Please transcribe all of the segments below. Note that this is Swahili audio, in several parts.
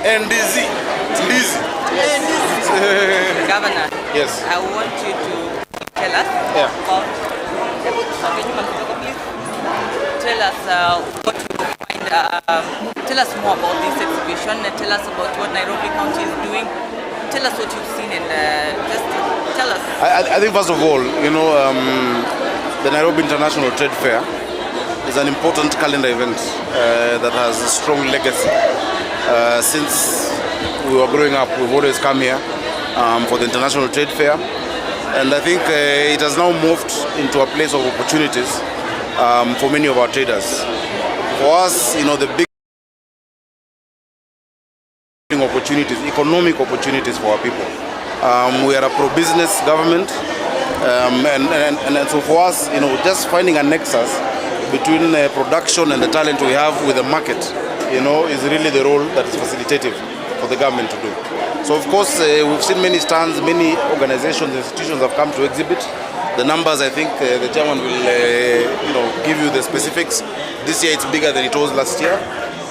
NDZ. Ndizi. Governor, Yes. I want you to tell us about, please tell us what you find, tell us more about this exhibition, and tell us about what Nairobi County is doing. Tell us what you've seen and just tell us. I think first of all, the Nairobi International Trade Fair is an important calendar event that has a strong legacy. Since we were growing up, we've always come here for the International Trade Fair, and I think it has now moved into a place of opportunities for many of our traders. For us, the big opportunities, economic opportunities for our people. We are a pro-business government, and so for us, just finding a nexus between production and the talent we have with the market, is really the role that is facilitative for the government to do. So of course, we've seen many stands, many organizations, institutions have come to exhibit. The numbers, I think the chairman will, give you the specifics. This year it's bigger than it was last year.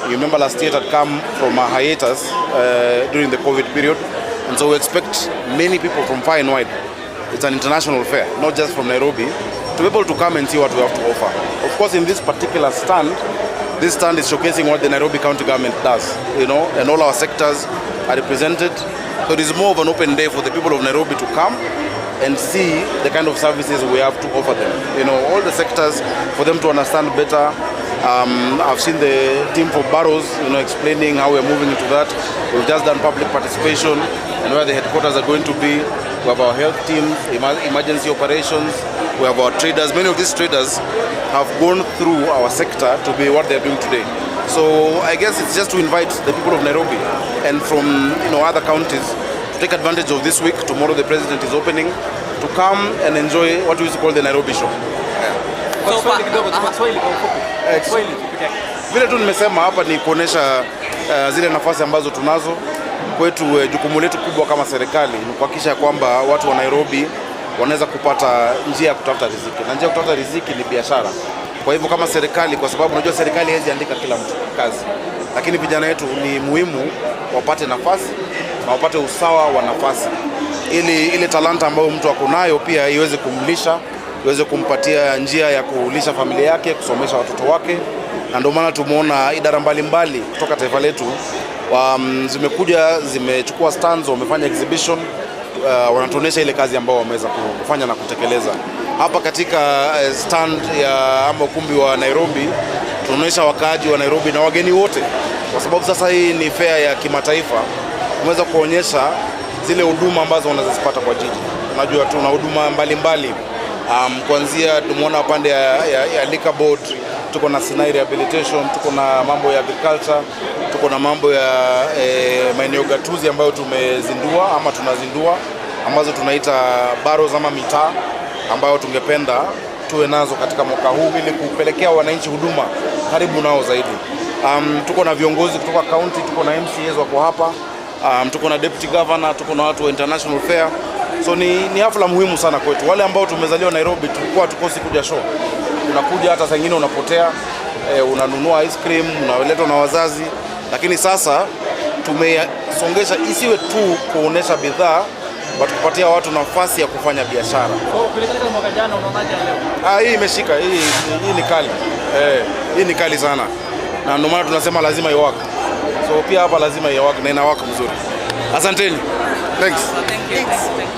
You remember last year it had come from a hiatus during the COVID period, and so we expect many people from far and wide. It's an international fair, not just from Nairobi, to be able to come and see what we have to offer. Of course, in this particular stand, this stand is showcasing what the Nairobi County government does, and all our sectors are represented. So it is more of an open day for the people of Nairobi to come and see the kind of services we have to offer them. All the sectors, for them to understand better. I've seen the team for barrows, explaining how we're moving into that. We've just done public participation and where the headquarters are going to be. We have our health teams, emergency operations. We have our traders. Many of these traders have gone through our sector to be what they're doing today. So I guess it's just to invite the people of Nairobi and from other counties to take advantage of this week. Tomorrow the president is opening, to come and enjoy what we used to call the Nairobi show. Vile tu nimesema hapa ni kuonesha zile nafasi ambazo tunazo kwetu. Jukumu letu kubwa kama serikali ni kuhakikisha kwamba watu wa Nairobi wanaweza kupata njia ya kutafuta riziki, na njia ya kutafuta riziki ni biashara. Kwa hivyo kama serikali, kwa sababu unajua serikali haiwezi andika kila mtu kazi, lakini vijana wetu ni muhimu wapate nafasi na wapate usawa wa nafasi, ili ile talanta ambayo mtu ako nayo pia iweze kumlisha, iweze kumpatia njia ya kulisha familia yake, kusomesha watoto wake. Na ndio maana tumeona idara mbalimbali kutoka taifa letu zimekuja, zimechukua stands, wamefanya exhibition, wanatuonesha ile kazi ambayo wameweza kufanya na kutekeleza. Hapa katika stand ama ukumbi wa Nairobi, tunaonesha wakaaji wa Nairobi na wageni wote, kwa sababu sasa hii ni fair ya kimataifa. Tumeweza kuonyesha zile huduma ambazo wanazipata kwa jiji. Unajua tuna huduma mbalimbali, kuanzia tumeona pande ya liquor board, tuko na Sinai rehabilitation, tuko na mambo ya agriculture, tuko na mambo ya maeneo gatuzi ambayo tumezindua ama tunazindua, ambazo tunaita barrows ama mitaa, ambayo tungependa tuwe nazo katika mwaka huu ili kupelekea wananchi huduma karibu nao zaidi. Tuko na viongozi kutoka county, tuko na MCAs wako hapa, tuko na deputy governor, tuko na watu wa international fair. So ni hafla muhimu sana kwetu. Wale ambao tumezaliwa Nairobi tulikuwa tukosi kuja show. Unakuja hata saa nyingine unapotea, unanunua ice cream, unaletwa na wazazi, lakini sasa tumesongesha isiwe tu kuonesha bidhaa, but kupatia watu nafasi ya kufanya biashara. So kuelekea mwaka jana unaonaje leo? Hii imeshika, hii ni kali. Hii ni kali sana. Na ndio maana tunasema lazima iwaka. So pia hapa lazima iwaka na inawaka mzuri. Asanteni. Thanks. Thank you.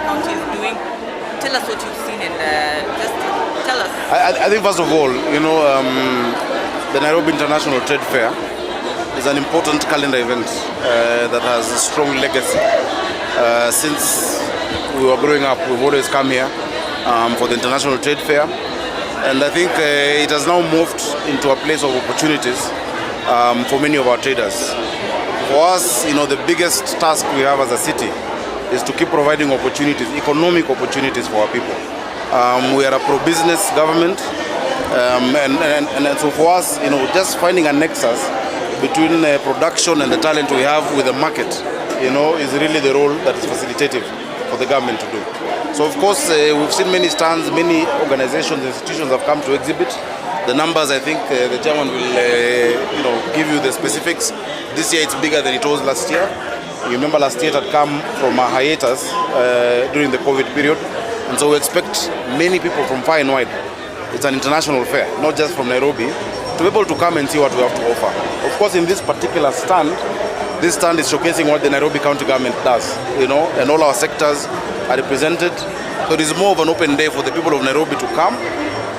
County is doing. Tell us what you've seen and just tell us. I think first of all, the Nairobi International Trade Fair is an important calendar event that has a strong legacy. Since we were growing up, we've always come here for the International Trade Fair. And I think it has now moved into a place of opportunities for many of our traders. For us, the biggest task we have as a city is to keep providing opportunities, economic opportunities for our people. We are a pro-business government, and so for us, just finding a nexus between production and the talent we have with the market, is really the role that is facilitative for the government to do. So of course, we've seen many stands, many organizations, institutions have come to exhibit. The numbers, I think the chairman will give you the specifics. This year it's bigger than it was last year. You remember last year it had come from a hiatus during the COVID period. And so we expect many people from far and wide. It's an international fair, not just from Nairobi, to be able to come and see what we have to offer. Of course, in this particular stand, this stand is showcasing what the Nairobi County government does, and all our sectors are represented. So it is more of an open day for the people of Nairobi to come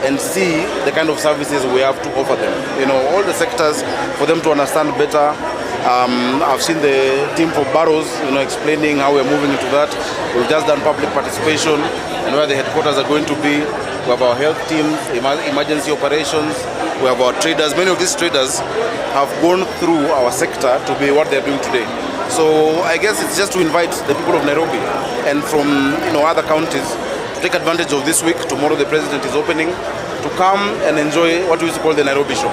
and see the kind of services we have to offer them. All the sectors, for them to understand better. I've seen the team for Barrows, explaining how we're moving into that. We've just done public participation and where the headquarters are going to be. We have our health teams, emergency operations, we have our traders. Many of these traders have gone through our sector to be what they're doing today. So I guess it's just to invite the people of Nairobi and from other counties to take advantage of this week. Tomorrow the president is opening, to come and enjoy what we used to call the Nairobi show.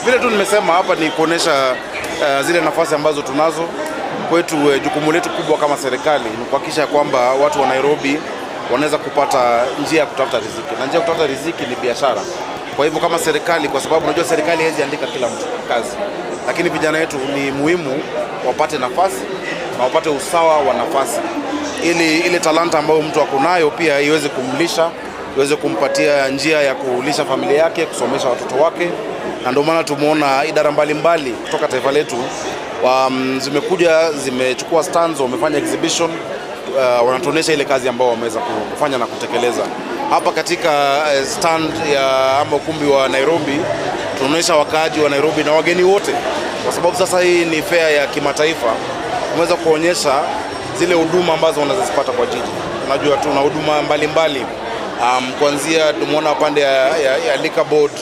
Vile tu nimesema hapa ni kuonesha zile nafasi ambazo tunazo kwetu. Jukumu letu kubwa kama serikali ni kuhakikisha kwamba watu wa Nairobi wanaweza kupata njia ya kutafuta riziki, na njia ya kutafuta riziki ni biashara. Kwa hivyo kama serikali, kwa sababu unajua serikali haiwezi andika kila mtu kazi, lakini vijana wetu ni muhimu wapate nafasi na wapate usawa wa nafasi, ili ile talanta ambayo mtu akunayo pia iweze kumlisha, iweze kumpatia njia ya kulisha familia yake, kusomesha watoto wake. Na ndio maana tumeona idara mbalimbali kutoka taifa letu zimekuja, zimechukua stands, wamefanya exhibition, wanatuonesha ile kazi ambayo wameweza kufanya na kutekeleza. Hapa katika stand ama ukumbi wa Nairobi, tunaonesha wakaaji wa Nairobi na wageni wote, kwa sababu sasa hii ni fair ya kimataifa. Tumeweza kuonyesha zile huduma ambazo wanazipata kwa jiji. Unajua tuna huduma mbalimbali, kuanzia tumeona pande ya liquor board,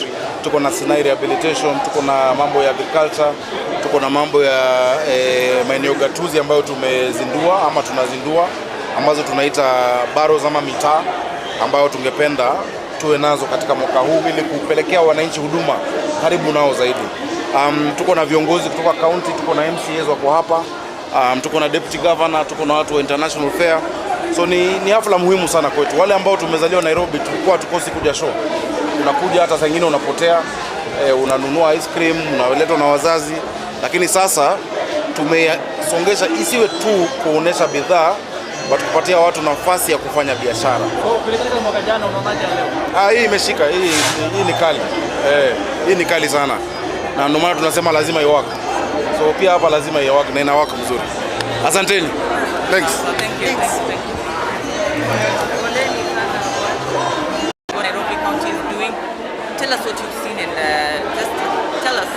tuko na Sinai rehabilitation, tuko na mambo ya agriculture, tuko na mambo ya maeneo gatuzi ambayo tumezindua ama tunazindua, ambazo tunaita Barrows ama mitaa, ambayo tungependa tuwe nazo katika mwaka huu ili kupelekea wananchi huduma karibu nao zaidi. Tuko na viongozi kutoka county, tuko na MCAs wako hapa, tuko na deputy governor, tuko na watu wa international fair. So ni hafla muhimu sana kwetu. Wale ambao tumezaliwa Nairobi tulikuwa tukosi kuja show. Unakuja hata saa nyingine unapotea, unanunua ice cream, unaletwa na wazazi. Lakini sasa tumesongesha isiwe tu kuonesha bidhaa, but kupatia watu nafasi ya kufanya biashara. Kuelekea mwaka jana unaonaje leo? Hii imeshika, hii ni kali. Hii ni kali sana. Na ndio maana tunasema lazima iwaka. So pia hapa lazima iwaka na inawaka vizuri. Asanteni. Thanks. Thank you. What Nairobi County is doing. Tell us what you've seen and just tell us.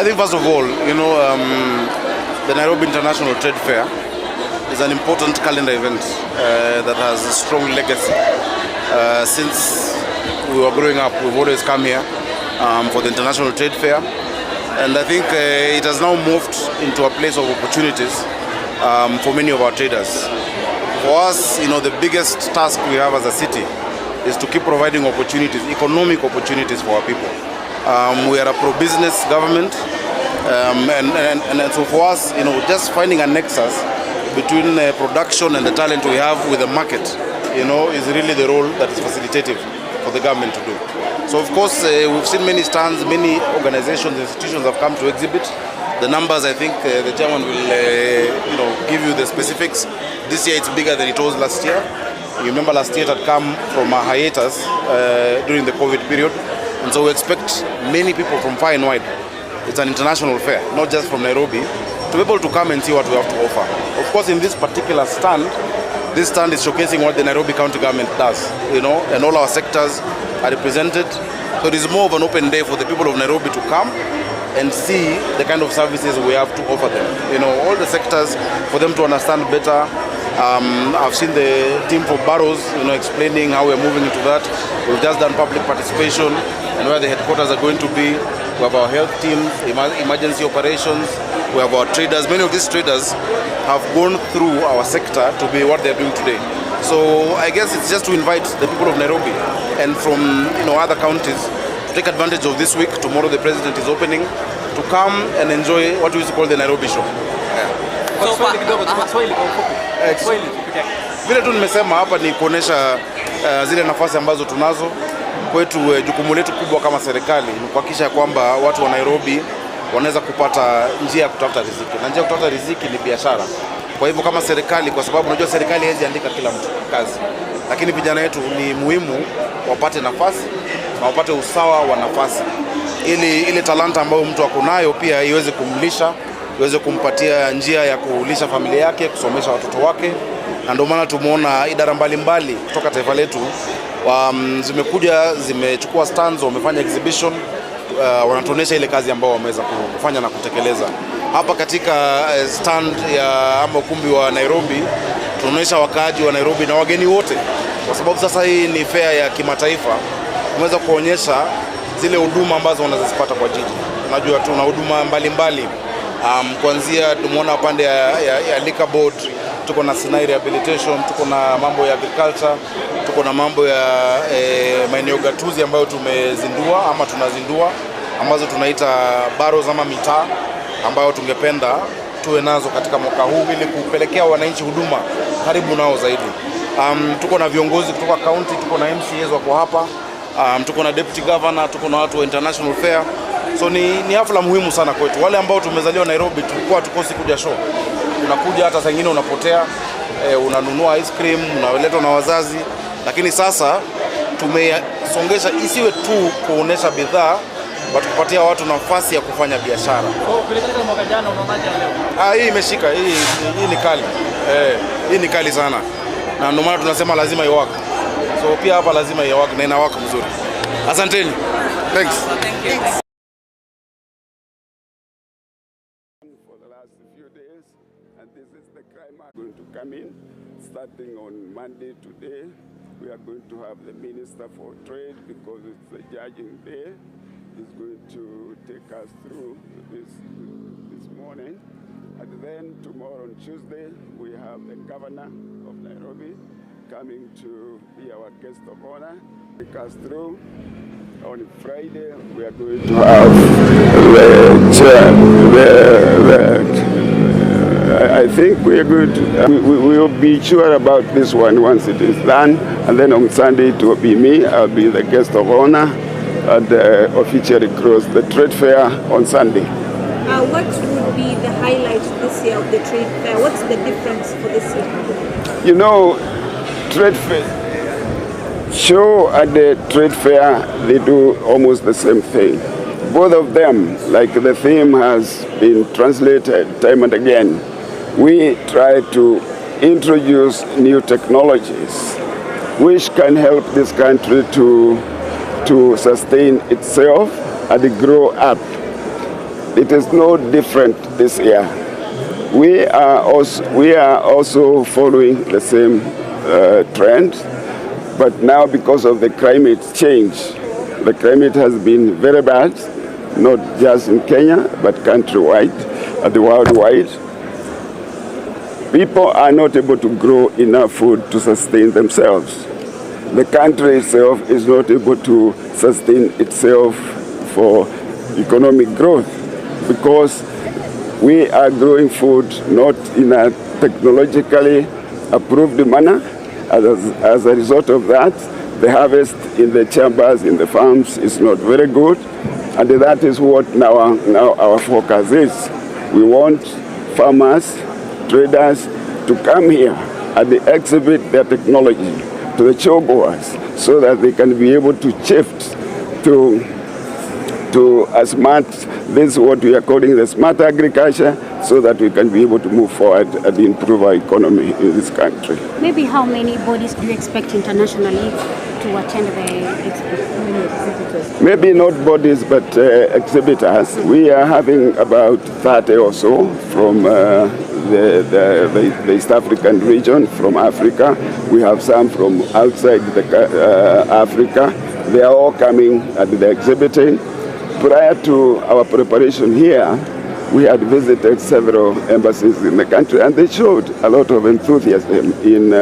I think first of all, the Nairobi International Trade Fair is an important calendar event that has a strong legacy. Since we were growing up, we've always come here for the International Trade Fair. And I think it has now moved into a place of opportunities for many of our traders. For us, the biggest task we have as a city is to keep providing opportunities, economic opportunities for our people. We are a pro-business government, and so for us, just finding a nexus between production and the talent we have with the market, is really the role that is facilitative for the government to do. So of course, we've seen many stands, many organizations, institutions have come to exhibit. The numbers, I think the chairman will give you the specifics. This year it's bigger than it was last year. You remember last year it had come from a hiatus during the COVID period. And so we expect many people from far and wide. It's an international fair, not just from Nairobi, to to be able to come and see what we have to offer. Of course, in this particular stand, this stand is showcasing what the Nairobi County government does, and all our sectors are represented. So it is more of an open day for the people of Nairobi to come and see the kind of services we have to offer them. All the sectors, for them to understand better. I've seen the team for Barrows, explaining how we're moving into that. We've just done public participation and where the headquarters are going to be. We have our health teams, emergency operations. We have our traders. Many of these traders have gone through our sector to be what they're doing today. So I guess it's just to invite the people of Nairobi and from other counties to take advantage of this week. Tomorrow the president is opening, to come and enjoy what we used to call the Nairobi show. Vile tu nimesema hapa ni kuonesha zile nafasi ambazo tunazo kwetu. Jukumu letu kubwa kama serikali ni kuhakikisha kwamba watu wa Nairobi wanaweza kupata njia ya kutafuta riziki, na njia ya kutafuta riziki ni biashara. Kwa hivyo kama serikali, kwa sababu unajua serikali haiwezi andika kila mtu kazi, lakini vijana wetu ni muhimu wapate nafasi na wapate usawa wa nafasi, ili ile talanta ambayo mtu ako nayo pia iweze kumlisha, iweze kumpatia njia ya kulisha familia yake, kusomesha watoto wake. Na ndio maana tumeona idara mbalimbali kutoka taifa letu zimekuja, zimechukua stands, wamefanya exhibition, wanatuonesha ile kazi ambayo wameweza kufanya na kutekeleza. Hapa katika stand ya ukumbi wa Nairobi tunaonesha wakaaji wa Nairobi na wageni wote, kwa sababu sasa hii ni fair ya kimataifa. Tumeweza kuonyesha zile huduma ambazo wanazipata kwa jiji. Unajua tuna huduma mbalimbali, kuanzia tumeona pande ya liquor board, tuko na Sinai rehabilitation, tuko na mambo ya agriculture, tuko na mambo ya maeneo gatuzi ambayo tumezindua ama tunazindua, ambazo tunaita Barrows ama mitaa, ambayo tungependa tuwe nazo katika mwaka huu ili kupelekea wananchi huduma karibu nao zaidi. Tuko na viongozi kutoka county, tuko na MCAs wako hapa, tuko na deputy governor, tuko na watu wa international fair. So ni hafla muhimu sana kwetu. Wale ambao tumezaliwa Nairobi tulikuwa tukosi kuja show. Unakuja hata saa nyingine unapotea, unanunua ice cream, unaletwa na wazazi, lakini sasa tumesongesha isiwe tu kuonesha bidhaa, bali kupatia watu nafasi ya kufanya biashara. Kuelekea mwaka jana unaonaje leo? Hii imeshika, hii ni kali. Hii ni kali sana. Na ndio maana tunasema lazima iwaka. So pia hapa lazima iwaka na inawaka mzuri. Asanteni. Thanks. Thank you. For the last few days, and this is the crime going to come in starting on Monday today. We are going to have the Minister for Trade, because it's the judging day. He's going to take us through this morning. And then tomorrow on Tuesday, we have the Governor of Nairobi coming to be our guest of honor, take us through. On Friday, we are going to have I think we are going to, we will be sure about this one once it is done. And then on Sunday it will be me. I'll be the guest of honor and officially close the trade fair on Sunday. What would be the highlight this year of the trade fair? What's the difference for this year? Trade fair, show and the trade fair, they do almost the same thing. Both of them, like the theme has been translated time and again, we try to introduce new technologies which can help this country to sustain itself and grow up. It is no different this year. We are also following the same trend, but now because of the climate change, the climate has been very bad, not just in Kenya, but countrywide and worldwide. People are not able to grow enough food to sustain themselves. The country itself is not able to sustain itself for economic growth, because we are growing food not in a technologically approved manner. As a result of that, the harvest in the chambers, in the farms, is not very good. And that is what now our focus is. We want farmers, traders to come here and they exhibit their technology to the showgoers so that they can be able to shift to to a smart, this is what we are calling the smart agriculture, so that we can be able to move forward and improve our economy in this country. Maybe how many bodies do you expect internationally to attend the expo? Maybe not bodies, but exhibitors. We are having about 30 or so from the East African region, from Africa. We have some from outside Africa. They are all coming and they're exhibiting. Prior to our preparation here, we had visited several embassies in the country, and they showed a lot of enthusiasm in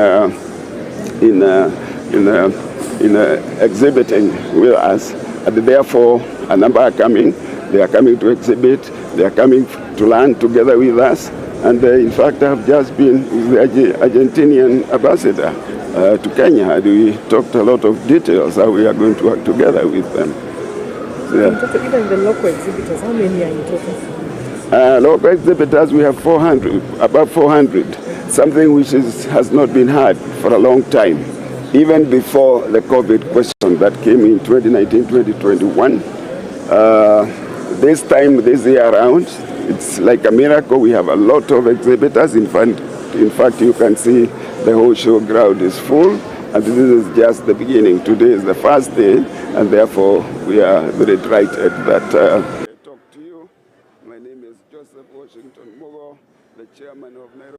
exhibiting with us. And therefore, a number are coming. They are coming to exhibit. They are coming to learn together with us. And in fact, I've just been with the Argentinian ambassador to Kenya, and we talked a lot of details how we are going to work together with them. Yeah. Even the local exhibitors, how many are you talking? Local exhibitors, we have 400, about 400, something which has not been had for a long time, even before the COVID question that came in 2019, 2021. This time, this year around, it's like a miracle. We have a lot of exhibitors. In fact, you can see the whole show ground is full, and this is just the beginning. Today is the first day, and therefore we are very delighted that I talk to you. My name is Joseph Washington Mugo, the chairman of Nairobi.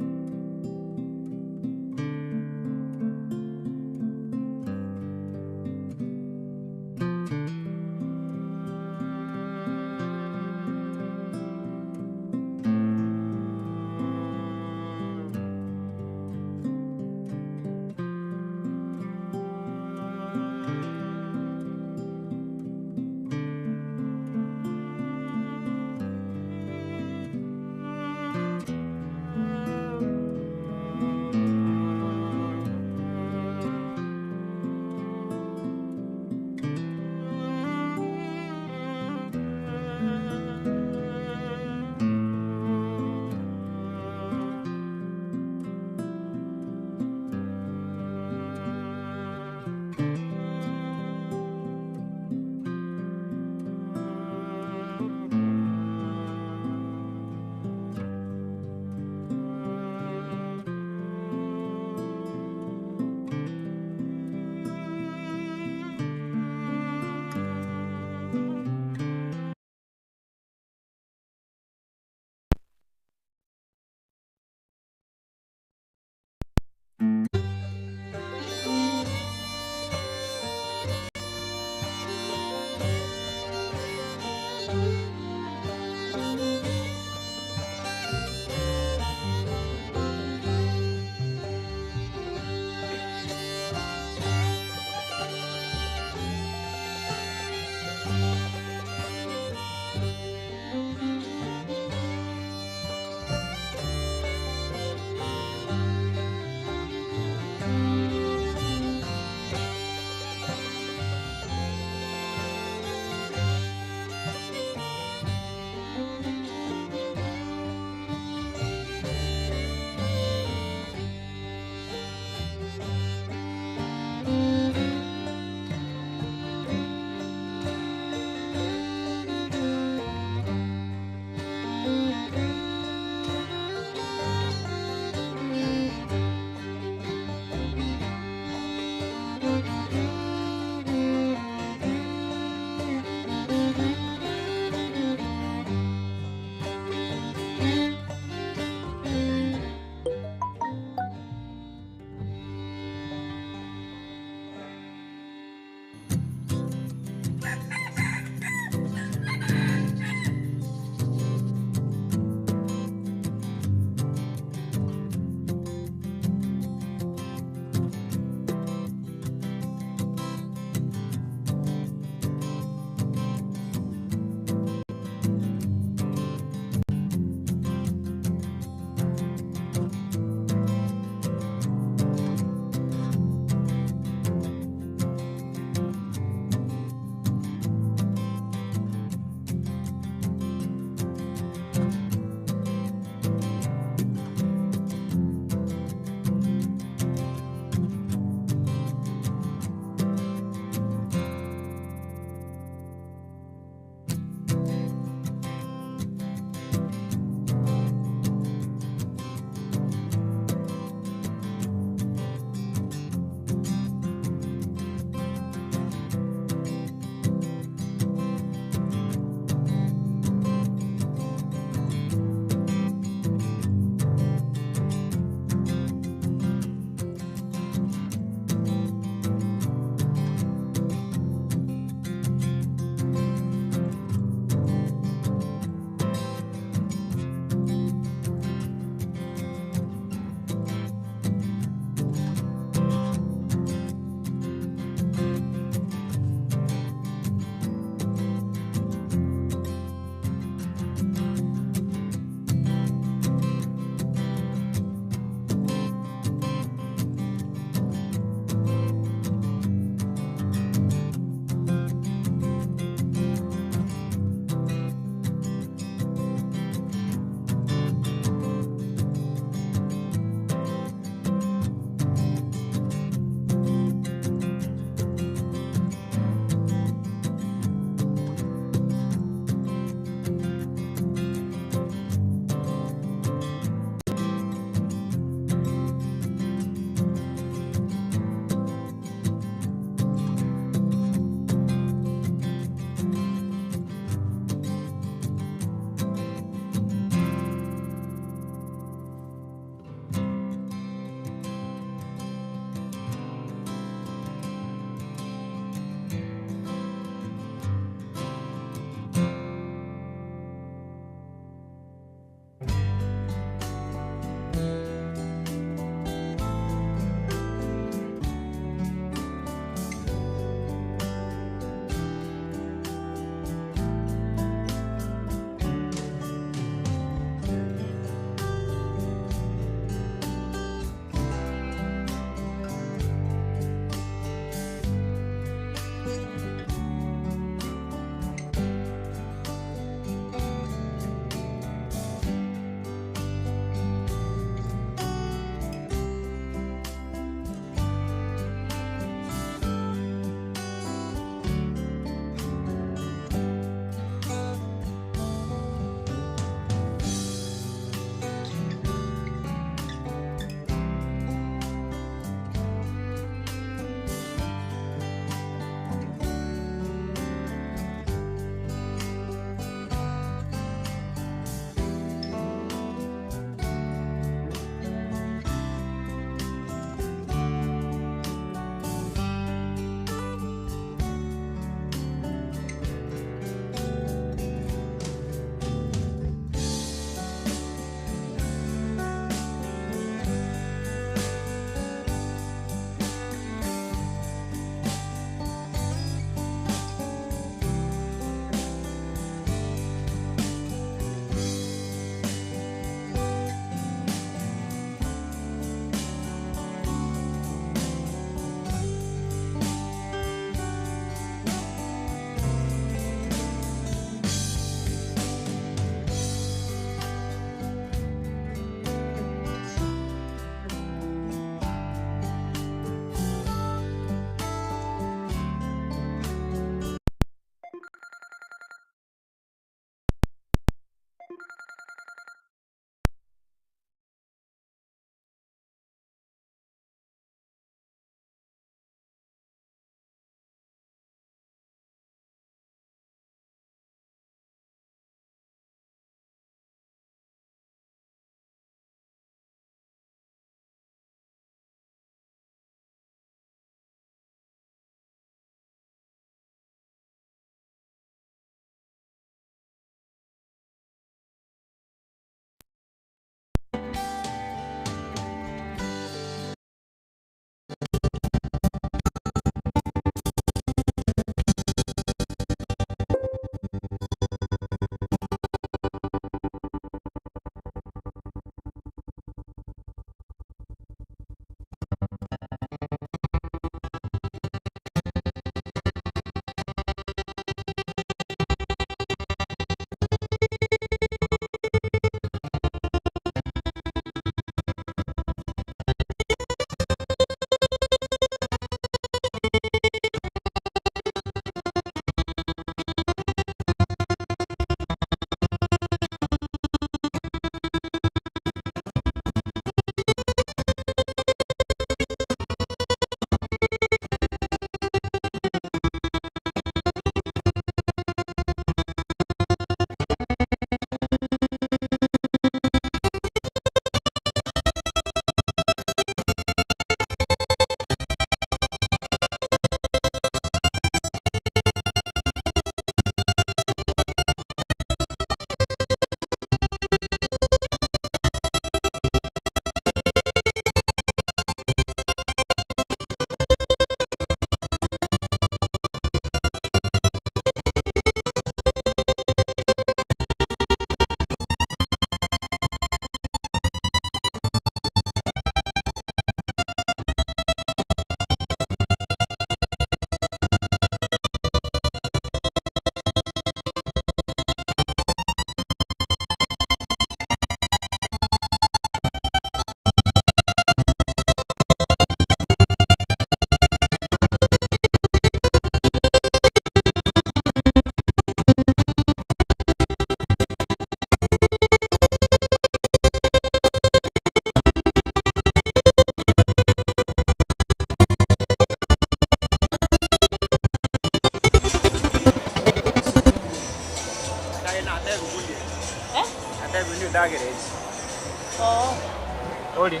Oli.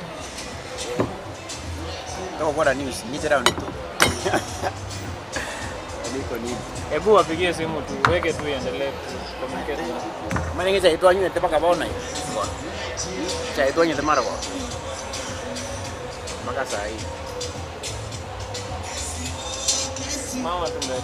Kama kwa news, nitera nito. Hebu wapigie simu tu, weke tu iendelee communicate. Maana ngeza itwa nywe tepaka baona. Cha itwa nywe temara kwa. Maka saa hii. Mama tumbe.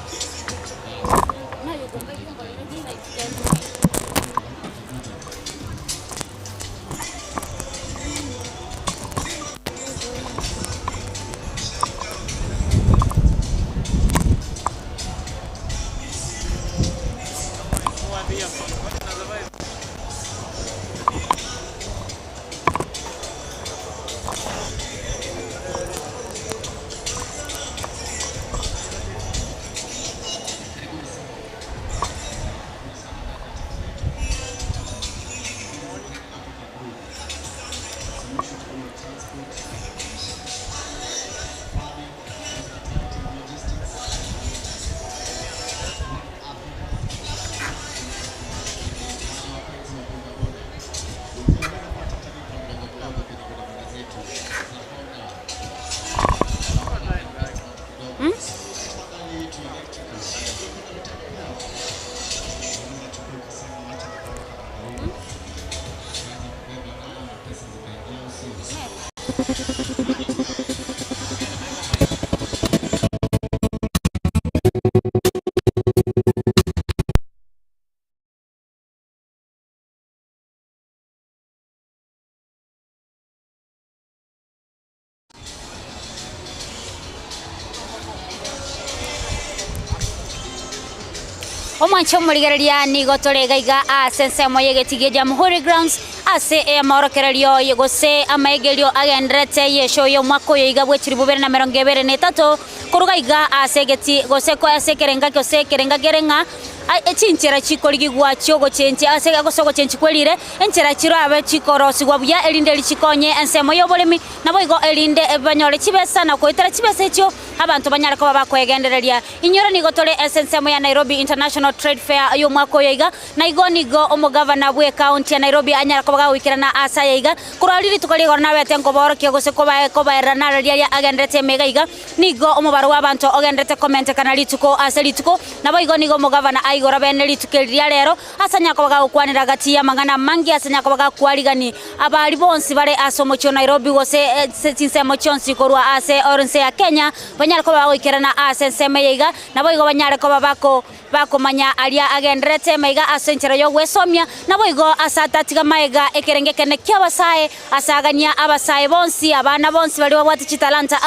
Omwancho murigereria ni gotoregaiga asense moyegetige Jamhuri Grounds ase amorokererio yegose amaegerio agendrete yesho yo mwako yiga bwechiri 2023 kurugaiga asegeti gose ko asekerenga kyose kerenga gerenga echinchera chikorigigwa cyogo chenche asega gosogo chenchi kwelire enchera chiro abe chikorosigwa buya elinde lichikonye ensemo yobolemi nabo igo elinde ebanyore chibesa na koitera chibesa echo abantu banyara ko bakwegendereria inyora ni gotore ensemo ya Nairobi International Trade Fair yo mwako yiga na igo nigo omugavana bwe county ya Nairobi anyara ko bagawikirana asa yiga kuraliri tukaligo na bete ngoboro kyogose ko baera na ria agendete mega yiga nigo omubaro w'abantu ogendete comment kanali tuko aselituko nabo igo nigo omugavana igora beneli tukeria lero asanya ko bagakwanira gati ya mangana mangi asanya ko bagakwarigani abali bonsi bare asomo cyo Nairobi gose sinsemo chonsi korwa ase orense ya Kenya banyara ko bagikirana ase nseme yiga nabo igo banyara ko bakomanya alia agendrete maiga asenchero yo wesomia nabo igo asatatiga maiga ekerengekene kyabasaye asagania abasaye bonsi abana bonsi bali wabwati chitalanta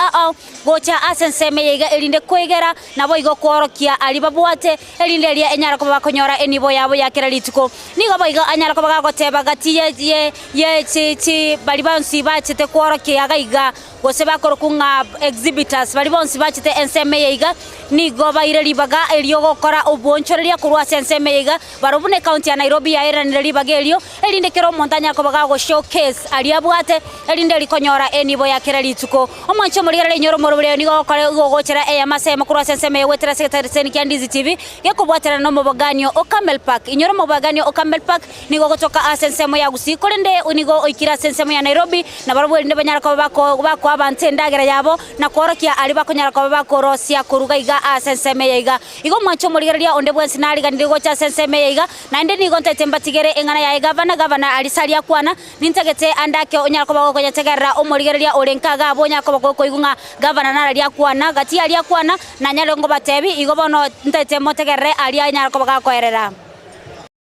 gocha asenseme yiga elinde kwegera nabo igo kworokia ali babwate elinde elia enyara ko bakonyora enibo yabo yakira lituko nigo baiga anyara ko bagagoteba gati ye chi bali bonsi bachite kworokia gaiga gose bakorokunga exhibitors bali bonsi bachite enseme yiga nigo baire libaga elio gokora obonchoreria kurwa enseme yiga barobune county ya Nairobi ya era nilibaga elio elinde kero montanya ko bagago showcase ali abwate elinde likonyora enibo yakira lituko omwancho muri nyoro morobere nigo kore gogochera eyamasema kurwa enseme wetera secretary Senkiandizi TV gekobwatera no mobaganio Okamel Park inyoro mobaganio Okamel Park nigo gotoka asensemo ya gusikolende unigo oikira sensemo ya Nairobi na barobo inde banyara ko bako abante ndagera yabo na korokia ali bakonyara ko bakorosia kurugaiga asenseme yiga igo mwancho murigereria onde bwensi nali gandigo cha senseme yiga na inde nigo ntetembatigere engana ya gavana alisalia kwana nintegete andake onyara ko bako konyategera omurigereria olenkaga abonya ko bako igunga gavana nali akwana gati ali akwana na nyalongo batebi igo bono ntetemotegere ali anyara ko bako koerera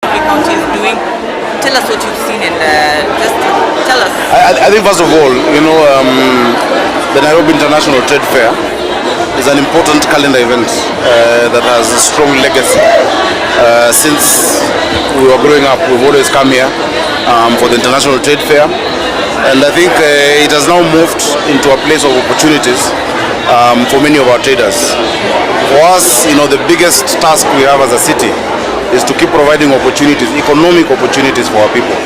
county is doing. Tell us what you've seen and just tell us. I think first of all, the Nairobi International Trade Fair is an important calendar event that has a strong legacy. Since we were growing up, we've always come here for the International Trade Fair, and I think it has now moved into a place of opportunities for many of our traders. For us, the biggest task we have as a city is to keep providing opportunities, economic opportunities for our people.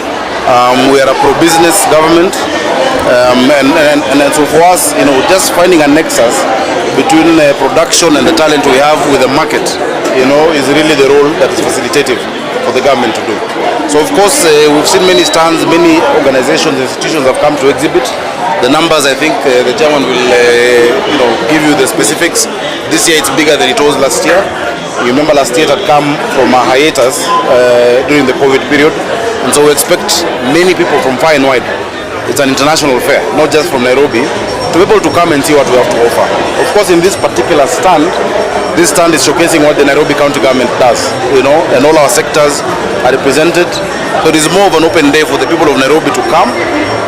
We are a pro-business government, and so for us, just finding a nexus between production and the talent we have with the market, is really the role that is facilitative. for the government to do. So of course we've seen many stands, many organizations, institutions have come to exhibit. The numbers, I think the chairman will give you the specifics. This year it's bigger than it was last year. You remember last year it had come from a hiatus during the COVID period, and so we expect many people from far and wide. It's an international fair, not just from Nairobi, to be able to come and see what we have to offer. Of course, in this particular stand, this stand is showcasing what the Nairobi County government does, and all our sectors are represented. So it is more of an open day for the people of Nairobi to come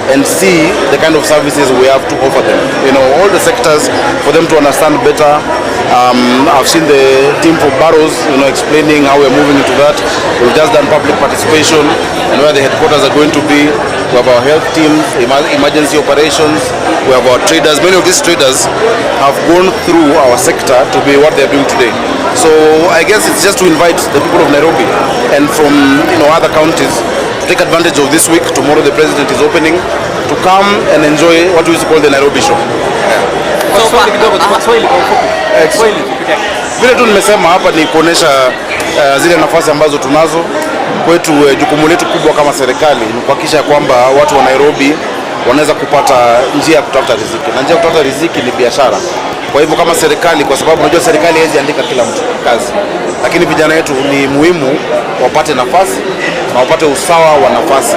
and see the kind of services we have to offer them. All the sectors, for them to understand better. I've seen the team for Barrows, explaining how we're moving into that. We've just done public participation and where the headquarters are going to be. We have our health teams, emergency operations. We have our traders. Many of these traders have gone through our sector to be what they're doing today. So I guess it's just to invite the people of Nairobi and from other counties to take advantage of this week. Tomorrow the president is opening, to come and enjoy what we used to call the Nairobi show. Vile tu nimesema hapa ni kuonesha zile nafasi ambazo tunazo kwetu. Jukumu letu kubwa kama serikali ni kuhakikisha kwamba watu wa Nairobi wanaweza kupata njia ya kutafuta riziki, na njia ya kutafuta riziki ni biashara. Kwa hivyo kama serikali, kwa sababu unajua serikali haiwezi andika kila mtu kazi, lakini vijana wetu ni muhimu wapate nafasi na wapate usawa wa nafasi,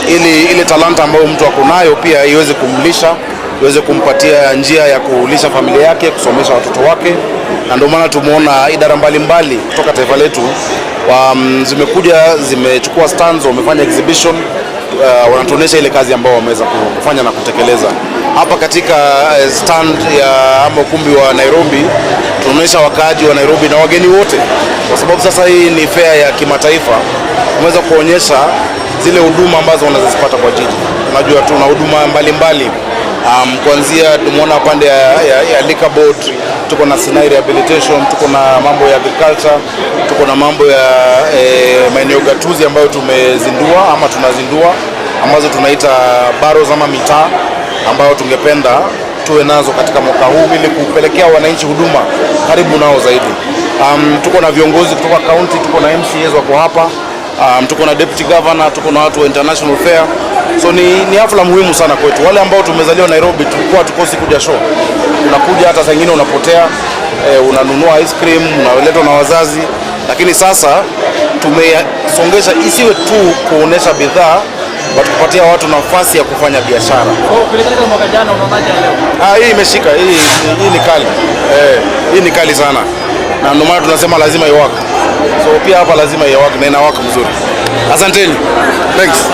ili ile talanta ambayo mtu ako nayo pia iweze kumlisha, iweze kumpatia njia ya kulisha familia yake, kusomesha watoto wake. Na ndio maana tumeona idara mbalimbali kutoka taifa letu zimekuja, zimechukua stands, wamefanya exhibition, wanatuonesha ile kazi ambayo wameweza kufanya na kutekeleza. Hapa katika stand ya ama ukumbi wa Nairobi tunaonesha wakaaji wa Nairobi na wageni wote, kwa sababu sasa hii ni fair ya kimataifa. Tumeweza kuonyesha zile huduma ambazo wanazipata kwa jiji. Unajua tuna huduma mbalimbali. Kuanzia tumeona pande ya liquor board, tuko na Sinai rehabilitation, tuko na mambo ya agriculture, tuko na mambo ya maeneo gatuzi ambayo tumezindua ama tunazindua, ambazo tunaita Barrows ama mitaa, ambayo tungependa tuwe nazo katika mwaka huu ili kupelekea wananchi huduma karibu nao zaidi. Tuko na viongozi kutoka county, tuko na MCAs wako hapa, tuko na deputy governor, tuko na watu wa international fair. So ni hafla muhimu sana kwetu. Wale ambao tumezaliwa Nairobi tulikuwa tukosi kuja show. Unakuja hata saa nyingine unapotea, unanunua ice cream, unaletwa na wazazi. Lakini sasa tumesongesha isiwe tu kuonesha bidhaa, but kupatia watu nafasi ya kufanya biashara. Kuelekea mwaka jana unaonaje leo? Hii imeshika, hii ni kali. Hii ni kali sana. Na ndio maana tunasema lazima iwaka. So pia hapa lazima iwaka na inawaka mzuri. Asanteni. Thanks.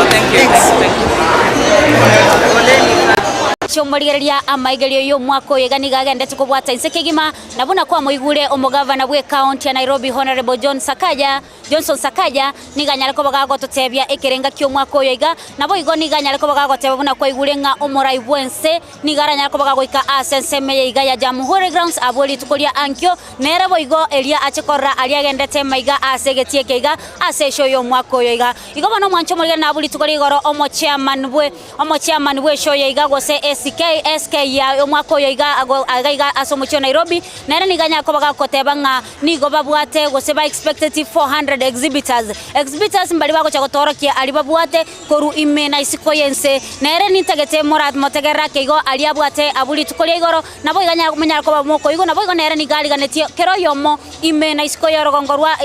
Chomorigeria amaigerio yo mwako yegani gagendete kubwata insekegima nabuna kwa muigure omugavana bwe county ya Nairobi Honorable Johnson Sakaja niganyale ko bagago totebya ekerenga kyo mwako yoiga nabo igo niganyale ko bagago tebya buna kwa igure nga omorai bwense nigaranyale ko bagago ika asense meye iga ya Jamhuri Grounds aboli tukolia ankyo nerabo igo elia achekorra ali agendete maiga asegetie keiga asesho yo mwako yoiga igo bano mwancho morigera nabuli tukoli goro omo chairman bwe show yoiga gose SK ya mwako yoiga agaiga asomucho Nairobi nere niganya ko bagakoteba nga nigo babwate gose ba expected 400 exhibitors mbali bako chagotorokia ali babwate koru imena isiko yense nere nitagete Morat Motegera keigo ali abwate abuli tukolia igoro nabo iganya kumenya ko bamoko igo nabo igo nere nigali ganetie kero yomo imena isiko yorogongorwa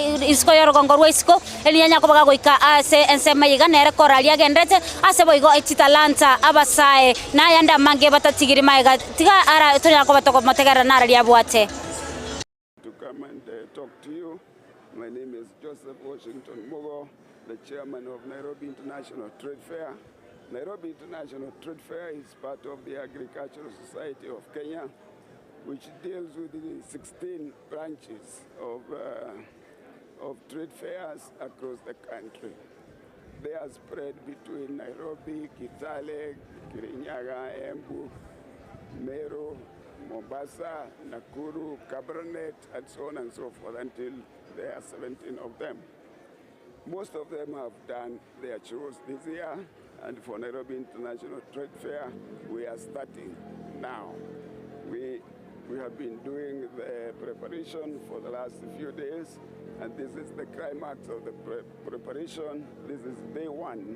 isiko elinya ko bagagoika ase ensema yiga nere korali agendete ase boigo etitalanta abasae na yanda mange batatigiri maiga tiga ara tonya ko batoko Motegera narali abwate. To come and talk to you. My name is Joseph Washington Mugo, the chairman of Nairobi International Trade Fair. Nairobi International Trade Fair is part of the Agricultural Society of Kenya, which deals with the 16 branches of trade fairs across the country. They are spread between Nairobi, Kitale, Kirinyaga, Embu, Meru, Mombasa, Nakuru, Kabarnet, and so on and so forth until there are 17 of them. Most of them have done their chores this year, and for Nairobi International Trade Fair, we are starting now. We have been doing the preparation for the last few days, and this is the climax of the preparation. This is day one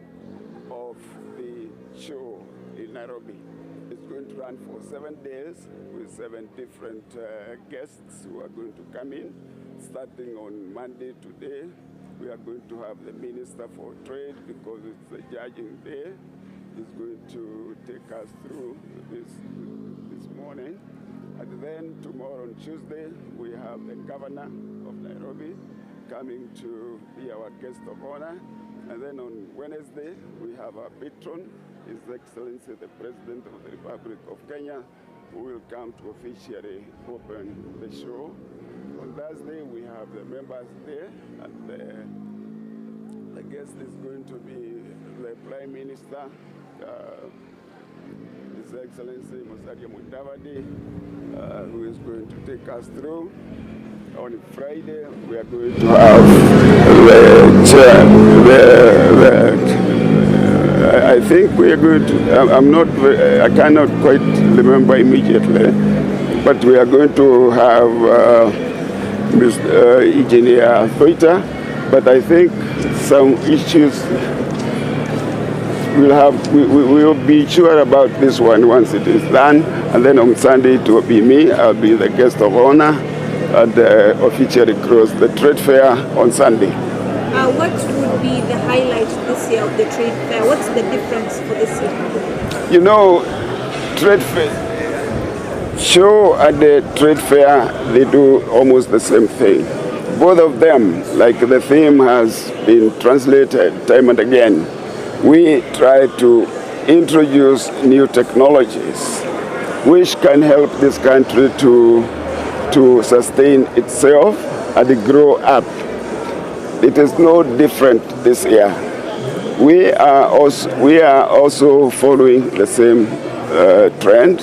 of the show in Nairobi. It's going to run for 7 days with 7 different guests who are going to come in. Starting on Monday today, we are going to have the Minister for Trade, because it's the judging day. He's going to take us through this morning. And then tomorrow on Tuesday, we have the Governor of Nairobi coming to be our guest of honor. And then on Wednesday, we have our patron, His Excellency the President of the Republic of Kenya, who will come to officially open the show. On Thursday, we have the members there, and the guest is going to be the Prime Minister, His Excellency Musalia Mudavadi, who is going to take us through. On Friday, we are going to have the chair, I think we are going to, I cannot quite remember immediately, but we are going to have Mr. Engineer Thoita, but I think some issues we will be sure about this one once it is done, and then on Sunday it will be me. I'll be the guest of honor and officially close the trade fair on Sunday. What would be the highlight this year of the trade fair? What's the difference for this year? You know, trade fair, show and the trade fair, they do almost the same thing. Both of them, like the theme has been translated time and again, we try to introduce new technologies which can help this country to sustain itself and grow up. It is no different this year. We are also following the same trend,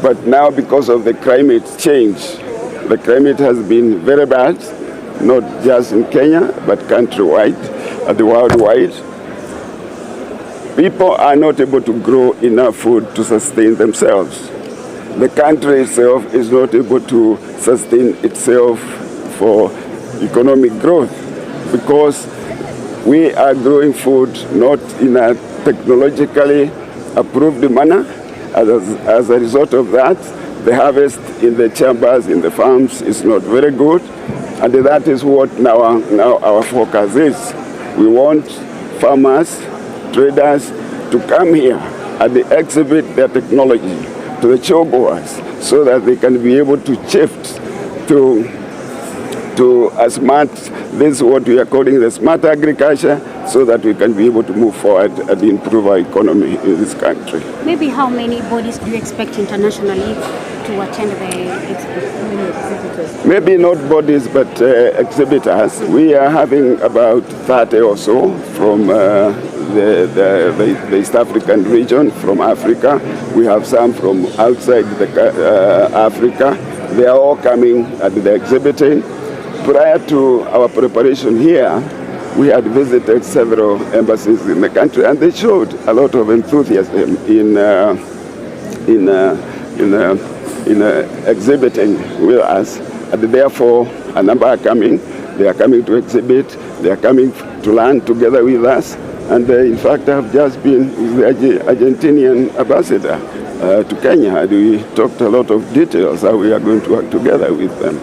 but now because of the climate change, the climate has been very bad, not just in Kenya, but countrywide and worldwide. People are not able to grow enough food to sustain themselves. The country itself is not able to sustain itself for economic growth because we are growing food not in a technologically approved manner. As a result of that, the harvest in the chambers, in the farms is not very good. And that is what now our focus is. We want farmers, traders to come here and they exhibit their technology to the showgoers so that they can be able to shift to a smart, this is what we are calling the smart agriculture, so that we can be able to move forward and improve our economy in this country. Maybe how many bodies do you expect internationally to attend the exhibition? Maybe not bodies, but exhibitors. We are having about 30 or so from the East African region, from Africa. We have some from outside Africa. They are all coming and they're exhibiting. Prior to our preparation here, we had visited several embassies in the country, and they showed a lot of enthusiasm in exhibiting with us. And therefore, a number are coming. They are coming to exhibit. They are coming to learn together with us. And in fact, I have just been with the Argentinian ambassador to Kenya, and we talked a lot of details how we are going to work together with them.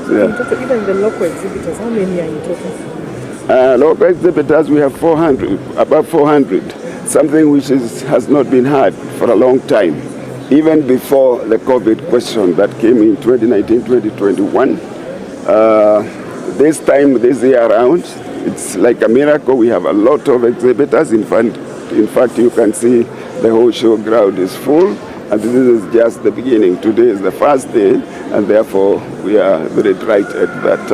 Yeah. Even the local exhibitors, how many are in total? Local exhibitors, we have 400, about 400, something which has not been had for a long time, even before the COVID question that came in 2019, 2021. This year around, it's like a miracle. We have a lot of exhibitors. In fact, you can see the whole show ground is full. And this is just the beginning. Today is the first day, and therefore we are very delighted that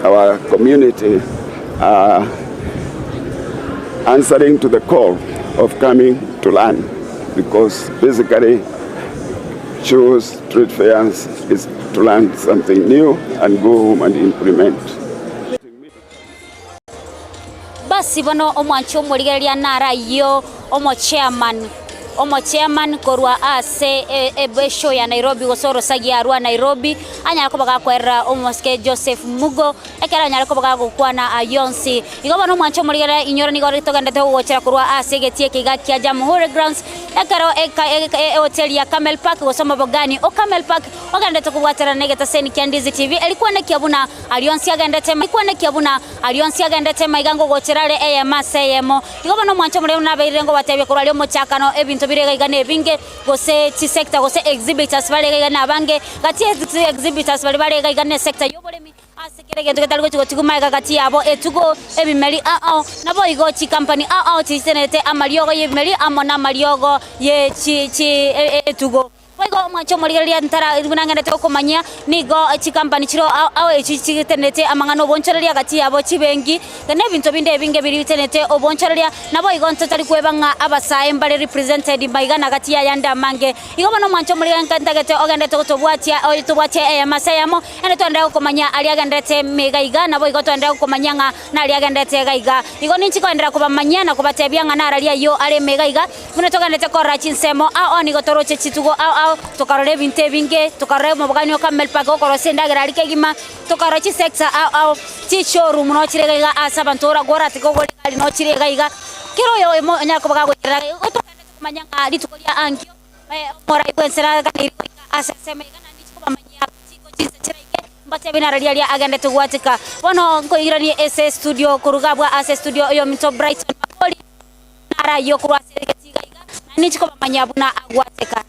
our community are answering to the call of coming to learn, because basically shows, trade fairs is to learn something new and go home and implement. Basi bono omwancho omurigereria nara yo omo chairman omo chairman korwa ase ebesho ya Nairobi gosoro sagi arwa Nairobi anyala kobaga kwera omoske Joseph Mugo ekera anyala kobaga gukwana ayonsi igoba no mwancho murigera inyora ni gore togandete gochera kurwa ase getie kiga kia Jamhuri Grounds ekero hotel ya Camel Park gosoma bogani o Camel Park ogandete kubwatera negeta seni Kiandizi TV elikuwa ne kiabuna alionsi agandete ilikuwa ne kiabuna alionsi agandete maigango gocherare eyamaseyemo igoba no mwancho murigera naberengo batebye kurwa lyo mochakano ebintu birega igane binge gose ti sector gose exhibitors balega na bange gati exhibitors balega igane sector yobolemi asekere gatalo chikumaga gati yabo etugo ebimeli nabo igo chi company tisenete amaliogo yebimeli amona maliogo ye chi etugo Waigo mwancho morigeria ntara bunangende kumanya nigo chi company chiro echi tenete amangano bonchoreria gati yabo chibengi gane bintu binde binge biri tenete obonchoreria nabo igo ntotari kwebanga abasaye mbale represented baigana gati ya yanda mange igo bano mwancho morigeria ntagete ogende tobwatia masayamo ene twenda kumanya ali agendete mega iga nabo igo twenda kumanya nga na ali agendete gaiga igo ninchi kwendera kubamanya na kubatebyanga na ali yo ale mega iga muno togandete kora chinsemo nigo toroche chitugo tokarore binte binge tokarore mabogani o Camel Park okoro senda garali kegima tokaro chi sector chi showroom no chirega asabantora gora tiko goli no chirega iga kiro yo nyako baga gora to manyanga litukolia ankio mora ikwensera kaniri aseseme kana ndicho bamanya chiko chise chirege mbate binaralia agenda tugwatika bono ko irani SS studio kurugabwa SS studio yo mito Brighton makoli nara yo kurwa serigetiga iga ndicho bamanya buna agwatika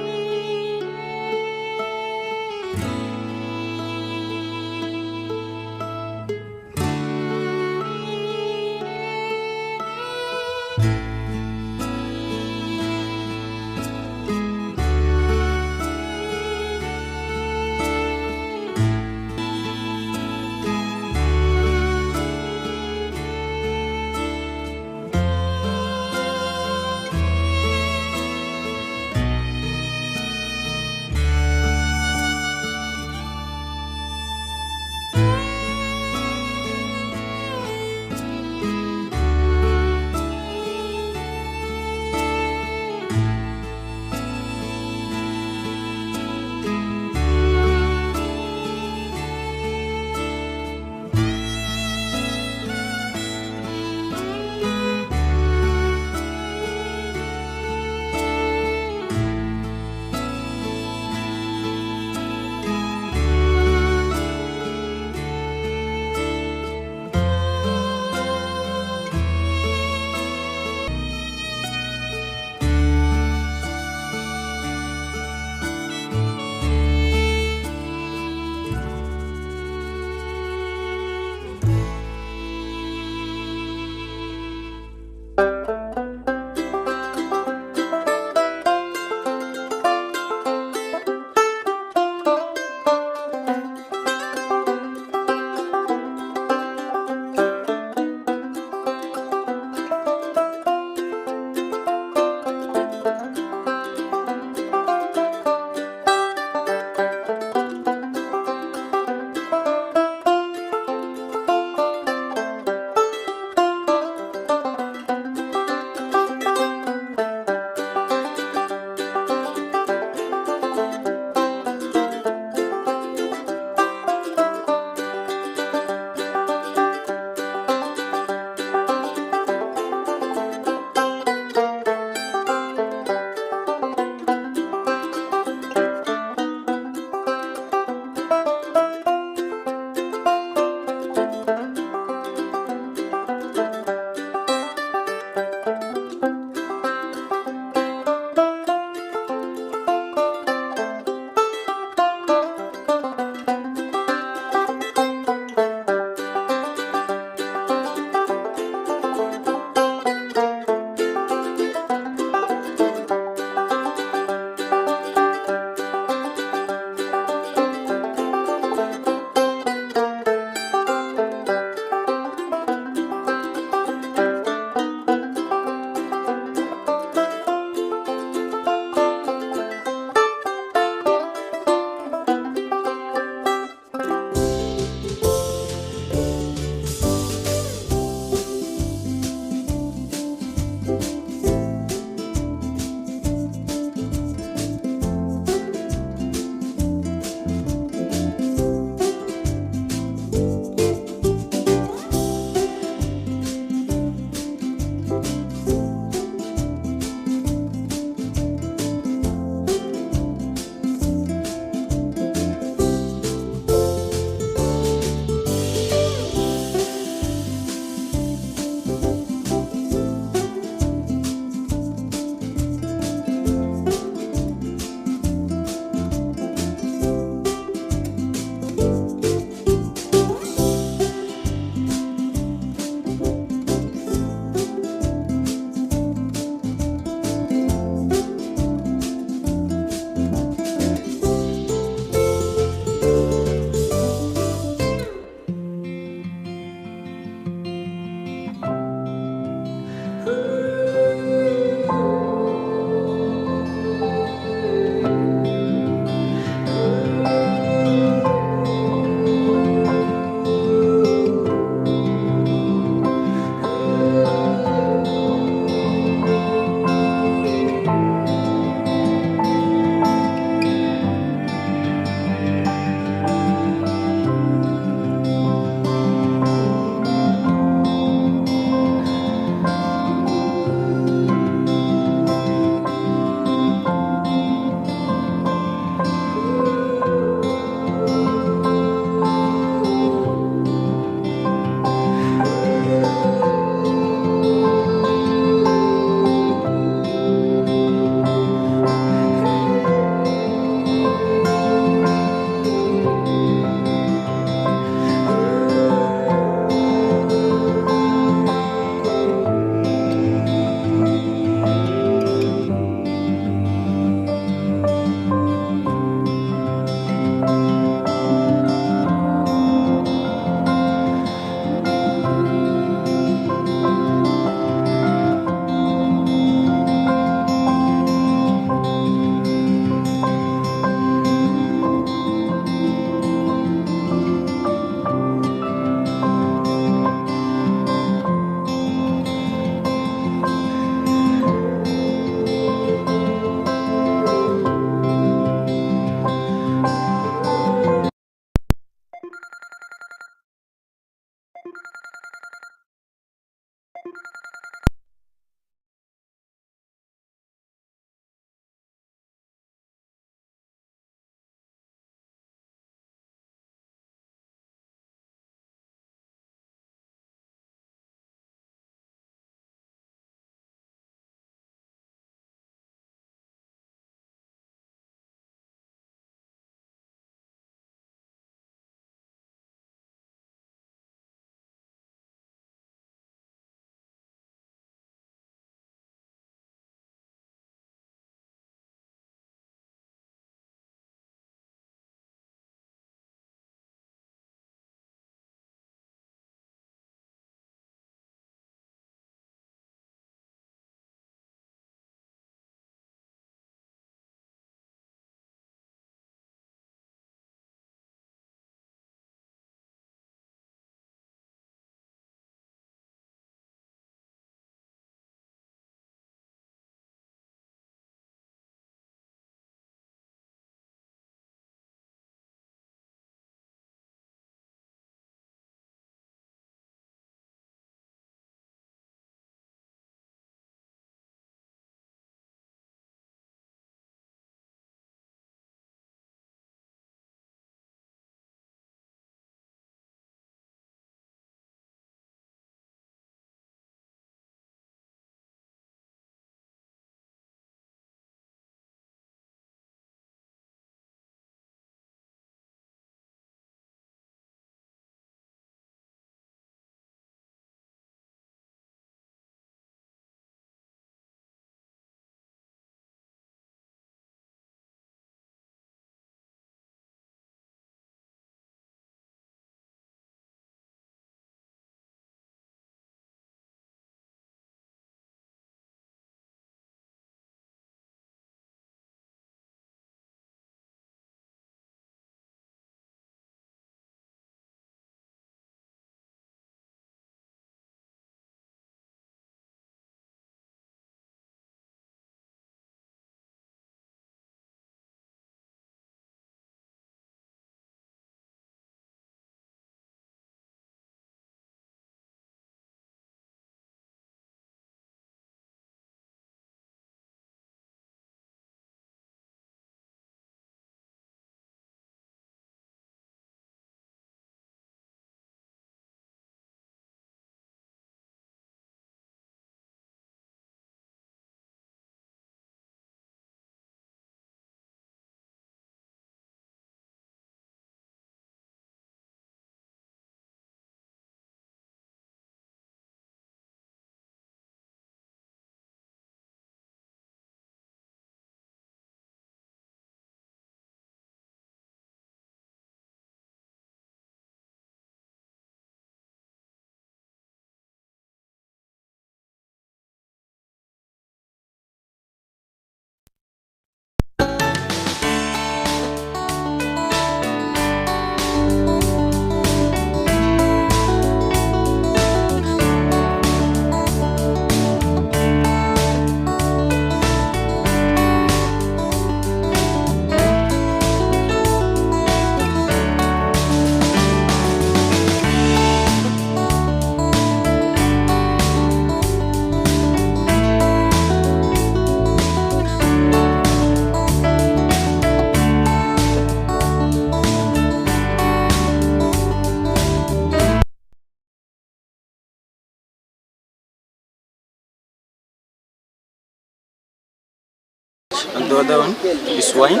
and the other one is wine,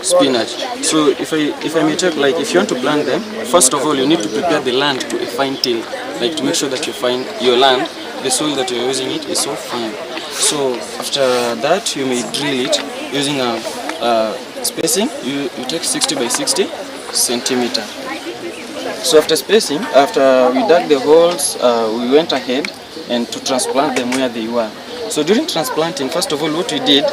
spinach. So if I may check, like if you want to plant them, first of all you need to prepare the land to a fine till, like to make sure that you find your land, the soil that you're using it is so fine. So after that you may drill it using a spacing. You take 60 by 60 centimeter. So after spacing, after we dug the holes, we went ahead and to transplant them where they were. So during transplanting, first of all, what we did,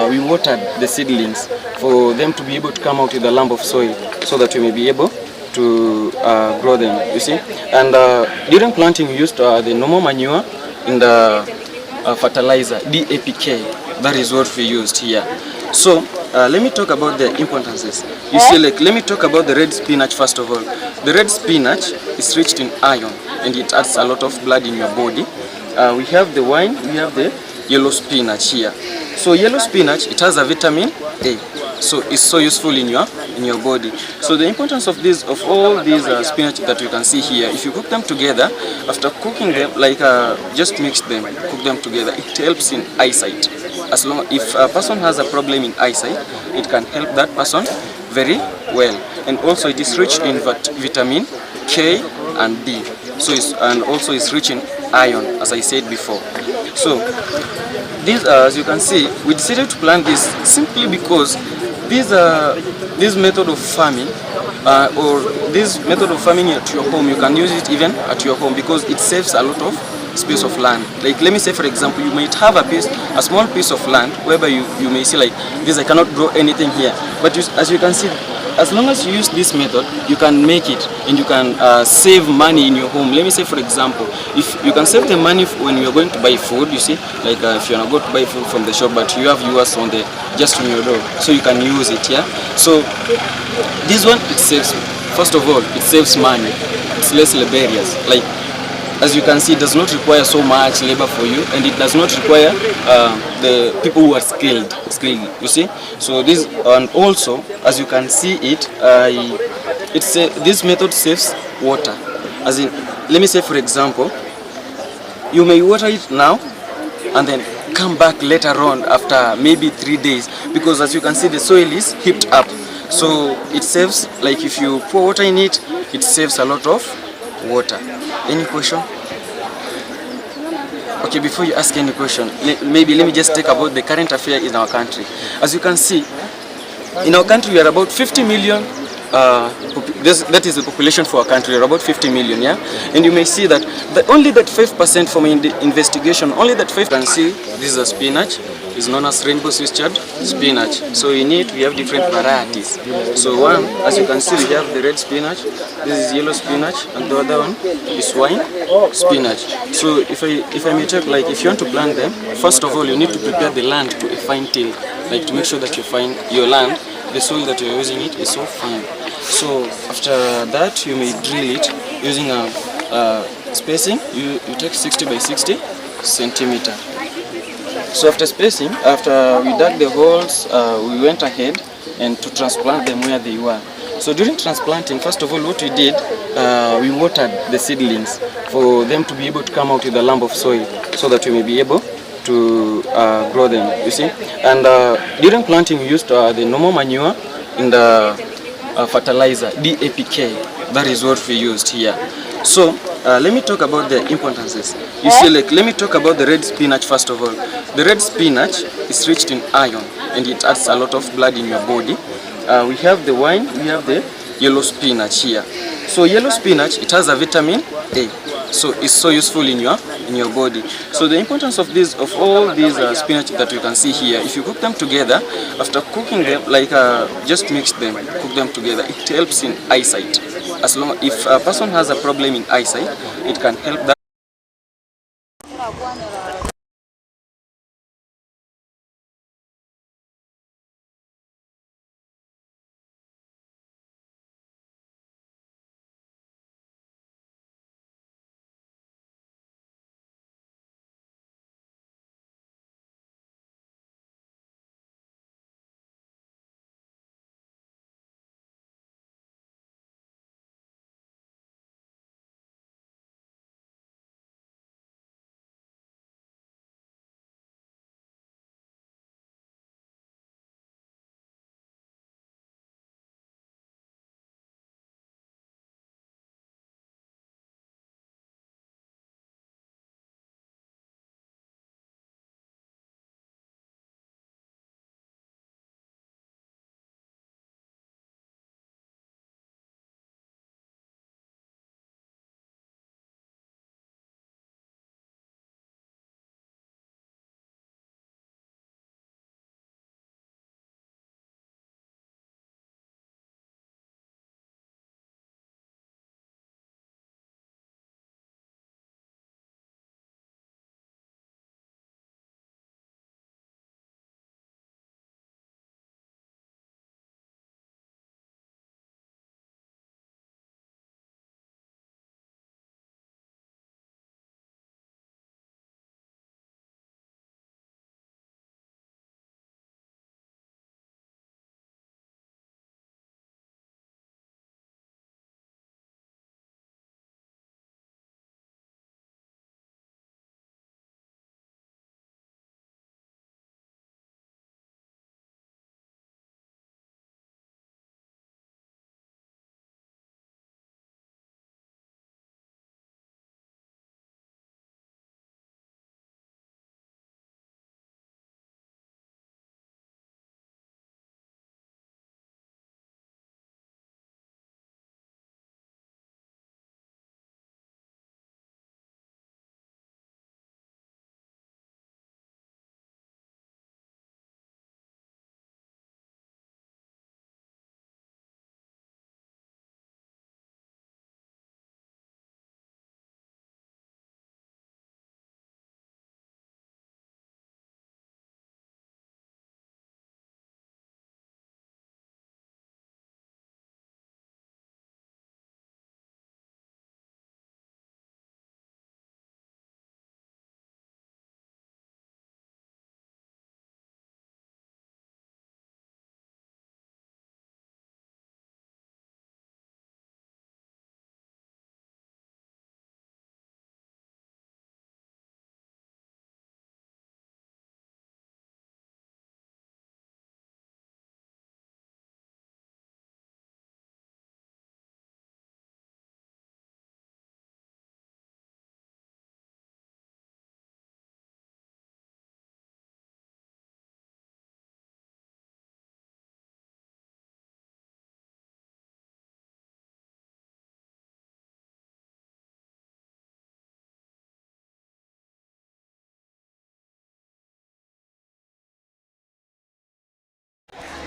we watered the seedlings for them to be able to come out with a lump of soil, so that we may be able to grow them. You see, and during planting, we used the normal manure and the fertilizer, DAPK. That is what we used here. So let me talk about the importances. You see, like, let me talk about the red spinach first of all. The red spinach is rich in iron and it adds a lot of blood in your body. We have the wine, we have the yellow spinach here. So yellow spinach, it has a vitamin A. So it's so useful in your body. So the importance of all these spinach that you can see here, if you cook them together, after cooking them, like just mix them, cook them together, it helps in eyesight. As long if a person has a problem in eyesight, it can help that person very well. And also it is rich in vitamin K and D. So and also it's rich in iron, as I said before. So these, as you can see, we decided to plant this simply because this method of farming, or this method of farming at your home, you can use it even at your home because it saves a lot of space of land. Like, let me say, for example, you might have a small piece of land whereby you may see like this, I cannot grow anything here. But as you can see, as long as you use this method, you can make it and you can save money in your home. Let me say, for example, if you can save the money when you're going to buy food, you see, like if you're not going to buy food from the shop, but you have yours on just on your door, so you can use it, yeah. So this one, it saves, first of all, it saves money. It's less laborious. Like, as you can see, it does not require so much labor for you, and it does not require the people who are skilled, you see. So this, and also, as you can see it, this method saves water. As in, let me say, for example, you may water it now and then come back later on after maybe 3 days, because as you can see, the soil is heaped up. So it saves, like if you pour water in it, it saves a lot of water. Any question? Okay, before you ask any question, maybe let me just talk about the current affair in our country. As you can see, in our country we are about 50 million. That is the population for our country. We are about 50 million, yeah. And you may see that only that 5% from investigation, only that 5% can see this is a spinach. Is known as rainbow switched spinach. So in it we have different varieties. So one, as you can see, we have the red spinach, this is yellow spinach, and the other one is wine spinach. So if I may check, like if you want to plant them, first of all you need to prepare the land to a fine till, like to make sure that you find your land, the soil that you're using it is so fine. So after that you may drill it using a spacing. You take 60 by 60 centimeter. So after spacing, after we dug the holes, we went ahead and to transplant them where they were. So during transplanting, first of all, what we did, we watered the seedlings for them to be able to come out with a lump of soil, so that we may be able to grow them, you see. And during planting, we used the normal manure and the fertilizer, DAPK. That is what we used here. So let me talk about the importances. You see, like, let me talk about the red spinach first of all. The red spinach is rich in iron and it adds a lot of blood in your body. We have the wine, we have the yellow spinach here. So yellow spinach, it has a vitamin A. So it's so useful in your body. So the importance of all these spinach that you can see here, if you cook them together, after cooking them, like just mix them, cook them together, it helps in eyesight. As long if a person has a problem in eyesight, it can help that.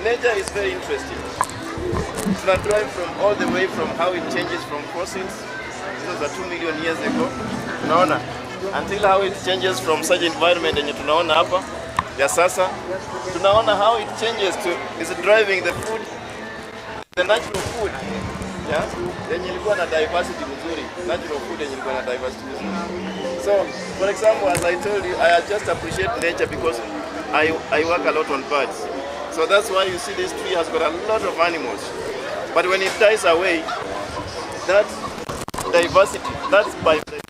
nature is very interesting. Tuna drive from all the way from how it changes from fossils, those are 2 million years ago, tunaona, until how it changes from such environment yenye tunaona hapa ya sasa. Tunaona how it changes to is driving the food, the natural food, yeah, yenye ilikuwa na diversity nzuri, natural food yenye ilikuwa na diversity nzuri. So, for example, as I told you, I just appreciate nature because I work a lot on birds. So that's why you see this tree has got a lot of animals. But when it dies away, that diversity, that's biodiversity.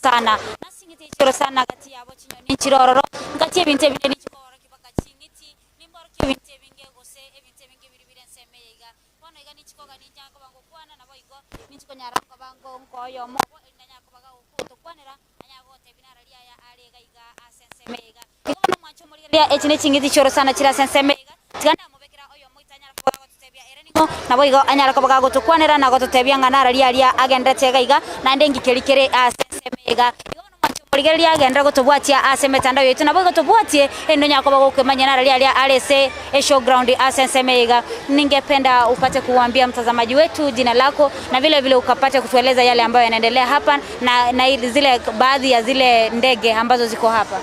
sana nasingiti chiro sana kati yabo chinyoni chirororo ngati ebinte binene chikoro kibaka chingiti nimboro kibinte binge gose ebinte binge biribire nsemeyega bono iga ni chikoga ni jango bango kwana nabo igo ni chikonyara ko bango ngoyo mobo indanya ko baga ukuto kwanera anyago tebinara liya ya alega iga asensemeyega igono mwacho muri liya echine chingiti chiro sana chira sensemeyega tiganda mubekera oyo muitanyara ko baga tutebya ereniko nabo igo anyara ko baga gutukwanera nago tutebya nganara liya agendete iga na ndengi kelikere asensemeyega Murigeria agenda gutubwatia ase metandao yetu nabo gutubwatie endo nyako bagukemanya na ralia alese showground asensemeiga. Ningependa upate kuambia mtazamaji wetu jina lako na vile vile ukapate kutueleza yale ambayo yanaendelea hapa na zile baadhi ya zile ndege ambazo ziko hapa.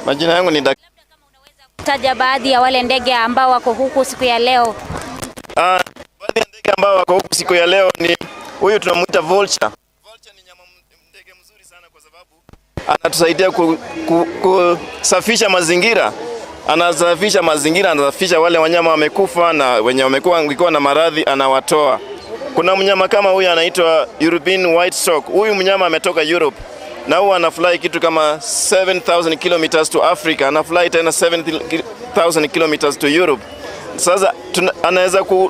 Majina yangu ni labda kama unaweza kutaja baadhi ya wale ndege ambao wako huku siku ya leo. Baadhi ya ndege ambao wako huku siku ya leo ni huyu tunamuita vulture. Anatusaidia kusafisha mazingira. Anasafisha mazingira, anasafisha wale wanyama wamekufa na wenye wamekuwa na maradhi anawatoa. Kuna mnyama kama huyu anaitwa European white stork. Huyu mnyama ametoka Europe. Na huyu anafly kitu kama 7,000 kilometers to Africa. Anafly tena 7,000 kilometers to Europe. Sasa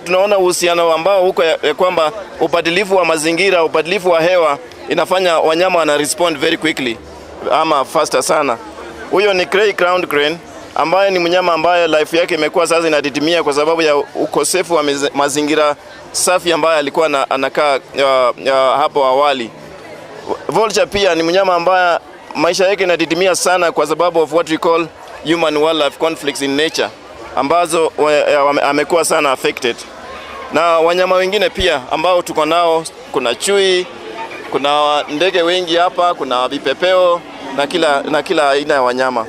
tunaona uhusiano ambao huko ya kwamba ubadilifu wa mazingira, ubadilifu wa hewa inafanya wanyama wana respond very quickly ama faster sana. Huyo ni grey crowned crane ambaye ni mnyama ambaye life yake imekuwa sasa inadidimia kwa sababu ya ukosefu wa mazingira safi ambaye alikuwa anakaa hapo awali. Vulture pia ni mnyama ambaye maisha yake inadidimia sana kwa sababu of what we call human wildlife conflicts in nature ambazo amekuwa sana affected. Na wanyama wengine pia ambao tuko nao, kuna chui, kuna ndege wengi hapa, kuna vipepeo na kila aina ya wanyama.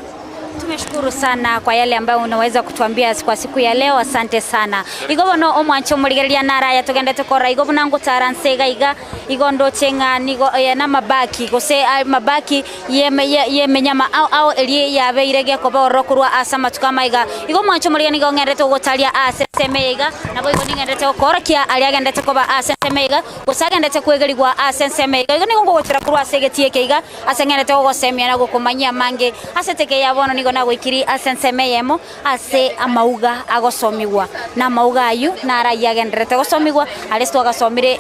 Tumeshukuru sana kwa yale ambayo unaweza kutuambia kwa siku ya leo. Asante sana. Igobono omwancho murigeria nara ya tugende tukora igobona ngo taransega iga igondo chenga nigo na mabaki gose mabaki yeme nyama au eli ya beirege ko borokurwa asama tukama iga igomwancho murigeria nigo ngendete gotalia asensemeiga nabo igo ngendete gukora kia ali agendete ko ba asensemeiga gosagendete kwegerigwa asensemeiga igo nigo gochira kurwa segetie keiga asengendete gosemia na gukumanyia mange aseteke yabono nigo na gwikiri asensemeyemo ase amauga agosomiwa na mauga ayu na raia gendete gosomigwa alisto agasomire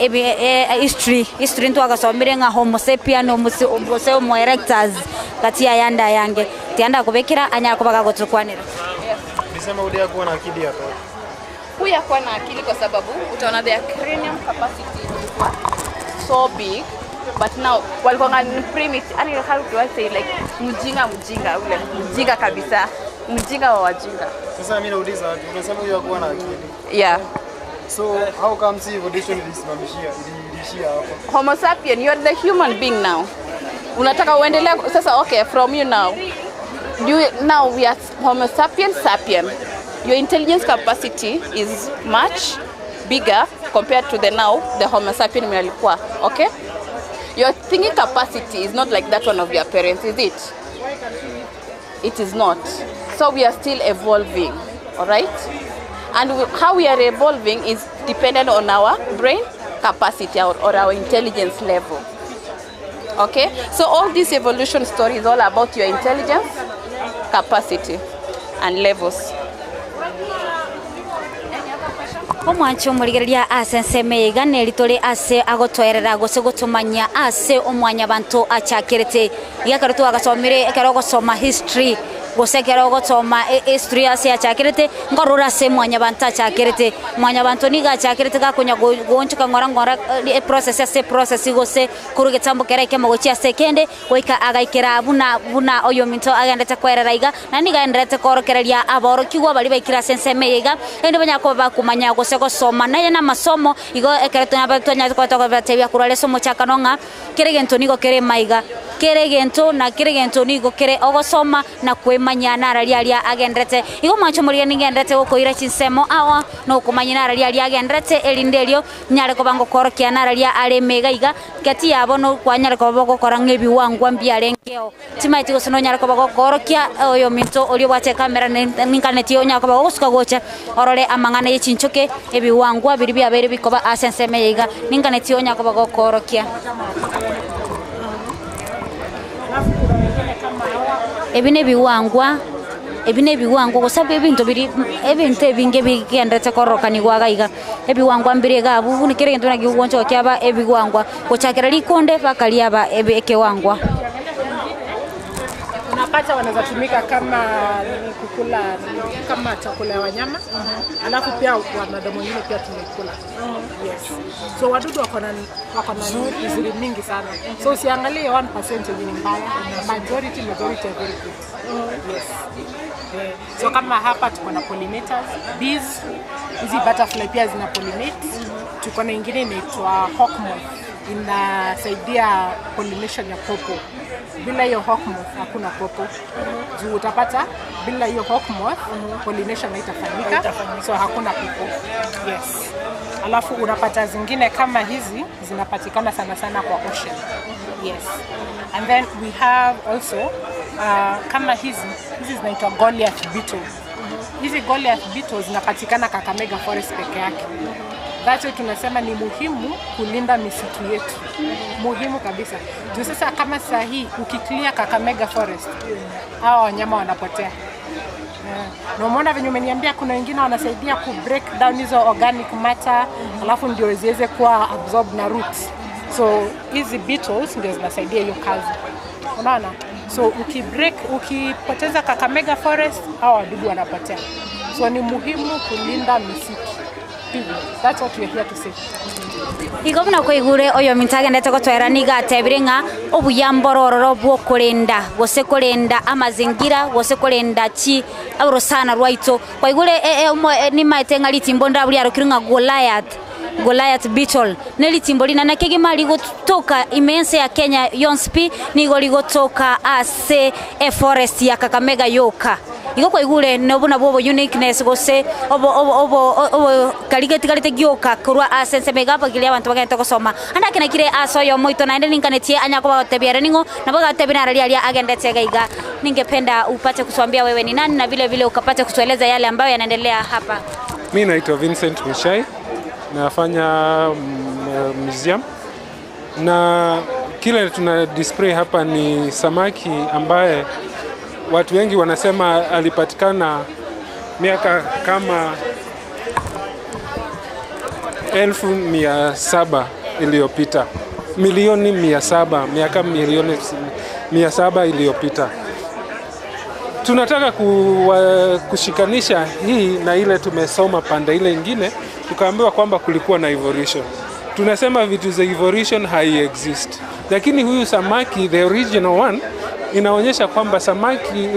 history ntu agasomire nga homo sapien homo erectus katia yanda yange tianda kubekira anya kubaga gotukwanira. Nisema udia kuwa na akili hapo. Huya kuwa na akili kwa sababu utaona their cranium capacity is so big. But now, walikuwa ngani primitive, ani how do I say like mjinga kabisa, mjinga wa wajinga. Sasa mimi nauliza watu, unasema huyu hakuwa na akili. Yeah. So how comes evolution ilishia hapo? Homo sapien, you are the human being now. Unataka uendelee sasa, okay, from you now. Now we are Homo sapien. Your intelligence capacity is much bigger compared to the Homo sapien mlikuwa, okay? Your thinking capacity is not like that one of your parents, is it? It is not. So we are still evolving, all right? And how we are evolving is dependent on our brain capacity or our intelligence level. Okay? So all this evolution story is all about your intelligence capacity and levels. Omwancho murigeria asensemeiga neritore ase agotwerera gose gotumanya ase omwanya bantu achakirete igakarutu agasomire ekero gosoma history gosekera gotoma history ya chakirite ngorura se mwanya banta chakirite mwanya bantu ni ga chakirite ga kunya gonchuka ngora process ya process gose kuruge tambo kera ke mogochia sekende goika agaikera buna oyo minto agenda kwerera iga na ni ga ndrete korokereria aboro kigwa bali baikira senseme iga ende banya ko bakumanya gose gosoma na yana masomo igo ekereto na batonya ko to batebya kurale somo chakanonga kiregento nigo kere maiga kiregento na kiregento nigo kere ogosoma na kwemanya nararia agendrete igo macho muri ningendrete gokoira chinsemo awa no kumanya nararia agendrete elindelio nyare ko bango korokia nararia ale mega iga kati yabo no kwanyare ko boko korangebi wangu ambia lenkeo timaiti gosono nyare ko boko korokia oyo minto olio bwate kamera ninkaneti onya ko boko suka gocha orole amangana yechinchoke ebi wangu abiri bya bere bikoba asenseme iga ninkaneti onya ko boko korokia ebine biwangwa gosabe ebintu biri ebintu ebinge bigenda tekoroka ni gwagaiga ebiwangwa mbire gabu ni kire ntuna giwoncho kyaba ebiwangwa gochakira likonde bakaliaba ebeke wangwa unapata wanaweza tumika kama kukula kama chakula ya wanyama alafu pia wanadamu wengine pia tumekula. Yes. So wadudu wako na uzuri mingi sana. So usiangalie 1% ni mbaya, majority are very good. Yes. So kama hapa tuko na pollinators, bees, hizi butterfly pia zina pollinate. Tuko na nyingine inaitwa hawk moth. Inasaidia pollination ya popo. Bila hiyo hawk moth hakuna popo. Juu utapata bila hiyo hawk moth pollination haitafanyika, so hakuna popo. Yes. Alafu unapata zingine kama hizi zinapatikana sana kwa ocean. Yes. And then we have also kama hizi zinaitwa Goliath beetle. Hizi Goliath beetle zinapatikana Kakamega forest peke yake. That's why tunasema ni muhimu kulinda misitu yetu. Muhimu kabisa. Juu sasa kama sahi ukiclear Kakamega forest, hao wanyama wanapotea. Na umeona venye umeniambia kuna wengine wanasaidia ku break down hizo organic matter, alafu ndio ziweze kuwa absorb na roots. So hizi beetles ndio zinasaidia hiyo kazi. Unaona? So ukipoteza Kakamega forest, hao wadudu wanapotea. So ni muhimu kulinda misitu. That's what we are here to say. Igomna ko igure oyo mintagendete ko twera niga tebirenga obuyambororo bwo kulinda gose kulinda amazingira gose kulinda chi abro sana rwaito kwa igure ni maitenga litimbo ndabuli arokiringa Goliath beetle neli timbo lina nakege mali gotoka immense ya Kenya Yonspi ni goli gotoka ase forest ya Kakamega yoka igo kwa igure nobuna bobo uniqueness gose obo kalite gyoka kurwa asense mega bagilia abantu bagenda gusoma anda kina kire asoyo moito na ndeni nkanetie anya kwa batebiara ningo na baga tebina ralia agenda tegaiga. Ningependa upate kutuambia wewe ni nani na vile vile ukapate kutueleza yale ambayo yanaendelea hapa. Mimi naitwa Vincent Mushai, nafanya museum na kile tuna display hapa ni samaki ambaye watu wengi wanasema alipatikana miaka kama 1700 iliyopita. Milioni 700, miaka milioni 700 iliyopita. Tunataka kushikanisha hii na ile tumesoma pande ile nyingine, tukaambiwa kwamba kulikuwa na evolution. Tunasema vitu za evolution hai exist. Lakini huyu samaki, the original one, inaonyesha kwamba samaki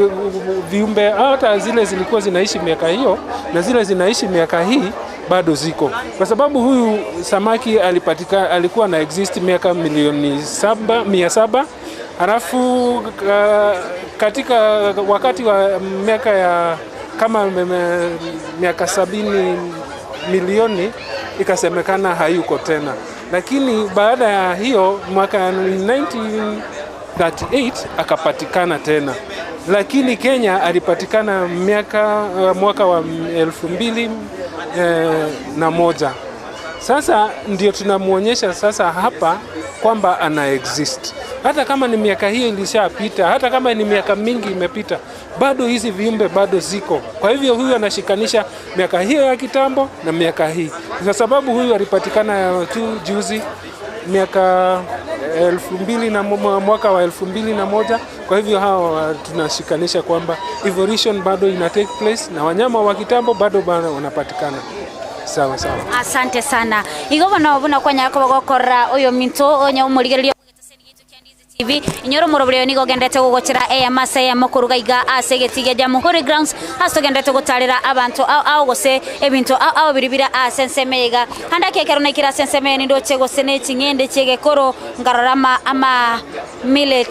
viumbe hata zile zilikuwa zinaishi miaka hiyo na zile zinaishi miaka hii bado ziko. Kwa sababu huyu samaki alikuwa na exist miaka milioni 700. Halafu katika wakati wa miaka ya kama miaka 70 milioni ikasemekana hayuko tena. Lakini baada ya hiyo mwaka 1938 akapatikana tena. Lakini Kenya alipatikana mwaka wa 2001. Sasa ndio tunamuonyesha sasa hapa kwamba ana exist. Hata kama ni miaka hiyo ilishapita, hata kama ni miaka mingi imepita, bado hizi viumbe bado ziko. Kwa hivyo huyu anashikanisha miaka hiyo ya kitambo na miaka hii. Kwa sababu huyu alipatikana tu juzi miaka mwaka wa 2001. Kwa hivyo hawa tunashikanisha kwamba evolution bado ina take place na wanyama wa kitambo bado wanapatikana. Sawa. Asante sana. Igo bana kwa nyako bagokora oyo minto onya umurigerio TV inyoro murobreyo nigo gendete gugochera masa ya makuruga iga asegetige Jamhuri Grounds hasto gendete gutarira abantu au gose ebinto au biribira asensemega handa kekero na kira senseme ndo chego sene chingende chege koro ngararama ama millet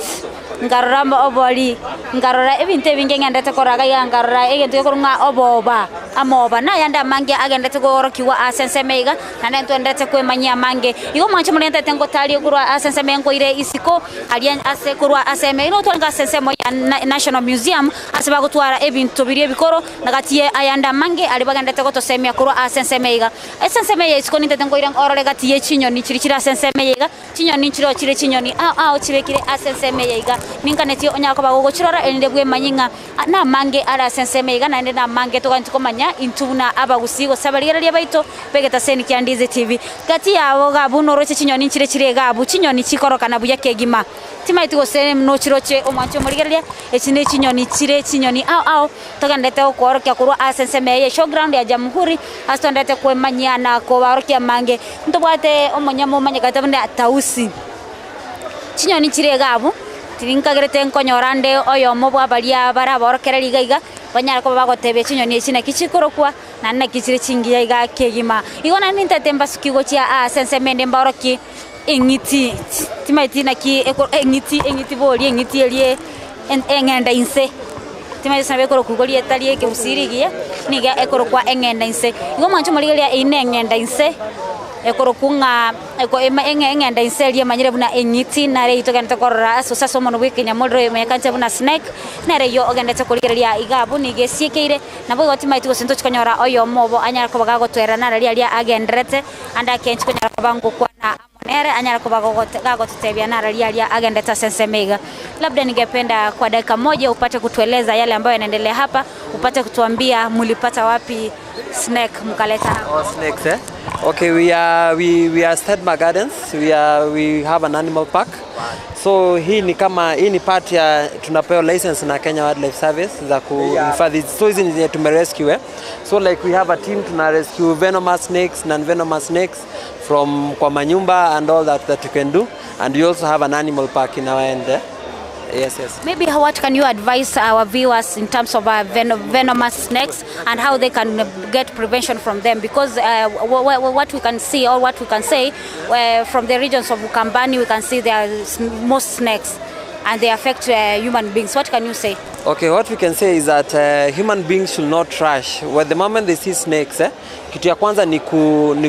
ngararama oboli ngarara ebinte binge gendete koraga ya ngarara egente korunga oboba amoba na yanda mange agendete gorokiwa asensemega nanda ntondete kwemanya mange igo mwancho mulente tengo tali kurwa asensemengo ire isiko alian ase kurwa aseme ino twanga sensemo ya National Museum aseba gutwara ebintu biri bikoro nagatie ayanda mange ali bagandete gotosemya kurwa asensemega esensemega isiko ninte tengo ire orole gatie chinyoni chirikira asensemega chinyoni chiro chire chinyoni au chirekire asensemega ninkaneti onyako bagogochirora elinde bwe manyinga na mange ara asensemega na ndena mange tokantikomanya intuna abagusigo sabalira baito pegeta seni kyandize TV gati yabo gabu noroche chinyoni chire chire gabu chinyoni chikoroka na buya kegima timaiti gose no chiroche omwancho murigeria echine chinyoni chire chinyoni au tokandete okorokia kurwa asensemeye showground ya Jamhuri astondete kwemanyana ko barokia mange ntobwate omonyamo manyakata bende atausi chinyoni chire gabu tirinkagerete nkonyorande oyo mobwa balia baraborokerera igaiga banyara ko bagotebe chinyoni echine kichikorokwa nanna kichire chingiya iga kegima igona nintetemba sukigo chia asensemende mboroki engiti timaiti naki engiti boli engiti elie engenda inse timaiti sabe koro kugoli etali ke usirigia niga ekoro kwa engenda inse igo mancho maligelia ine engenda inse ekoro kunga eko engenda inse elie manyire buna engiti nare itoganta korra asosa somo no wikenya modro mekancha buna snack nare yo ogenda tekoligelia igabu nige siekeire nabo gotimaiti gosento chikonyora oyo mobo anyara ko bagago twera nare lia agendrete anda kenchi konyara bango kwa na nere anyara kubagogo tutebia na ralia agendeta sensemega. Labda ningependa kwa dakika moja upate kutueleza yale ambayo yanaendelea hapa, upate kutuambia mulipata wapi snack mkaleta hapa. Snacks Okay, we are Stedma Gardens. We have an animal park. So hii ni part ya tunapewa license na Kenya Wildlife Service za kuhifadhi. So hizi ni tumerescue. So like we have a team to rescue venomous snakes, non-venomous snakes from kwa manyumba and all that you can do. And we also have an animal park in our end. Yes. Maybe what can you advise our viewers in terms of venomous snakes and how they can get prevention from them? Because what we can see or what we can say from the regions of Ukambani, we can see there are most snakes and they affect human beings. What can you say? Okay, what we can say is that human beings should not rush. Well, the moment they see snakes, kitu ya kwanza ni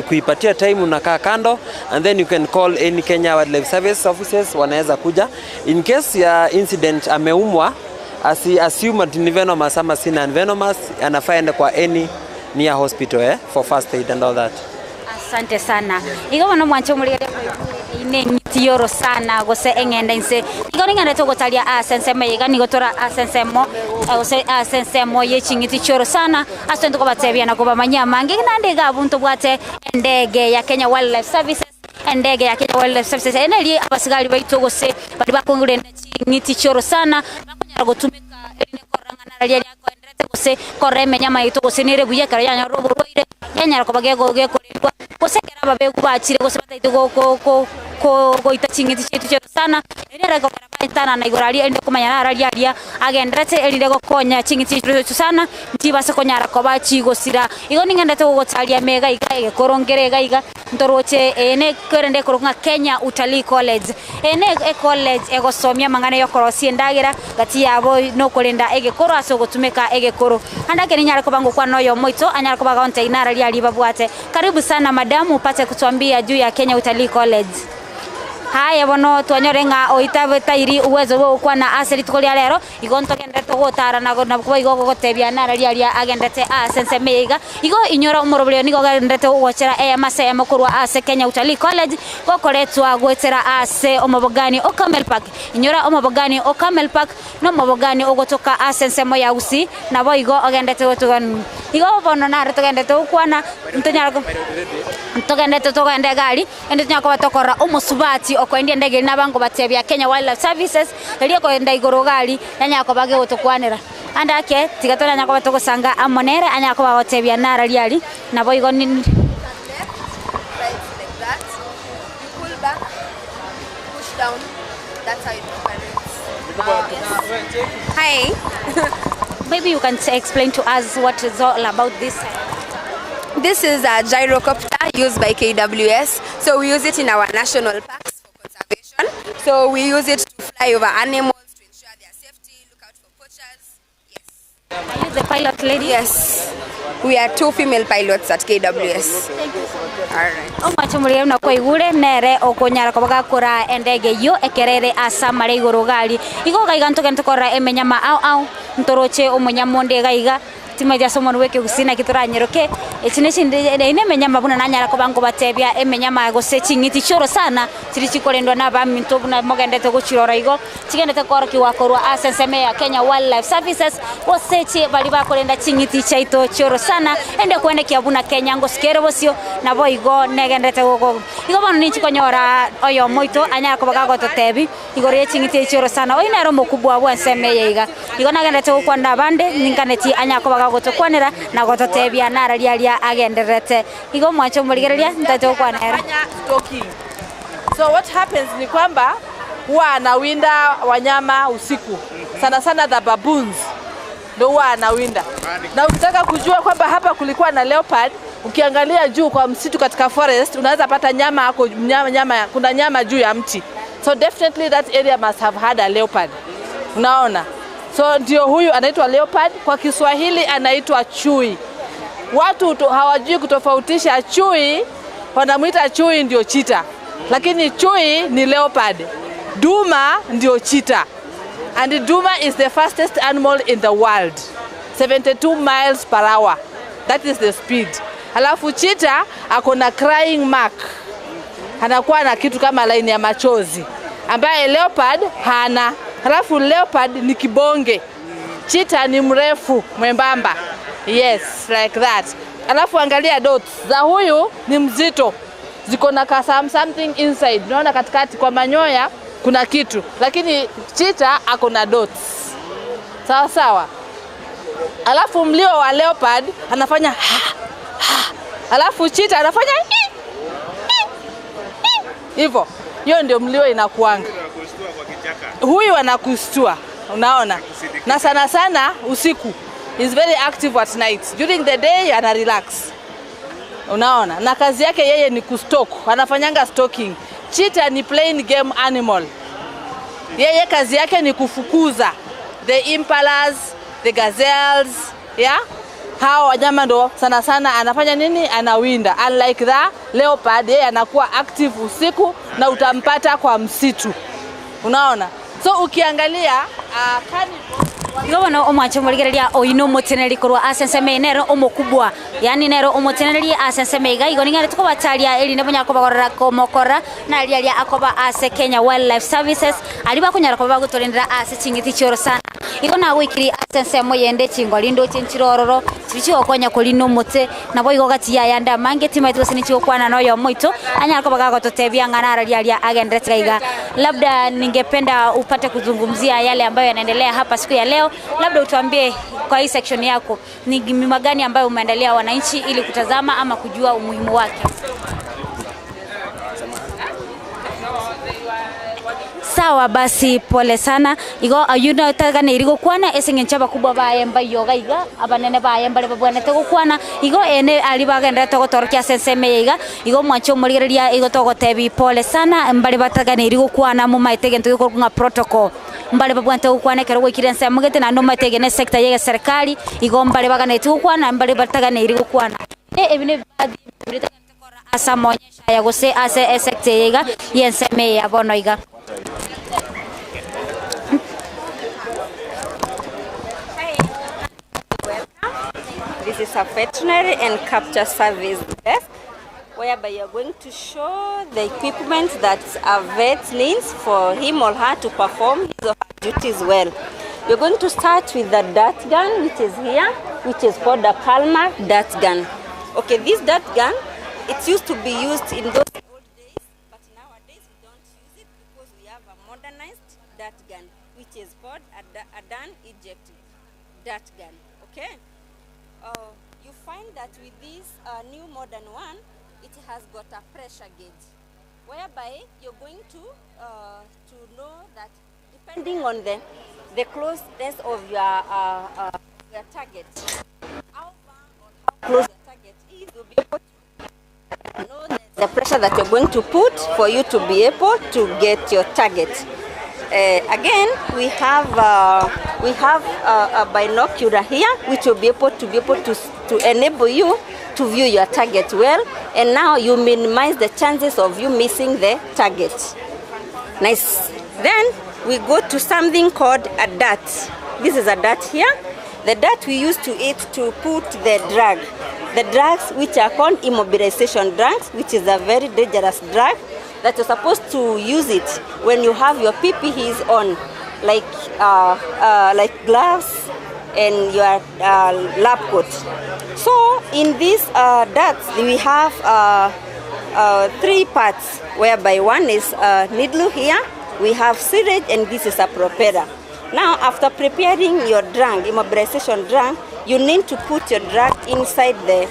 kuipatia time, unakaa kando, and then you can call any Kenya Wildlife Service officers, wanaweza kuja. In case ya incident ameumwa, assume ni venomous ama si non-venomous, anafaa ende kwa any near hospital for first aid and all that. Asante sana. Igo wana mwancho mulire ine ngitioro sana gose engenda inse. Igo ngenda to gotalia senseme yiga ni gotora sensemo yechingiti choro sana. Asante ko batebia na ko bamanyama ngina ndega buntu bwate ndege ya Kenya Wildlife Services. Ndege ya Kenya Wildlife Services eneli abasigari baito gose bali bakongure ngiti choro sana. Bakonyara gotumika ene korangana ralia yako endrete gose koreme nyama yito gose nire buye kara yanya robo roire yanya ko bagego gekolirwa gose kera babe kubachire gose bataito ko itachingiti chitu chetu sana ere ko karabantana na igorali ende kumanya ralia agendrete elinde go konya chingiti chetu sana ntibase konyara ko bachi gosira igo ningende to gotalia mega iga korongere iga ndoroche ene kerende koronga Kenya Utalii College ene college egosomia mangane yokorosi ndagira gati yabo no kolenda egekoro asogotumeka egekoro andake ninyara ko bango kwa noyo moito anyara ko bagonte inara liali babwate. Karibu sana madamu, upate kutuambia juu ya Kenya Utalii College. Haya bono twanyorenga oitabe tairi uwezo wo kwa na asili tukoli alero igonto gendete gotara na kuba igo gotebia na ralia agendete sensemega igo inyora umorobele nigo gendete gochera mase makurwa ase Kenya Utalii College gokoretwa gwetera ase omobogani o Camel Park inyora omobogani o Camel Park no mobogani ogotoka asensemo ya usi na bo igo agendete gotugan igo bono na gendete kwana ntonyara ko gendete to gende gali ende nyako batokora omusubati eci okoendia ndege na bango batebya Kenya Wildlife Services ria ko ndai gorogali anya ko bage gutokwanira andake tigatona nya ko batogosanga amonere anya ko bagotebya nara liali na boigo ni back, push down. That's how it operates. Hi. Maybe you can explain to us what is all about this. This is a gyrocopter used by KWS. So we use it in our national parks for conservation. So we use it to fly over animals to ensure their safety, look out for poachers. Yes. Are you the pilot lady? Yes. We are 2 female pilots at KWS. Thank you so much. All right. Omachumuri na kwa igure nere okonyara kobaga kora endege yo ekerere asa mare iguru gali igo gaiga ntoke kora emenyama au ntoroche omunyamonde gaiga timaja someone weke gusina kituranyeroke echineshinde ine menyama buna nanyara kobango batebya emenyama go sechingiti choro sana tirichikolendwa na baminto buna mogendete guchirora igo chigendete kora kiwakorwa asenseme ya Kenya Wildlife Services osechi bali bakolenda chingiti chaito choro sana ende kwene kiabuna Kenya ngo skere bosio na boigo negendete gogo igo bano ninchi konyora oyo moito anyara kobaga gototebi igo rie chingiti choro sana oina ro mokubwa bwa nseme yiga igo nagendete gokwanda bande ninkaneti anyara kobaga gotokwanira na gototebya nara lialia agenderete igo mwacho muligereria ntatokwanera stalking. So what happens ni kwamba huwa anawinda wanyama usiku, sana sana the baboons ndio huwa anawinda. Na ukitaka kujua kwamba hapa kulikuwa na leopard, ukiangalia juu kwa msitu katika forest unaweza pata kuna nyama juu ya mti. So definitely that area must have had a leopard. Unaona? So ndio huyu anaitwa leopard, kwa Kiswahili anaitwa chui. Watu hawajui kutofautisha chui, wanamuita chui ndio cheetah. Lakini chui ni leopard. Duma ndio cheetah. And duma is the fastest animal in the world. 72 miles per hour. That is the speed. Halafu cheetah akona crying mark. Anakuwa na kitu kama line ya machozi. Ambaye leopard hana. Halafu leopard ni kibonge. Cheetah ni mrefu, mwembamba. Yes, like that. Halafu angalia dots. Za huyu ni mzito. Ziko na something inside. Unaona katikati kwa manyoya kuna kitu. Lakini cheetah ako na dots. Sawa sawa. Halafu mlio wa leopard anafanya ha, ha. Halafu cheetah anafanya hi, hi, hi. Hivyo. Hiyo ndio mlio inakuanga. Huyu anakustua, unaona? Na sana sana usiku. He's very active at night. During the day ana relax. Unaona? Na kazi yake yeye ni kustalk. Anafanyanga stalking. Cheetah ni plain game animal. Yeye kazi yake ni kufukuza the impalas, the gazelles, yeah? Hao wanyama ndo sana sana anafanya nini? Anawinda. Unlike that leopard, yeye anakuwa active usiku na utampata kwa msitu. Unaona? So ukiangalia Gobano omwacho muligereria oino moteneri korwa asenseme nero omokubwa yani nero omoteneri asenseme iga igo ningare tuko batalia eli nebonya ko bagorora ko mokora na lialia akoba ase Kenya Wildlife Services ali bakunyara ko bagutolendera ase chingiti choro sana igo na wikiri asenseme yende chingo lindo chinchirororo chichi okonya ko lino mote na boigo gati ya yanda mange timaito sinichi okwana noyo moito anyara ko bagagototebia ngana lialia agendere iga labda ningependa upate kuzungumzia yale ambayo yanaendelea hapa siku ya leo. Labda utuambie kwa hii section yako ni mima gani ambayo umeendelea wananchi ili kutazama ama kujua umuhimu wake. Sawa basi pole sana igo ayuna tagane irigo kwana esengenchaba kubwa bayemba yoga iga abanene bayemba lebwana tego kwana igo ene ali bagenda to gotorkia senseme iga igo mwacho murigeria igo to gotebi pole sana mbali batagane irigo kwana mu maitege nto ko protocol mbale babwante ukwane kero gwikirense mugete na no matege ne sector yega serikali igo mbale bagane tu kwana mbale batagane irigo kwana ebine badi bitakora asa monyesha ya gose ase sector yega yenseme ya bono iga. This is a veterinary and capture service desk whereby you're going to show the equipment that a vet needs for him or her to perform his or her duties well. You're going to start with the dart gun, which is here, which is called the Calmer dart gun. Okay, this dart gun, it used to be used in those old days, but nowadays we don't use gun, which is called a dung eject dirt gun. Okay. You find that with this new modern one, it has got a pressure gauge, whereby you're going to know that depending on the closeness of your target, how far or how close your target is, you'll be able to know the pressure that you're going to put for you to be able to get your target. Again, we have a binocular here, which will be able to enable you to view your target well, and now you minimize the chances of you missing the target. Nice. Then we go to something called a dart. This is a dart here. The dart we use to put the drug. The drugs which are called immobilization drugs, which is a very dangerous drug that you're supposed to use it when you have your PPEs on, like gloves and your lab coat. So in these darts, we have 3 parts, whereby one is needle here, we have syringe, and this is a propeller. Now, after preparing your drug, immobilization drug, you need to put your drug inside the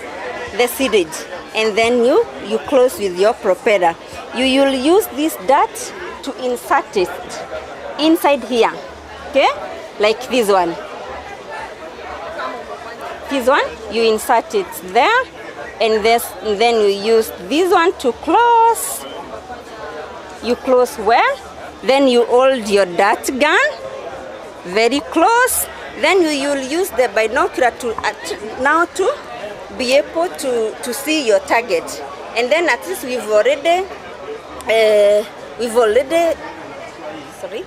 syringe, and then you close with your propeller. You will use this dart to insert it inside here, okay? Like this one. This one, you insert it there, and then you use this one to close. You close well, then you hold your dart gun very close. Then you will use the binocular to be able to see your target. And then at least we've already sorry.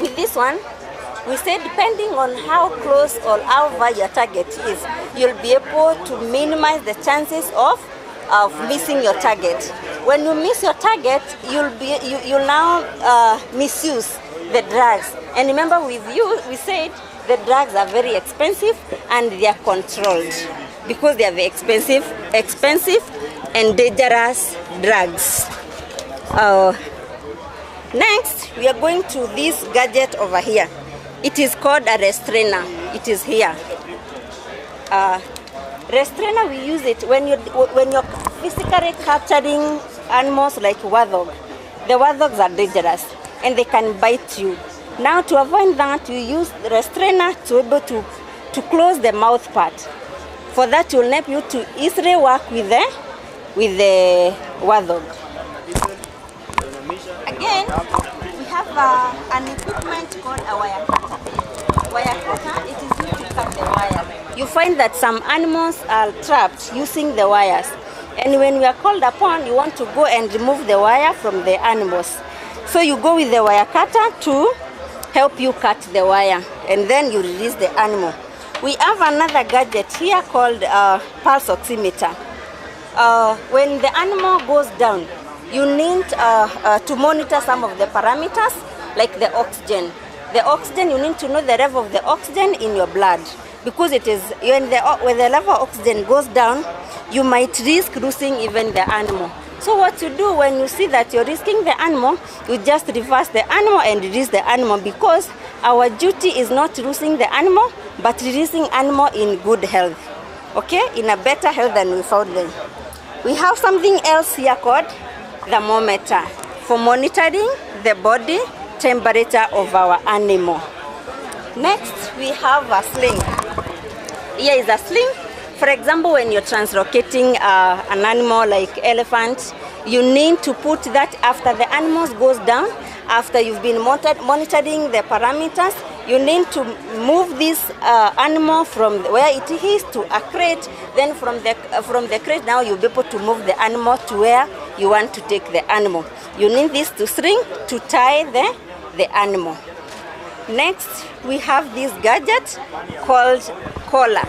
With this one, we say depending on how close or how far your target is, you'll be able to minimize the chances of missing your target. When you miss your target, you'll now misuse the drugs. And remember, with you, we said the drugs are very expensive and they are controlled because they are very expensive and dangerous drugs. Next, we are going to this gadget over here. It is called a restrainer. It is here. Restrainer, we use it when you're physically capturing animals like warthog. The warthogs are dangerous and they can bite you. Now, to avoid that, you use the restrainer to be able to close the mouth part. For that, will enable you to easily work with the warthog. Again, we have an equipment called a wire cutter. Wire cutter, it is used to cut the wire. You find that some animals are trapped using the wires. And when we are called upon, you want to go and remove the wire from the animals. So you go with the wire cutter to help you cut the wire, and then you release the animal. We have another gadget here called pulse oximeter. When the animal goes down, you need to monitor some of the parameters, like the oxygen. The oxygen, you need to know the level of the oxygen in your blood, because it is when the level of oxygen goes down, you might risk losing even the animal. So what you do when you see that you're risking the animal, you just reverse the animal and release the animal, because our duty is not losing the animal, but releasing animal in good health, okay, in a better health than we found them. We have something else here called thermometer for monitoring the body temperature of our animal. Next, we have a sling. Here is a sling. For example, when you're translocating an animal like elephant, you need to put that after the animal goes down, after you've been monitoring the parameters, you need to move this animal from where it is to a crate. Then from the crate, now you'll be able to move the animal to where you want to take the animal. You need this to string to tie the animal. Next, we have this gadget called collar.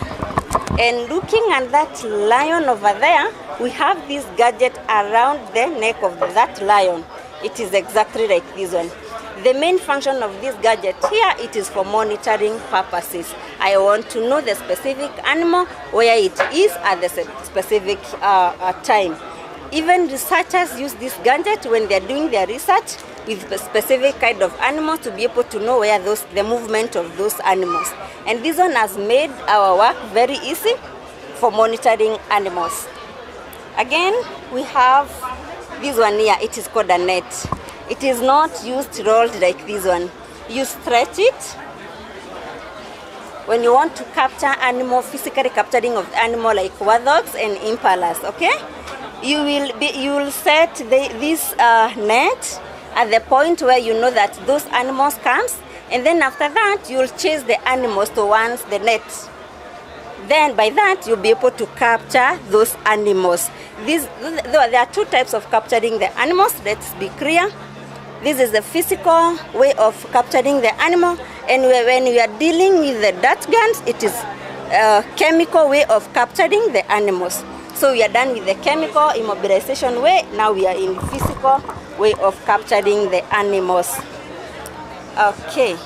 And looking at that lion over there, we have this gadget around the neck of that lion. It is exactly like this one. The main function of this gadget here, it is for monitoring purposes. I want to know the specific animal, where it is at the specific time. even researchers use this gadget when they're doing their research with a specific kind of animals to be able to know where the movement of those animals. And this one has made our work very easy for monitoring animals. Again, we have this one here. It is called a net. It is not used rolled like this one. You stretch it when you want to capture animal, physically capturing of animal like warthogs and impalas. Okay, you will set this net at the point where you know that those animals comes, and then after that you will chase the animals towards the net. Then by that you'll be able to capture those animals. There are two types of capturing the animals. Let's be clear. This is the physical way of capturing the animal, and when we are dealing with the dart guns, it is a chemical way of capturing the animals. So we are done with the chemical immobilization way. Now we are in physical way of capturing the animals. Okay.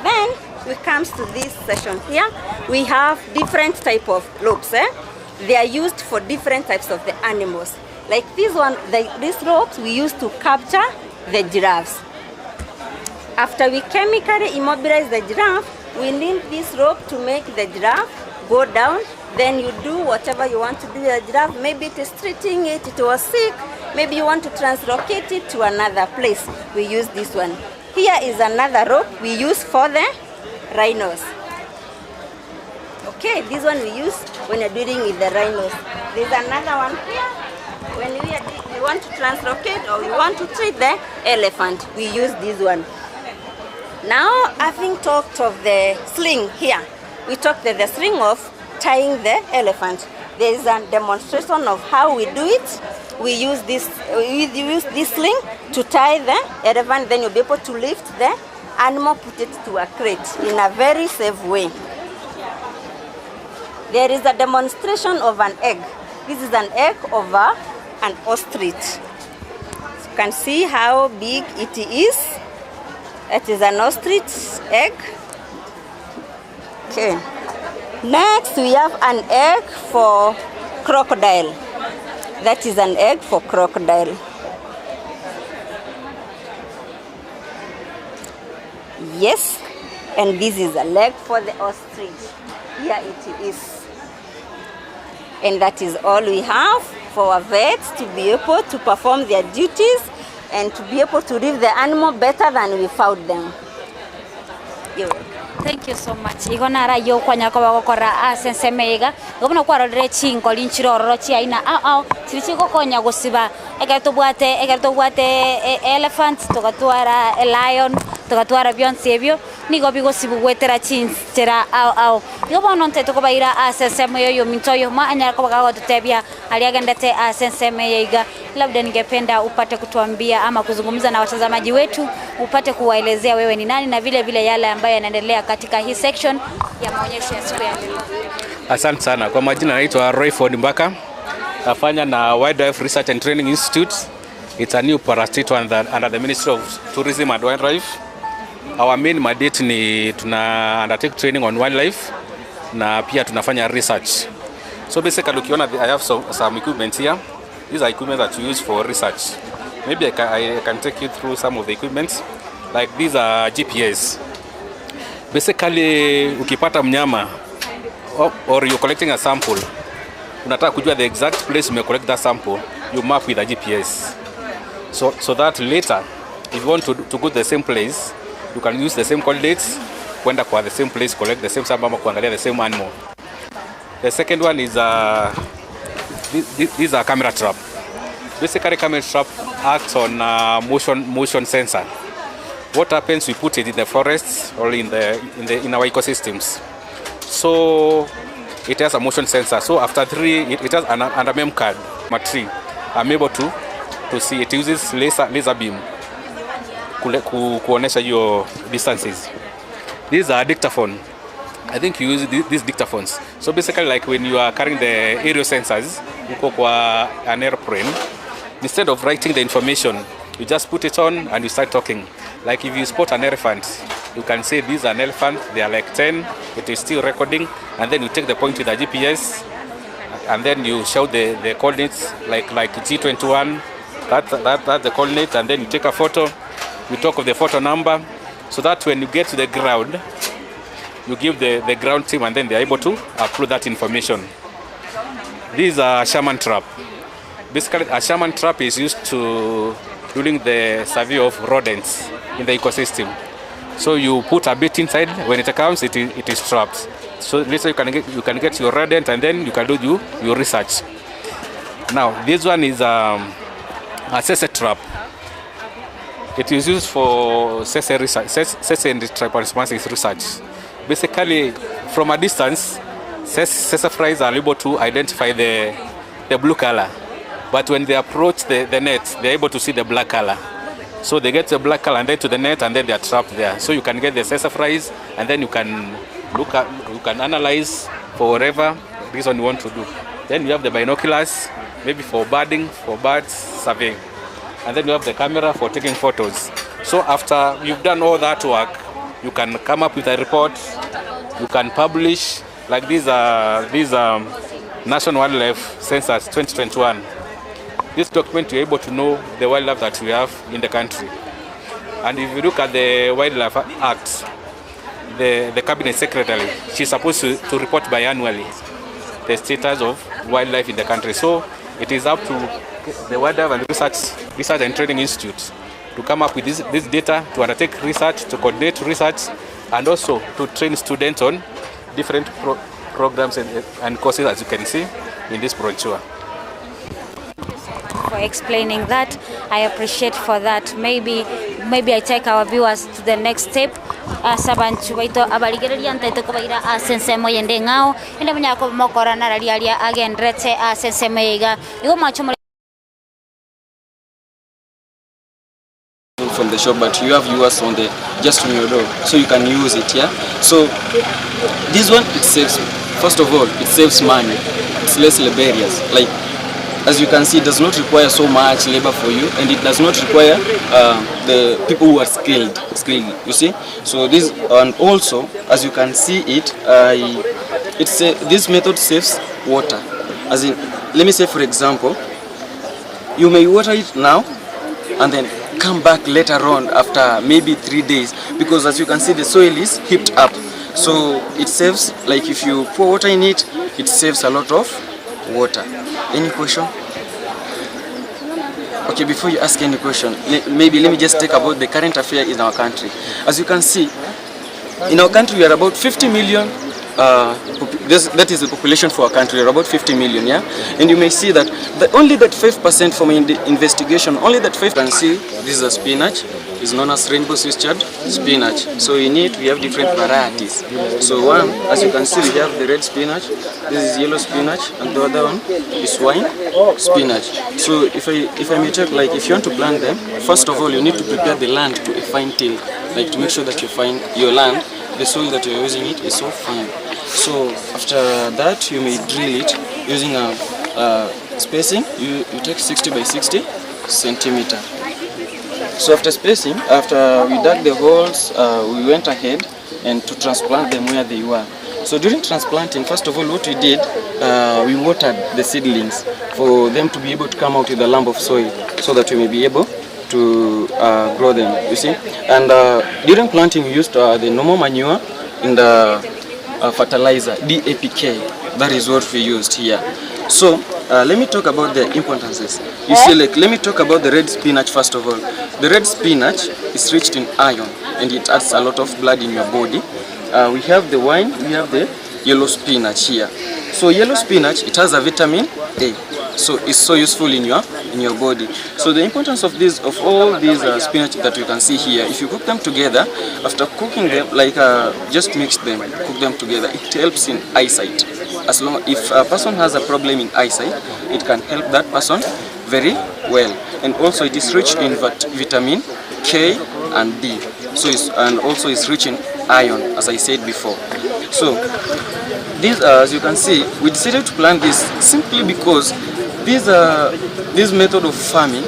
Then we come to this session here. We have different type of ropes. They are used for different types of the animals. Like this one, these ropes we use to capture the giraffes. After we chemically immobilize the giraffe, we need this rope to make the giraffe go down. Then you do whatever you want to do with the giraffe. Maybe it is treating it, it was sick. Maybe you want to translocate it to another place. We use this one. Here is another rope we use for the rhinos. Okay, this one we use when you're dealing with the rhinos. There's another one here. When we want to translocate or we want to treat the elephant, we use this one. Now, having talked of the sling here, we talked of the sling of tying the elephant. There is a demonstration of how we do it. We use this sling to tie the elephant, then you'll be able to lift the animal, put it to a crate in a very safe way. There is a demonstration of an egg. This is an egg of an ostrich. You can see how big it is. It is an ostrich egg. Okay. Next we have an egg for crocodile. That is an egg for crocodile. Yes, and this is a leg for the ostrich. Here it is. And that is all we have for our vets to be able to perform their duties and to be able to leave the animal better than we found them. Thank you so much. Igona ra yo kwanya kwa gukora sense mega. Gobona kwa rodre chingo linchiro rochi aina au tirichiko konya gusiba. Egerto bwate elephant, tukatwara a lion, tukatwara beyonce ebyo. Nigo bigo sibu gwetera chinchera au. Gobona nte tukobaira sense meyo mintoyo ma anya kwa gago tutebia aliagendete sense mega. Labda ningependa upate kutuambia ama kuzungumza na watazamaji wetu, upate kuwaelezea wewe ni nani na vile vile yale ambayo yanaendelea katika hii section ya maonyesho ya siku ya leo. Asante sana. Kwa majina naitwa Royford Mbaka. Nafanya na Wildlife Research and Training Institute. It's a new parastate under the Ministry of Tourism and Wildlife. Our main mandate ni tuna undertake training on wildlife na pia tunafanya research. So basically ukiona I have some equipment here. These are equipment that you use for research. Maybe I can take you through some of the equipment. Like these are GPS. Basically, ukipata mnyama or you're collecting a sample, unataka kujua the exact place you collect that sample, you map with a GPS. So that later, if you want to go to the same place, you can use the same coordinates, kwenda kwa the same place, collect the same sample, kuangalia the same animal. The second one is these are camera trap. Basically, camera trap acts on motion sensor. What happens? We put it in the forests or in our ecosystems. So it has a motion sensor. So after 3, it has an mem card. Tree. I'm able to see it uses laser beam. Kuonesha your distances. These are dictaphone. I think you use these dictaphones. So basically, like when you are carrying the aerial sensors, uko kwa an airplane, instead of writing the information, you just put it on and you start talking. Like if you spot an elephant, you can say this is an elephant, they are like 10, it is still recording, and then you take the point with the GPS and then you show the coordinates like G21, that's the coordinate, and then you take a photo, you talk of the photo number, so that when you get to the ground, you give the ground team, and then they're able to approve that information. This is a shaman trap. Basically, a shaman trap is used during the survey of rodents in the ecosystem. So you put a bit inside, when it comes, it is trapped. So later you can get your rodent, and then you can do your research. Now, this one is a sese trap. It is used for sese research, sese and trypanosomiasis research. Basically, from a distance, sese flies are able to identify the blue color. But when they approach the net, they're able to see the black color. So they get the black color and then to the net, and then they are trapped there. So you can get the sese flies, and then you can analyze for whatever reason you want to do. Then you have the binoculars, maybe for birding, for birds surveying. And then you have the camera for taking photos. So after you've done all that work, you can come up with a report, you can publish, like these National Wildlife Census 2021. This document, you're able to know the wildlife that we have in the country. And if you look at the Wildlife Act, the Cabinet Secretary, she's supposed to report biannually the status of wildlife in the country. So it is up to the Wildlife and Research and Training Institute to come up with this data, to undertake research, to coordinate research, and also to train students on different programs and courses, as you can see in this brochure. For explaining that, I appreciate for that. Maybe I take our viewers to the next step. Sabanchu baito abaligereria ntaito kubaira asensemo yende ngao ende munyako mokora naralia agendrete asensemo yiga igo macho from the shop, but you have yours on just on your door, so you can use it. Yeah, so this one, it saves, first of all, it saves money, it's less laborious. Like, as you can see, it does not require so much labor for you, and it does not require the people who are skilled, you see. So this, and also, as you can see it, this method saves water. As in, let me say, for example, you may water it now and then come back later on after maybe 3 days, because as you can see, the soil is heaped up. So it saves, like if you pour water in it, it saves a lot of water. Any question? Okay, before you ask any question, maybe let me just talk about the current affair in our country. As you can see, in our country we are about 50 million. That is the population for our country. We are about 50 million, yeah. And you may see that only that 5% from investigation, only that 5%. You can see this is a spinach. It's known as rainbow switchard spinach. So in it we have different varieties. So one, as you can see, we have the red spinach. This is yellow spinach, and the other one is wine spinach. So if I may check, like if you want to plant them, first of all you need to prepare the land to a fine till, like to make sure that you find your land, the soil that you're using it is so fine. So after that you may drill it using a spacing. You take 60 by 60 centimeter. So after spacing, after we dug the holes, we went ahead and to transplant them where they were. So during transplanting, first of all, what we did, we watered the seedlings for them to be able to come out with a lump of soil, so that we may be able to grow them, you see. And during planting, we used the normal manure and the fertilizer, DAPK. That is what we used here. So let me talk about the importances. You see, like, let me talk about the red spinach first of all. The red spinach is rich in iron, and it adds a lot of blood in your body. We have the wine, we have the yellow spinach here. So yellow spinach, it has a vitamin A, so it's so useful in your body. So the importance of all these spinach that you can see here, if you cook them together, after cooking them, like just mix them, cook them together, it helps in eyesight. As long if a person has a problem in eyesight, it can help that person very well. And also it is rich in vitamin K and D. So and also it's rich in iron, as I said before. So these, as you can see, we decided to plant this simply because this method of farming,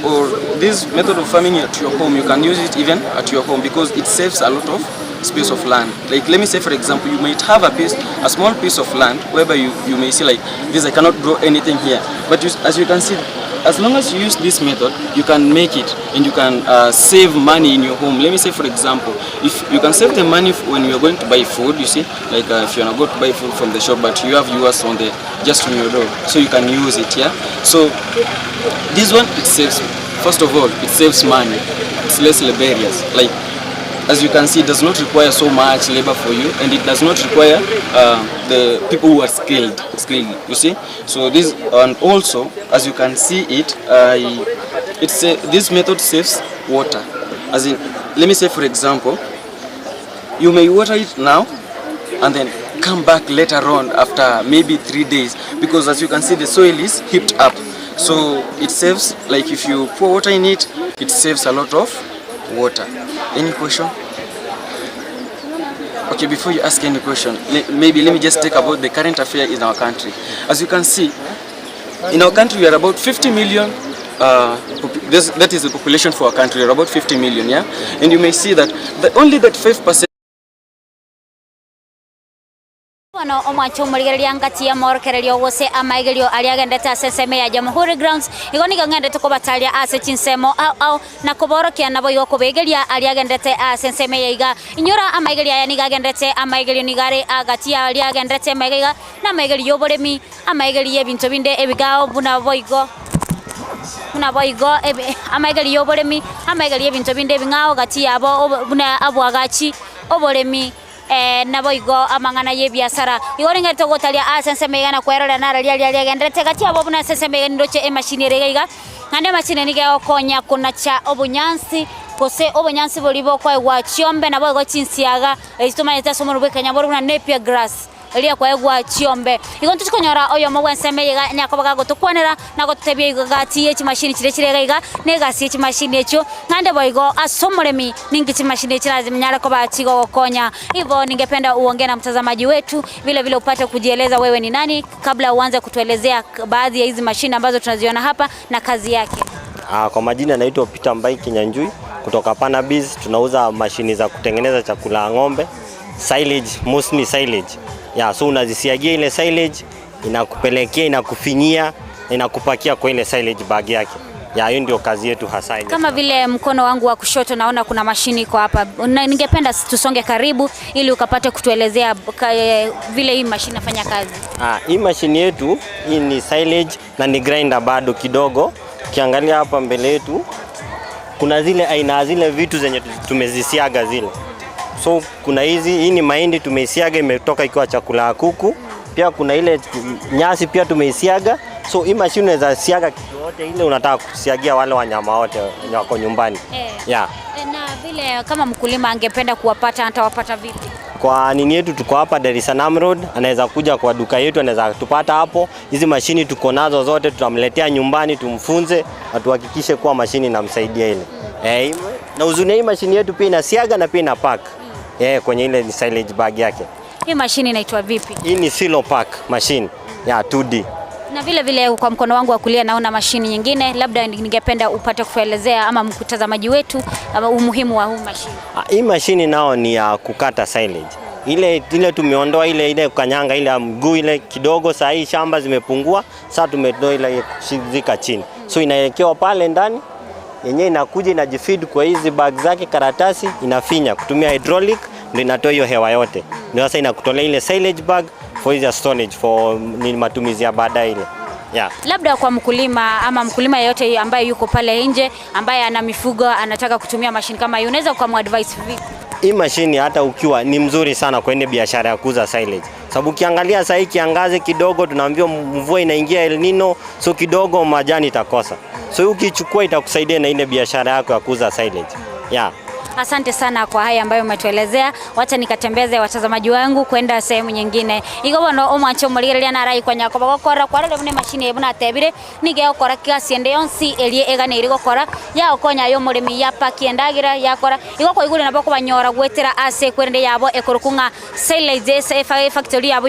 or this method of farming at your home, you can use it even at your home, because it saves a lot of space of land. Like let me say for example, you might have a small piece of land whereby you may see like this, I cannot grow anything here. But as you can see, as long as you use this method, you can make it and you can save money in your home. Let me say for example, if you can save the money when you're going to buy food, you see, like if you're not going to buy food from the shop, but you have yours on just on your door, so you can use it, yeah. So this one, it saves, first of all, it saves money. It's less laborious. Like as you can see, it does not require so much labor for you, and it does not require the people who are skilled, you see. So this, and also as you can see it, this method saves water. As in, let me say for example, you may water it now and then come back later on after maybe 3 days, because as you can see the soil is heaped up. So it saves, like if you pour water in it, it saves a lot of water. Any question? Okay, before you ask any question, maybe let me just talk about the current affair in our country. As you can see, in our country we are about 50 million. That is the population for our country. We are about 50 million, yeah. And you may see that only that 5%. Ono omwacho murigeria ngati ya morokererio gose amaigerio aria gendeta seseme ya Jamhuri Grounds igoni ngende tukobatalia ase chinsemo au na kuborokia nabo yokubegeria aria gendete seseme ya iga inyura amaigeria ya niga gendete amaigerio nigare agati ya aria gendete maiga na maigerio boremi amaigerio ebintu binde ebigao buna boigo amaigerio boremi amaigerio ebintu binde bingao gati yabo buna abwagachi oboremi nabo igo amangana ye biashara igoringa togotalia senseme na kwerora na ria gendete gati abo buna senseme ndoche emashini reiga ngande mashini nige okonya kuna cha obunyansi kose obunyansi bolibo kwa wachiombe nabo igo chinsiaga istuma eta somorwe kanya boruna nepia grass elia kwa egwa chiombe igontu chikonyora oyo mugwenseme yega nyakobaga gotukwanera na gotebye igati ye chimashini chire iga negasi chimashini echo ngande boigo asomoremi ningi chimashini chirazi mnyara ko bachigo gokonya hivyo ningependa uongee na mtazamaji wetu vile upate kujieleza wewe ni nani kabla uanze kutuelezea baadhi ya hizi mashini ambazo tunaziona hapa na kazi yake. Kwa majina naitwa Peter Mbai Kinyanjui kutoka Panabiz. Tunauza mashini za kutengeneza chakula ng'ombe, silage, mostly silage. So unazisiagia ile silage, inakupelekea, inakufinyia, inakupakia kwa ile silage bag yake. Hiyo ndio kazi yetu hasa ile. Kama vile mkono wangu wa kushoto naona kuna mashini kwa hapa. Ningependa tusonge karibu ili ukapate kutuelezea vile hii mashini inafanya kazi. Hii mashini yetu, hii ni silage na ni grinder bado kidogo. Ukiangalia hapa mbele yetu kuna zile aina zile vitu zenye tumezisiaga zile. So kuna hii ni mahindi tumeisiaga imetoka ikiwa chakula ya kuku. Pia kuna ile nyasi pia tumeisiaga. So hii mashine inaweza siaga kitu yote ile unataka kusiagia wale wanyama wote wako nyumbani. Na vile kama mkulima angependa kuwapata atawapata vipi? Kwa nini yetu tuko hapa Dar es Salaam Road, anaweza kuja kwa duka yetu, anaweza tupata hapo. Hizi mashini tuko nazo zote, tutamletea nyumbani tumfunze, atuhakikishe kuwa mashini inamsaidia ile. Na uzuni hii mashini yetu pia inasiaga na pia ina pack. Kwenye ile silage bag yake. Hii mashini inaitwa vipi? Hii ni silo pack machine ya 2D. Na vile kwa mkono wangu wa kulia naona mashini nyingine, labda ningependa upate kuelezea ama mtazamaji wetu ama umuhimu wa huu mashini. Hii mashini nao ni ya kukata silage. Ile tumeondoa ile kanyanga ile mguu ile kidogo, saa hii shamba zimepungua, sasa tumetoa ile kushika chini. So inawekewa pale ndani, yenyewe inakuja inajifeed kwa hizi bag zake karatasi, inafinya kutumia hydraulic ndio inatoa hiyo hewa yote. Ndio sasa inakutolea ile silage bag for his storage for ni matumizi ya baadaye ile. Labda kwa mkulima ama mkulima yeyote ambaye yuko pale nje ambaye ana mifugo anataka kutumia mashini kama hii, unaweza kumadvise vipi? Hii mashini hata ukiwa ni mzuri sana kwenye biashara ya kuuza silage. Sababu ukiangalia sasa hii kiangazi kidogo tunaambiwa mvua inaingia El Nino, so kidogo majani itakosa. So ukichukua itakusaidia na ile biashara yako ya kuuza silage. Asante sana kwa haya ambayo umetuelezea. Wacha nikatembeze watazamaji wangu kwenda sehemu nyingine. Igobono omwacho murigeria na rai kwa nyako bagokora kwa rero ne mashini ebuna tebire nige okora kiasiende yonsi elie egane iri gokora ya okonya yo murimi ya pakiendagira yakora igoko igure nabo kubanyora gwetera ase kwende yabo ekorukunga silage factory yabo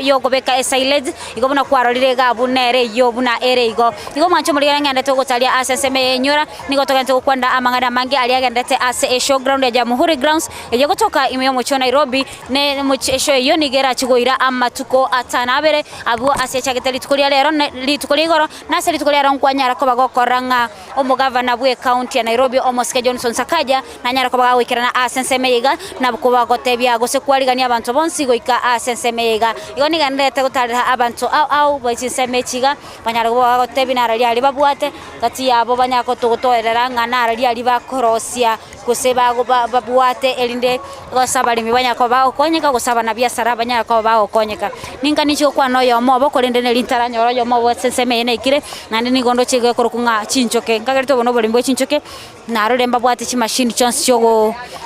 yogobeka silage igobona kwarorire gabu nere yo buna ere igo igomwacho murigeria ngende togotalia ase seme nyora nigotoka ntokwanda amangana mangi aliagendete ase ye showground ya Jamhuri Grounds ye gotoka ime mucho Nairobi ne mucho yo nigera chigoira amatuko atanabere abo asechagete litukulia lero litukulia igoro na se litukulia ronkwa nyara ko bagokoranga omugavana bwe county ya Nairobi Omoske Johnson Sakaja na nyara ko bagawikirana asensemeiga na kuba gotebya gose kwaligania abantu bonsi goika asensemeiga igoni gandete gutarira abantu au bachisemechiga banyara ko bagotebi na rali babuate kati yabo banyako tugutoerera ngana rali bakorosia kuseba babuate elinde gosaba limi banyako bakonyeka gosaba na biashara banyako bakonyeka ninga nicho kwa noyo mobo kolende ne lintara nyoro yo mobo senseme ene ikire nandi ni gondo chige korokunga chinchoke ngagarito bono bolimbo chinchoke naro lemba bwati chi machine chonse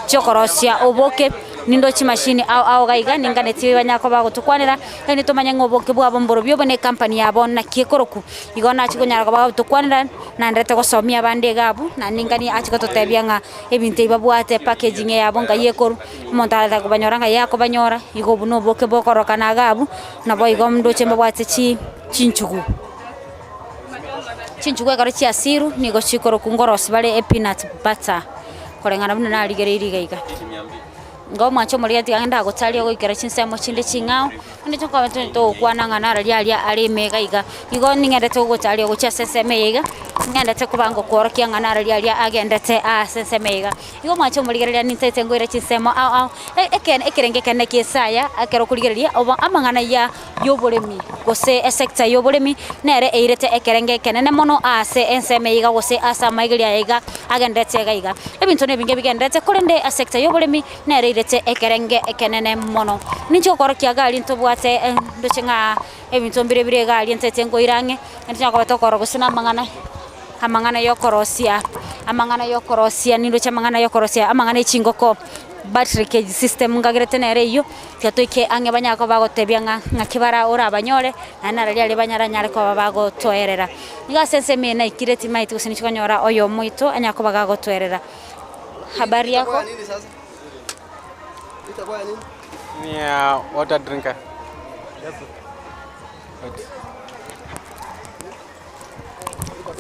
chokorosia oboke nindo chi machine au gaiga ninga neti banyako bagutukwanira kandi tumanya ngoboke bwa bomboro byo bone company yabo na kikoroku igona chikunyara bagutukwanira na ndete gosomia bande gabu na ninga ni achiko totebianga ebinte babwate packaging yabo ngayekoru montala ko banyoranga yako banyora igobu no boke bokoroka na gabu na boy gomdo chemba bwate chinchugu karo chia siru nigo chikoro kungoros bale peanut butter kolengana buna na ligereri gaiga ngoma cho muri ati anga gotali go ikera chinsemo chinde chingao ndi to kwa to kwana ngana rali ali mega iga igo ningende to gotali go chia seseme iga ngende te kubango korokia ngana rali agende te seseme iga igo macho muri rali ni tete ngoira chinsemo au ekerenge kene kisaya akero kuligeria oba amangana ya yobolemi gose sector yobolemi nere eirete ekerenge kenene mono ase enseme iga gose asa maigeria iga agende te iga ebintu ne binge bigende te kolende sector yobolemi nere irete ekerenge ekenene mono nicho korokia gali ntobwate ndochenga ebintu mbire gali ntete ngoirange ntinya ko batokoro gusina amangana yokorosia nindo chamangana yokorosia amangana ichingoko battery cage system ngagirete nere iyo kyatoike ange banyako bagotebyanga ngakibara ora abanyore nanara lyali banyara nyare ko bagotoerera niga sense mena ikireti maiti usinichonyora oyo muito anyako bagagotoerera habari yako ni water drinker.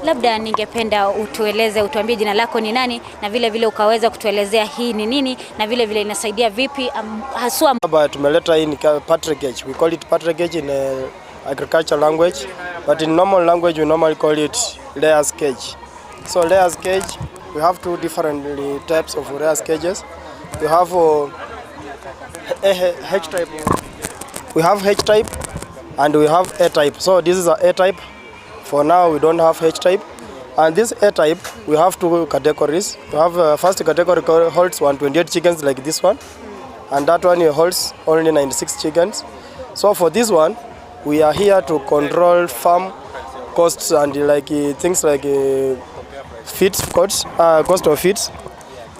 Labda ningependa utuambie jina lako ni nani na vile ukaweza kutuelezea hii ni nini na vile inasaidia vipi haswa. Tumeleta hii ni patronage. We call it patronage in agricultural language, but in normal language we normally call it layers cage. So layers cage, we have two different types of layers cages. We have H type. We have H type and we have A type. So this is A type. For now we don't have H type. And this A type, we have two categories. We have first category holds 128 chickens like this one. And that one holds only 96 chickens. So for this one, we are here to control farm costs and like things like feed costs, cost of feeds,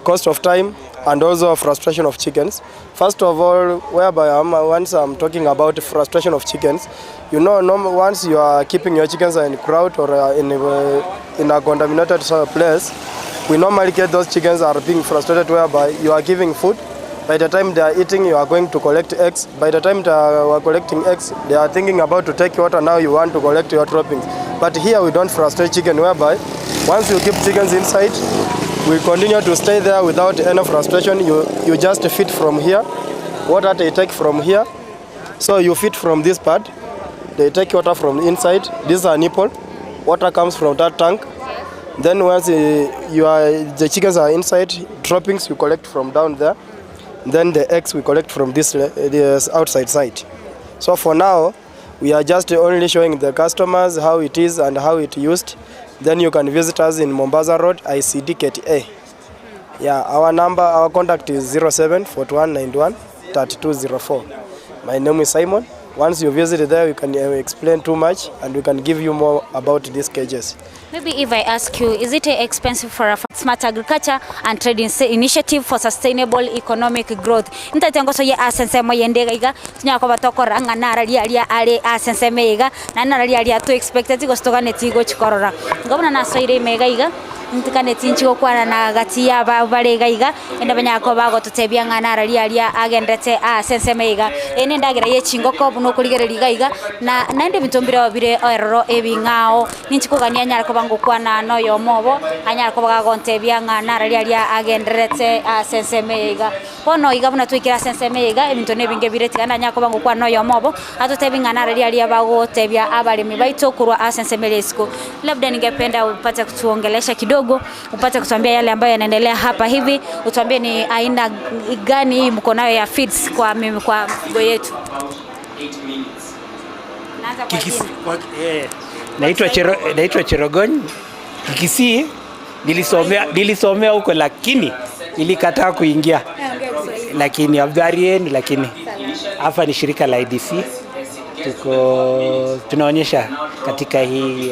cost of time, and also frustration of chickens. First of all, once I'm talking about frustration of chickens, you know, once you are keeping your chickens in crowd or in a contaminated place, we normally get those chickens are being frustrated whereby you are giving food. By the time they are eating, you are going to collect eggs. By the time they are collecting eggs, they are thinking about to take water. Now you want to collect your droppings. But here we don't frustrate chicken whereby once you keep chickens inside, we continue to stay there without any frustration. You just feed from here, water they take from here. So you feed from this part, they take water from inside. This is a nipple, water comes from that tank. Then once the chickens are inside, droppings you collect from down there. Then the eggs we collect from this outside side. So for now, we are just only showing the customers how it is and how it used. Then you can visit us in Mombasa Road, ICD KTA. Yeah, our contact is 07 4191 3204. My name is Simon. Once you visit there, we can explain too much and we can give you more about these cages. Maybe if I ask you, is it expensive for a smart agriculture and trading initiative for sustainable economic growth? Ntatengo so ye asense mo yendega iga tunyako batoko ranga naralia ale asense mega na naralia to expected go stoga netigo chikorora ngobona na so ire mega iga ntikane tinchigo kwana na gati ya bare gaiga enda banyako bago tutebia ngana raria agendete sensemeiga ene ndagira ye chingoko buno kuligereri gaiga na nende bitombira bire eroro ebingao ninchikugania nyara ko bango kwana no yo mobo anyara ko bago ntebia ngana raria agendete sensemeiga bono iga buna twikira sensemeiga ebinto nebinge bire tigana nyako bango kwana no yo mobo atotebi ngana raria bago tebia abalimi baito kurwa sensemelesko. Labda ningependa upate kutuongelesha kidogo, upate kutuambia yale ambayo yanaendelea hapa hivi, utuambie ni aina gani mko nayo ya feeds kwa mifugo yetu. Naitwa Cherogony. Kikisii nilisomea huko lakini nilikataa kuingia. Lakini Abdarian lakini hapa ni shirika la IDC. Tunaonyesha katika hii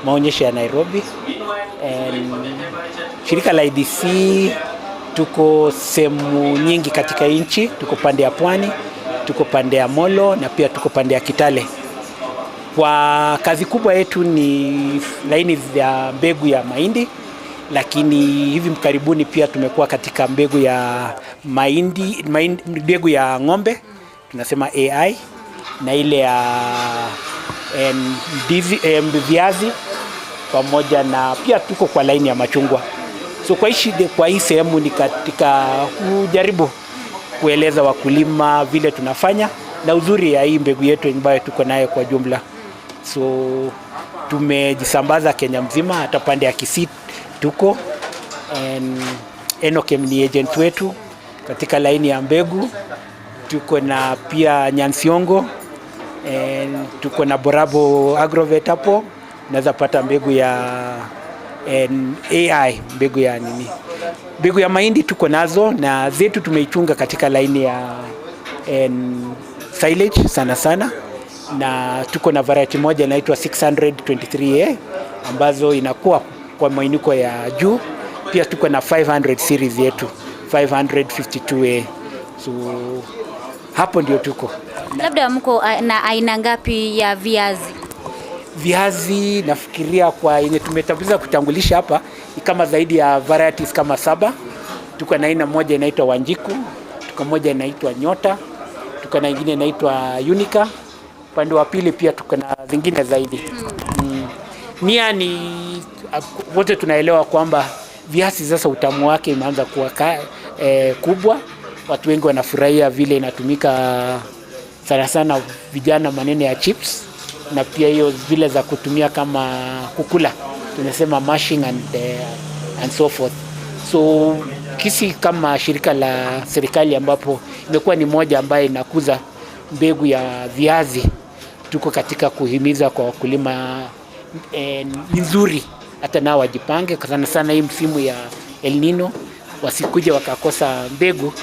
maonyesho ya Nairobi. Shirika la IDC tuko sehemu nyingi katika nchi, tuko pande ya Pwani, tuko pande ya Molo na pia tuko pande ya Kitale. Kwa kazi kubwa yetu ni laini za mbegu ya mahindi, lakini hivi karibuni pia tumekuwa katika mbegu ya mahindi, mbegu ya ng'ombe, tunasema AI, na ile ya viazi pamoja na pia tuko kwa laini ya machungwa. So kwa hii sehemu ni katika kujaribu kueleza wakulima vile tunafanya na uzuri ya hii mbegu yetu ambayo tuko nayo kwa jumla. So tumejisambaza Kenya mzima, hata pande ya Kisii tuko, Enokem ni agent wetu katika laini ya mbegu. Tuko na pia Nyansiongo, tuko na Borabo Agrovet hapo, unaweza pata mbegu ya AI, mbegu ya nini. Mbegu ya mahindi tuko nazo na zetu tumeichunga katika laini ya silage sana, na tuko na variety moja inaitwa 623A ambazo inakuwa kwa mainiko ya juu. Pia tuko na 500 series yetu 552A. So hapo ndio tuko. Labda mko na aina ngapi ya viazi? Viazi nafikiria kwa yenye tumetambuliza kutangulisha hapa ni kama zaidi ya varieties kama 7. Tuko na aina moja inaitwa Wanjiku, tuko moja inaitwa Nyota, tuko na nyingine inaitwa Unica. Upande wa pili pia tuko na zingine zaidi. Nia ni wote tunaelewa kwamba viazi sasa utamu wake imeanza kuwa kubwa. Watu wengi wanafurahia vile inatumika sana vijana maneno ya chips, na pia hiyo vile za kutumia kama kukula tunasema mashing and so forth. So kisi kama shirika la serikali ambapo imekuwa ni moja ambaye inakuza mbegu ya viazi, tuko katika kuhimiza kwa wakulima nzuri hata nao wajipange kwa sana hii msimu ya El Nino, wasikuje wakakosa mbegu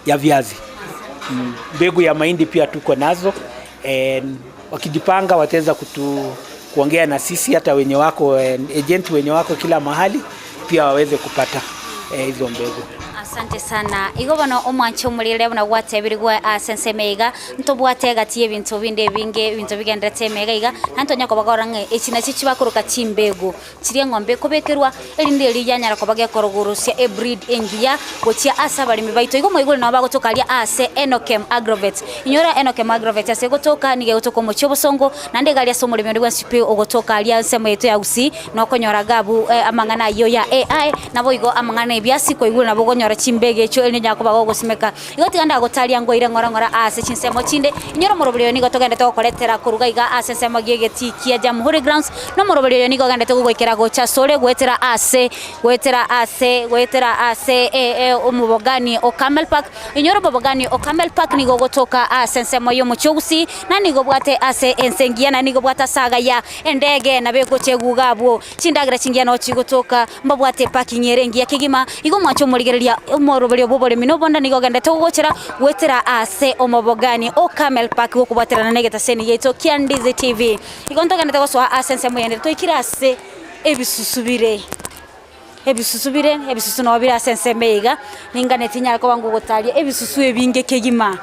ya viazi. Mbegu ya mahindi pia tuko nazo, wakijipanga wataweza kuongea na sisi, hata wenye wako agent wenye wako kila mahali pia waweze kupata hizo mbegu. Asante sana. Igo bano omwancho mulire buna gwatebirigwa sensemeiga ntobwate gatie bintu binde binge bintu bigendete megaiga nantonya ko bagorange ekina chichi bakuruka chimbego chirie ngombe kobekerwa elinde elijanyara ko bagekorogurusya e breed engia gotia asa bali mibaito igo moigule na bagotokalia ase Enokem Agrovet inyora Enokem Agrovet ase gotoka nige gotoko mocho bosongo nande galia somo le bindwa sipe ogotoka alia nsemo yetu ya usi no konyora gabu amangana yo ya AI nabo igo amangana ebiasi ko igule nabo gonyora chimbege cho ene nyako bago gosimeka igoti ganda gotalia ngo ire ngora ase chinsemo chinde inyoro morobelio ni gotogende to koletera kuruga iga ase nsemo gigeti kia Jamhuri Grounds no morobelio ni gogende to gwekera gocha sore gwetera ase umubogani o Camel Park inyoro bobogani o Camel Park ni gogotoka ase nsemo yo muchugusi na ni gobwate ase ensengia na ni gobwata saga ya endege na bego chegugabo chindagira chingia no chigotoka mbabwate parking yerengia kigima igo mwacho murigereria umorobelio bobole minobonda ni gogende to gochera gwetera ase omobogani o Camel Park gokubwatera na negeta seni yeto Kiandizi TV igo ntogende to goswa ase nsemo yende to ikira ase ebisusubire ebisusu no bira sensemeiga ningane tinya ko bangu gotalia ebisusu ebinge kegima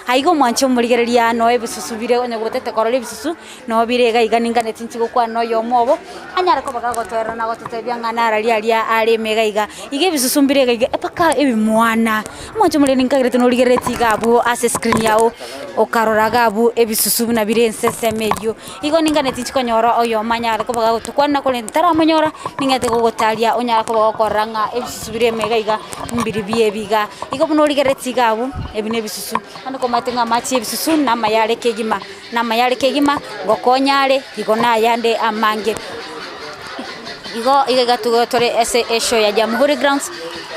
aigo mwancho murigereria no ebisusubire onye gotete korole ebisusu no birega iga ningane tinchi gokwa no yo mobo anyara ko baka gotwera na gototebia ngana ria ari megaiga ige bisusumbire gaiga epaka ebi mwana mwancho mule ninkagire no ligereti gabu ase screen yao okarora gabu ebisusu na birense semedio igo ningane tichikonyoro oyo manyara ko baka gotukwana ko ntara manyora ningate gogotaria onyara ko baka koranga ebisusu bire megaiga mbiri bie biga igo no ligereti gabu ebine bisusu ando ko matenga machi ebisusu na mayare kegima gokonyare igo na yande amange igo igatugo tore ese esho ya Jamhuri Grounds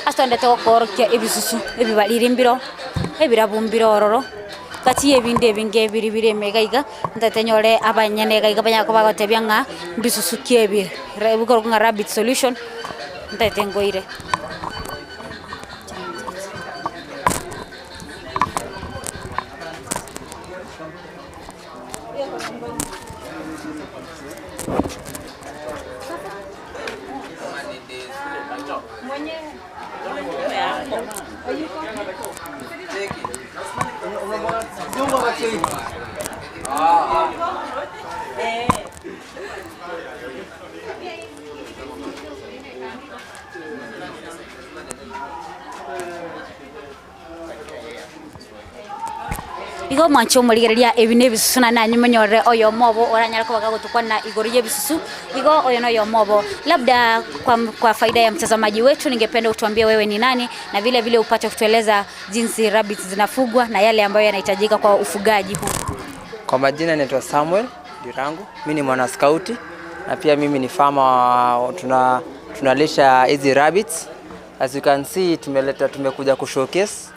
astonde to korke ebisusu ebibalirimbiro ebirabumbiro ororo kati ebinde binge biribire megaiga ndatenyore abanyene gaiga banyako bagotebya nga bisusu kiebi rebuko nga rabbit solution ndatengoire igo mwancho murigereria ebine bisusu na nyumenyorere oyo mobo oranyara ko bagagutukwana igoriye bisusu igo oyo no yo mobo labda kwa faida ya mtazamaji wetu ningependa utuambie wewe ni nani na vile vile upate kutueleza jinsi rabbits zinafugwa na yale ambayo yanahitajika kwa ufugaji huu. Kwa majina naitwa Samuel Dirangu, mimi ni mwana scout na pia mimi ni farmer, tunalisha hizi rabbits. As you can see tumekuja ku showcase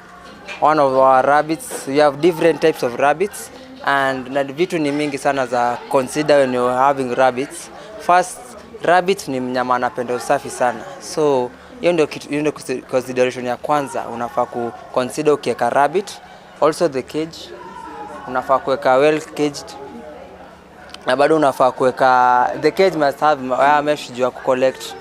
one of our rabbits. We have different types of rabbits and na vitu ni mingi sana za consider when you're having rabbits. First, rabbit ni mnyama anapenda usafi sana, so hiyo ndio consideration ya kwanza unafaa ku consider ukiweka rabbit. Also the cage unafaa kuweka well caged, na bado unafaa kuweka the cage must have wire mesh juu ya ku collect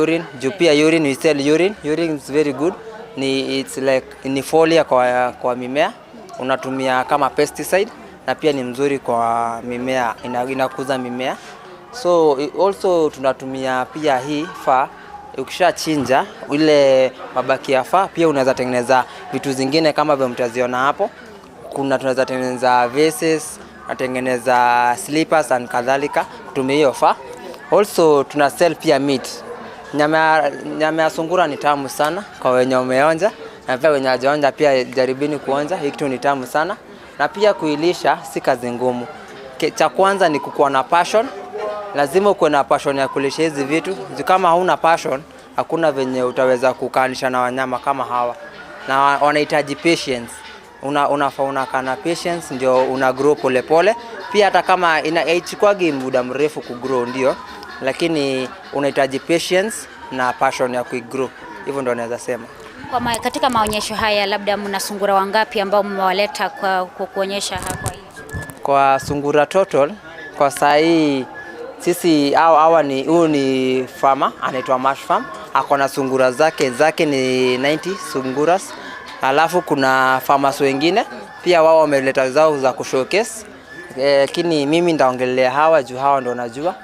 urine. Juu pia urine, we sell urine is very good. It's like ni folia kwa mimea, unatumia kama pesticide na pia ni mzuri kwa mimea, inakuza mimea. So also tunatumia pia hii fur, ukishachinja ile mabaki ya fur pia unaweza tengeneza vitu zingine kama vile mtaziona hapo. Tunaweza tengeneza vases, natengeneza slippers and kadhalika kutumia hiyo fur. Also tuna sell pia meat. Nyama ya sungura ni tamu sana kwa wenye wameonja, na pia wenye hawajaonja pia jaribini kuonja. Hii kitu ni tamu sana na pia kuilisha si kazi ngumu. Cha kwanza ni kukuwa na passion. Lazima uwe na passion ya kulisha hizi vitu. Kama hauna passion, hakuna venye utaweza kukanisha na wanyama kama hawa. Na wanahitaji patience. Unafaa unakaa na patience ndio una grow pole pole. Pia hata kama haichukuagi muda mrefu kugrow ndio, lakini unahitaji patience na passion ya kugrow. Hivyo ndio naweza sema. Katika maonyesho haya labda mna sungura wangapi ambao mmewaleta kwa kuonyesha hapa hivi? Kwa sungura total kwa saa hii sisi huyu ni farmer anaitwa Mash Farm, ako na sungura zake ni 90 sunguras. Alafu kuna farmers wengine pia wao wameleta zao za kushowcase, lakini mimi ndaongelea hawa juu hawa ndo najua.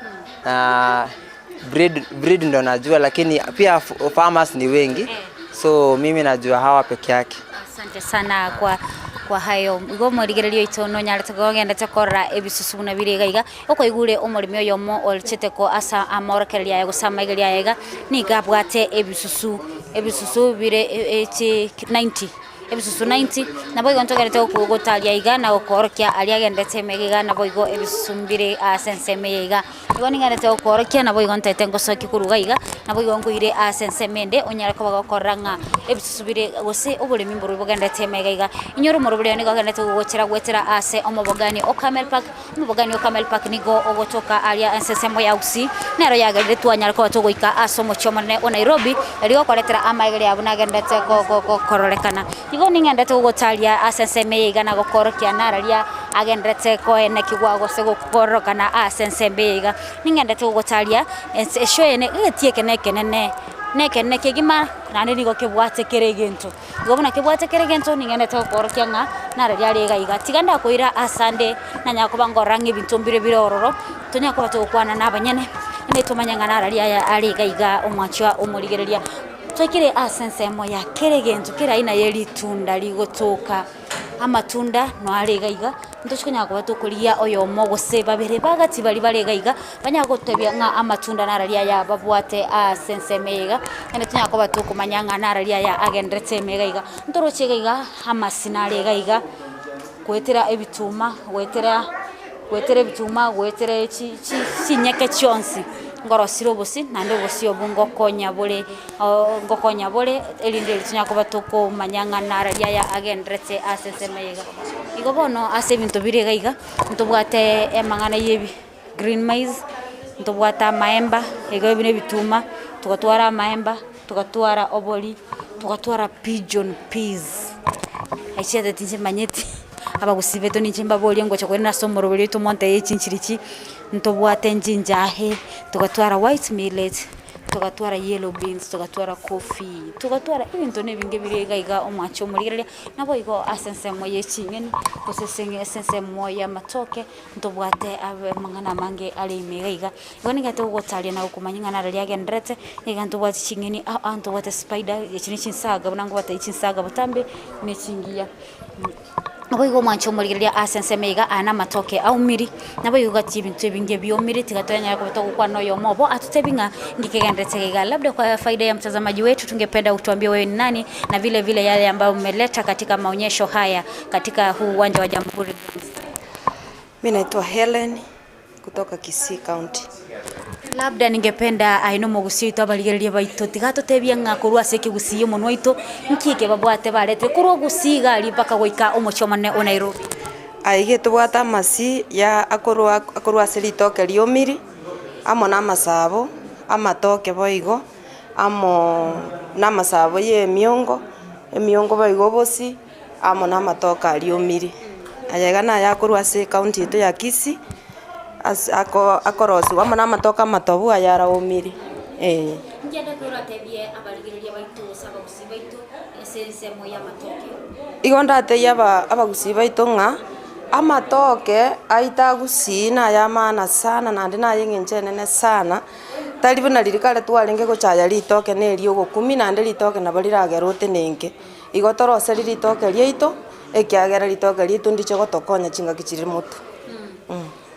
Breed ndo najua, lakini pia farmers ni wengi, so mimi najua hawa peke yake. Asante sana kwa hayo igo murigererio itono nyarete gogenda tekora ebisusu na birigaiga uko igure umurimi oyo mo olchete ko asa amorokeria ya gusama igeria yega ni gabwate ebisusu bire 90 ebisusu 90 na boigo ntogerete okugotalia iga na okorokia aliagendete megiga na boigo ebisusu mbire asenseme iga igo ningarete okorokia na boigo ntete ngosoki kuruga iga na boigo nguire asensemende onyara ko bagokoranga ebisusu bire gose obulimi mburu bogendete megiga inyoro murubule nigo gendete gwetera ase omobogani o Camel Park nigo ogotoka alia ensesemo ya usi nero yagendete twanyara ko togoika asomo chomone o Nairobi rigo koretera amaigere abuna gendete kororekana igo ningendete gugotalia asenseme iga na gokorokia nararia agendete ko ene kigwago se gukorokana asenseme iga ningendete gugotalia esho ene etie kenene neke gima nande nigo kebwate keregento gobona kebwate keregento ningene to korokia nga nara ryari gaiga tiganda koira asande na nyako bangorange bintombire birororo tonya ko batokwana nabanyene ine tomanyanga nara ryaya ari gaiga omwachwa omurigereria twekire asensemo ya keregento kira ina yeri tunda ligotoka amatunda no ari gaiga ntochikonya ko batokuria oyo mogo se babere bagati bali bali gaiga banyago tebya nga amatunda nararia ya babwate asensemega ene tunya ko batokumanya nga nararia ya agendrete megaiga ntoroche gaiga amasinare gaiga kwetera ebituma wetera bituma wetera chinyeke chonsi ngorosiro bosi nande bosi obungo konya bole elinde tunya ko batoko manyanga nararia ya agendrete asensemega igobono ase bintu bire gaiga ntobwate emangana yebi green maize ntobwata maemba ego bine bituma tugatwara maemba tugatwara oboli tugatwara pigeon peas aishete tinje manyeti abagusibeto ninjimba boli ngo chakwena somoro boli to monte yechinchirichi ntobwate njinjahe tugatwara white millet tugatwara yellow beans tugatwara coffee tugatwara ibintu nebinge birega omwacho murigereria nabo igo asensemo yechingeni osesenge asensemo ya matoke ntobwate abe mangana mange ali megaiga igoni gate ugotalia na ukumanyinga na rali agendrete iganto bwati chingeni anto bwate spider yechini chinsaga bunango bwate chinsaga butambe nechingia nabo igo mwacho murigereria asensemega ana matoke au miri nabo igo gati ibintu binge biomiri tigatonya ko kwa noyo mobo atutebinga ngikegendetega labda kwa faida ya mtazamaji wetu tungependa utuambie wewe ni nani na vile vile yale ambayo umeleta katika maonyesho haya katika huu uwanja wa Jamhuri. Mimi naitwa Helen kutoka Kisii County. Labda ningependa aino mogusio ito abaligereria baito tigato tebia nga kurwa seke gusiyo monwa ito nkike babwate barete kurwa gusiga ali paka goika omochomane o Nairobi. Aige tubwata masi ya akorwa seritoke liomiri amo na masabo amatoke boigo amo na masabo ye emiongo boigo bosi amo na matoka liomiri ayaga na yakorwa se county ito ya Kisii akorosi amo na matoka matobu ayara omiri njenda kurwa tebie abaligereria baito sababu sibaito esensemo ya matoke igonda te yaba abagusi baito nga amatoke aita gusina ya maana sana na ndina yengenjene sana talibu na lirikale twalenge gochaya litoke ne lyo gokumi na ndeli toke na baliragerote nenge igotoro seri litoke lyeito ekiagera litoke lyeito ndiche gotokonya chinga kichiri mutu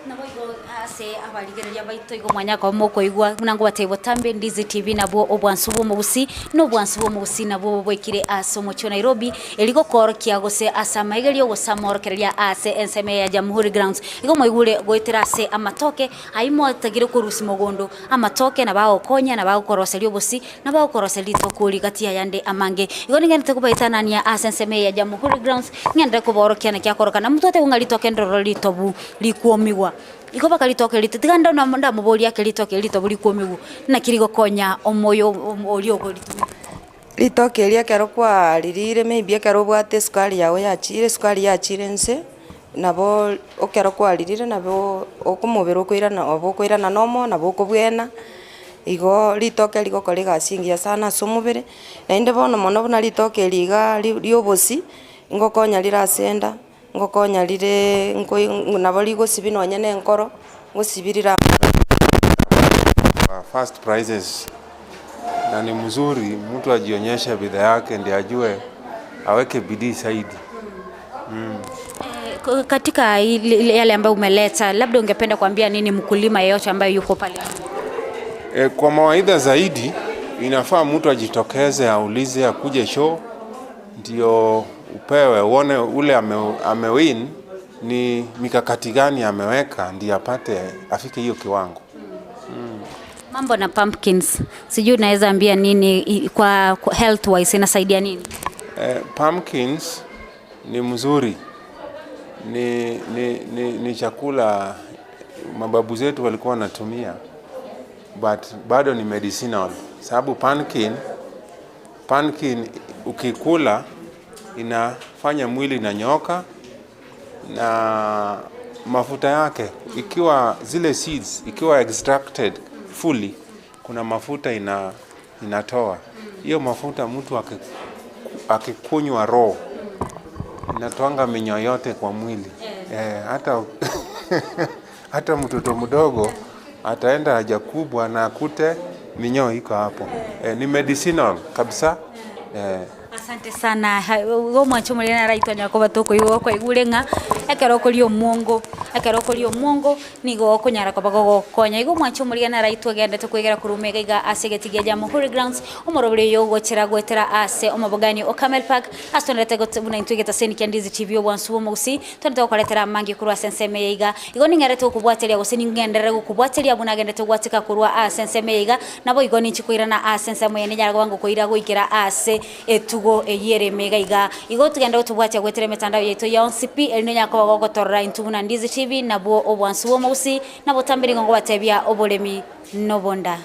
naboigo ase abaligereria baito igo mwanya kwa moko igwa munango batebo tambe Ndizi TV nabo obwansubo mubusi no bwansubo mubusi nabo bwekire asomo cho Nairobi eligo korokia gose asama igelio gosamorokeria ase enseme ya Jamhuri Grounds igo moigure goitira ase amatoke aimo tagire kurusi mogondo amatoke na bao konya na bao koroselio bosi na bao koroseli tokuri gatia yande amange igo ningende kubaitana ni ase enseme ya Jamhuri Grounds ngende kuborokia na kyakoroka na mtote ungalitoke ndoro litobu likuomigwa iko bakalitoke litiganda na manda muboli yake litoke litobuli kuomigu na kirigo konya omoyo olio golito litoke elia kero kwa lirire maybe kero bwate sukari yawe yachire nse nabo okero kwa lirire nabo okumubero koirana nomo nabo kobwena igo litoke ligo kolega singia sana somubere na inde bono mono buna litoke liga liobosi ngokonya lirasenda ngokonya lire nabo ligo sibino nyene nkoro ngosibirira first prizes na ni mzuri mtu ajionyesha bidhaa yake ndiye ajue aweke bidii zaidi. Katika yale ambayo umeleta labda ungependa kuambia nini mkulima yeyote ambaye yuko pale? Kwa mawaidha zaidi inafaa mtu ajitokeze aulize akuje show ndio upewe uone ule amewin ni mikakati gani ameweka ndio apate afike hiyo kiwango. Mambo na pumpkins sijui unaweza ambia nini kwa health wise inasaidia nini? Pumpkins ni mzuri, ni chakula mababu zetu walikuwa wanatumia but bado ni medicinal sababu pumpkin ukikula inafanya mwili na nyoka na mafuta yake ikiwa zile seeds ikiwa extracted fully kuna mafuta inatoa hiyo mafuta. Mtu akikunywa raw inatoanga minyoo yote kwa mwili hata hata mtoto mdogo ataenda haja kubwa na akute minyoo iko hapo. Ni medicinal kabisa. Asante sana go mwacho muri na raitwa nyako batoko igo kwa igurenga ekerokorio mongo nigo kunyara kwa bago konya igo mwacho muri na raitwa gendete kwegera kurumega iga asegetigia jamo Holy Grounds umorobire yo gochera gwetera ase omabogani o Camel Park astonete gotubuna intugeta seni kyandizi TV obwansu musi tonete koletera mangi kurwa senseme iga igo ningerete okubwateria goseni ngendere okubwateria buna gendete gwatika kurwa senseme iga nabo igo ninchikuirana senseme yene nyara gwango koira goikera ase etugo eyere mega iga igo tugenda gutubwatia gwetere mitandao yetu ya ONCP elino nyako gogotorra intubuna ndizi TV nabo obwansu musi nabo tambiri ngo batebya obolemi nobonda.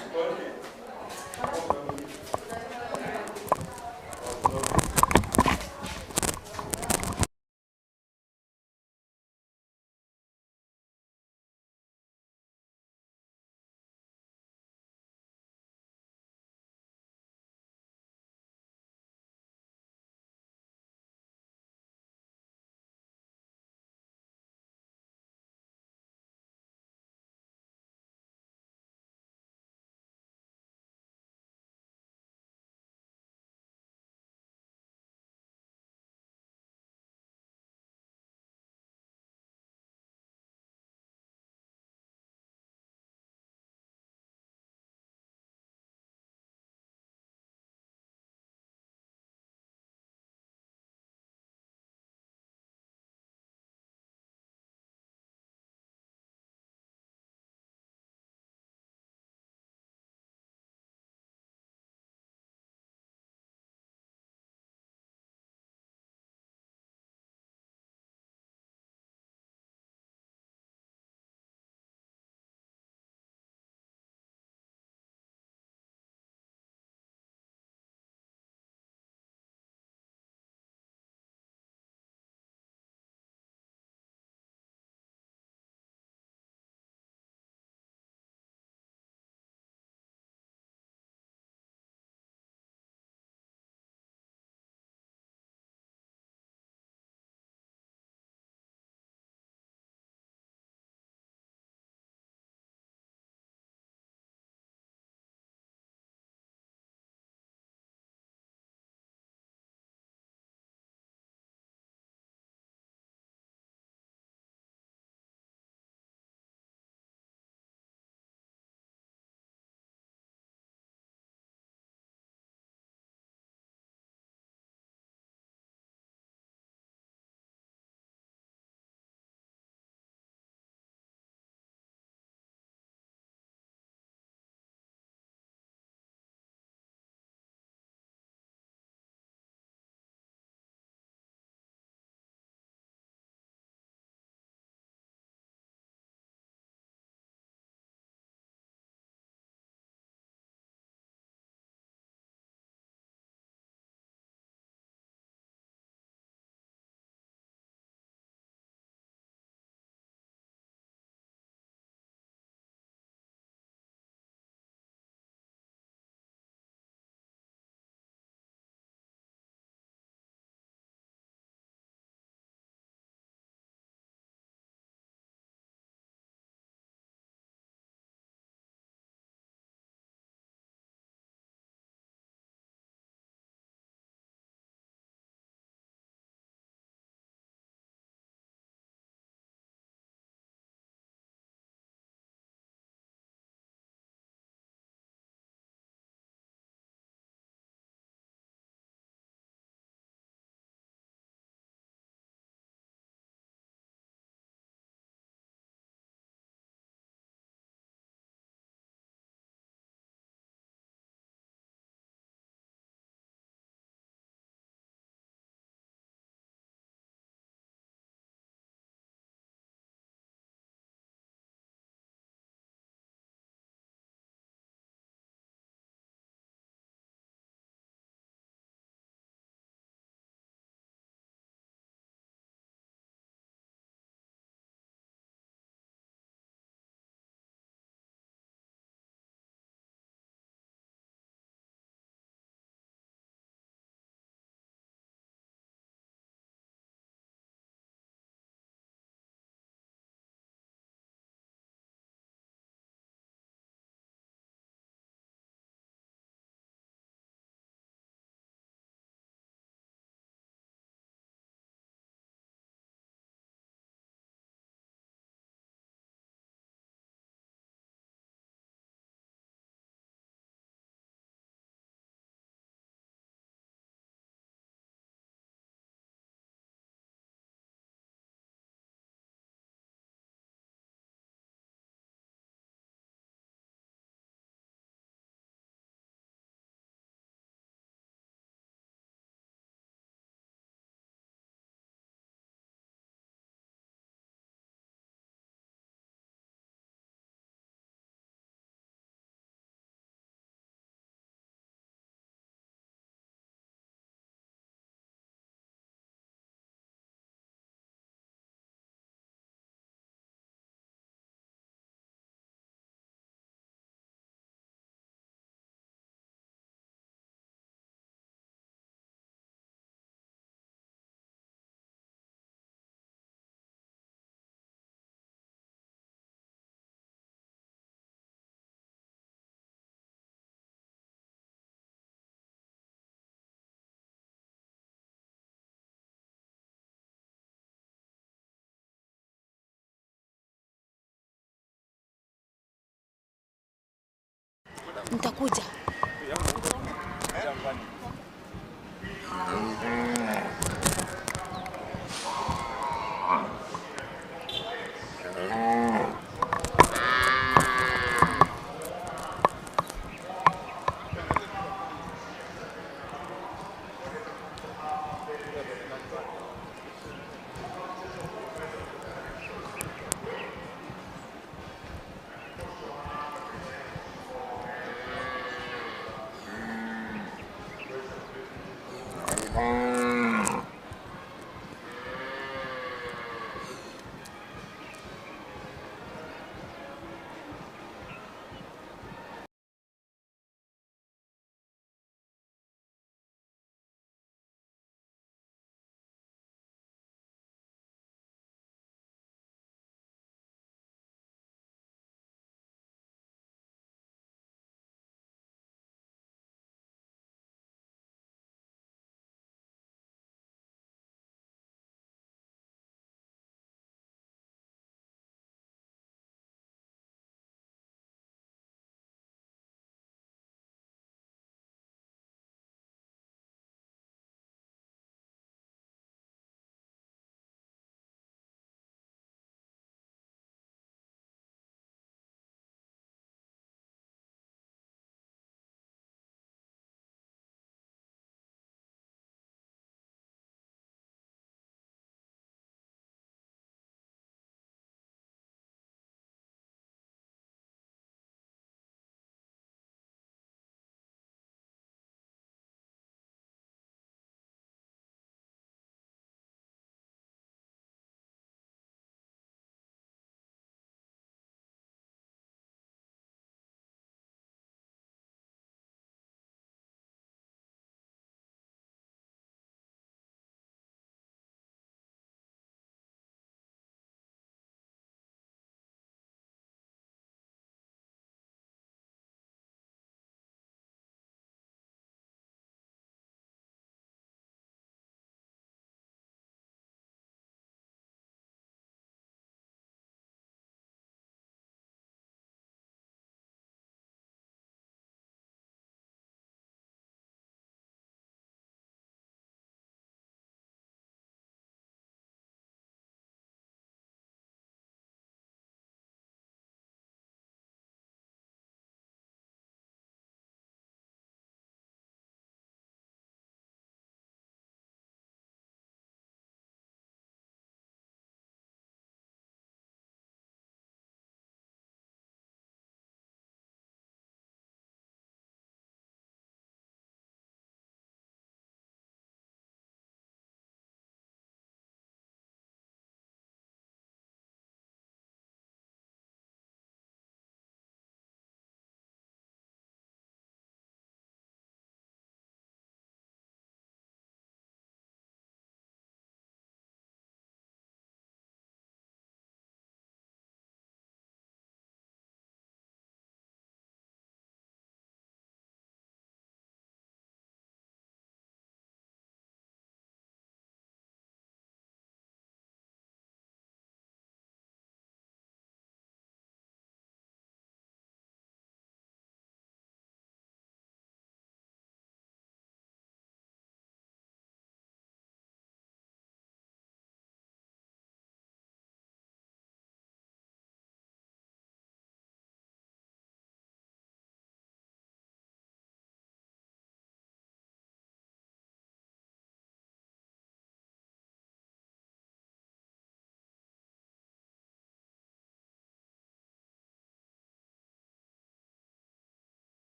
Nitakuja.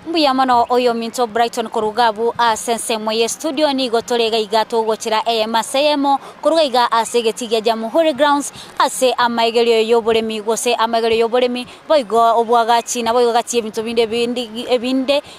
Mbuya mono oyo minto Brighton kurugabu sense moye studio ni gotorega igato gochira AMSAM kurugaiga asegetiga Jamhuri Grounds ase amaigelio yoboremi gose amaigelio yoboremi boigo obwaga china boigo gatie bintu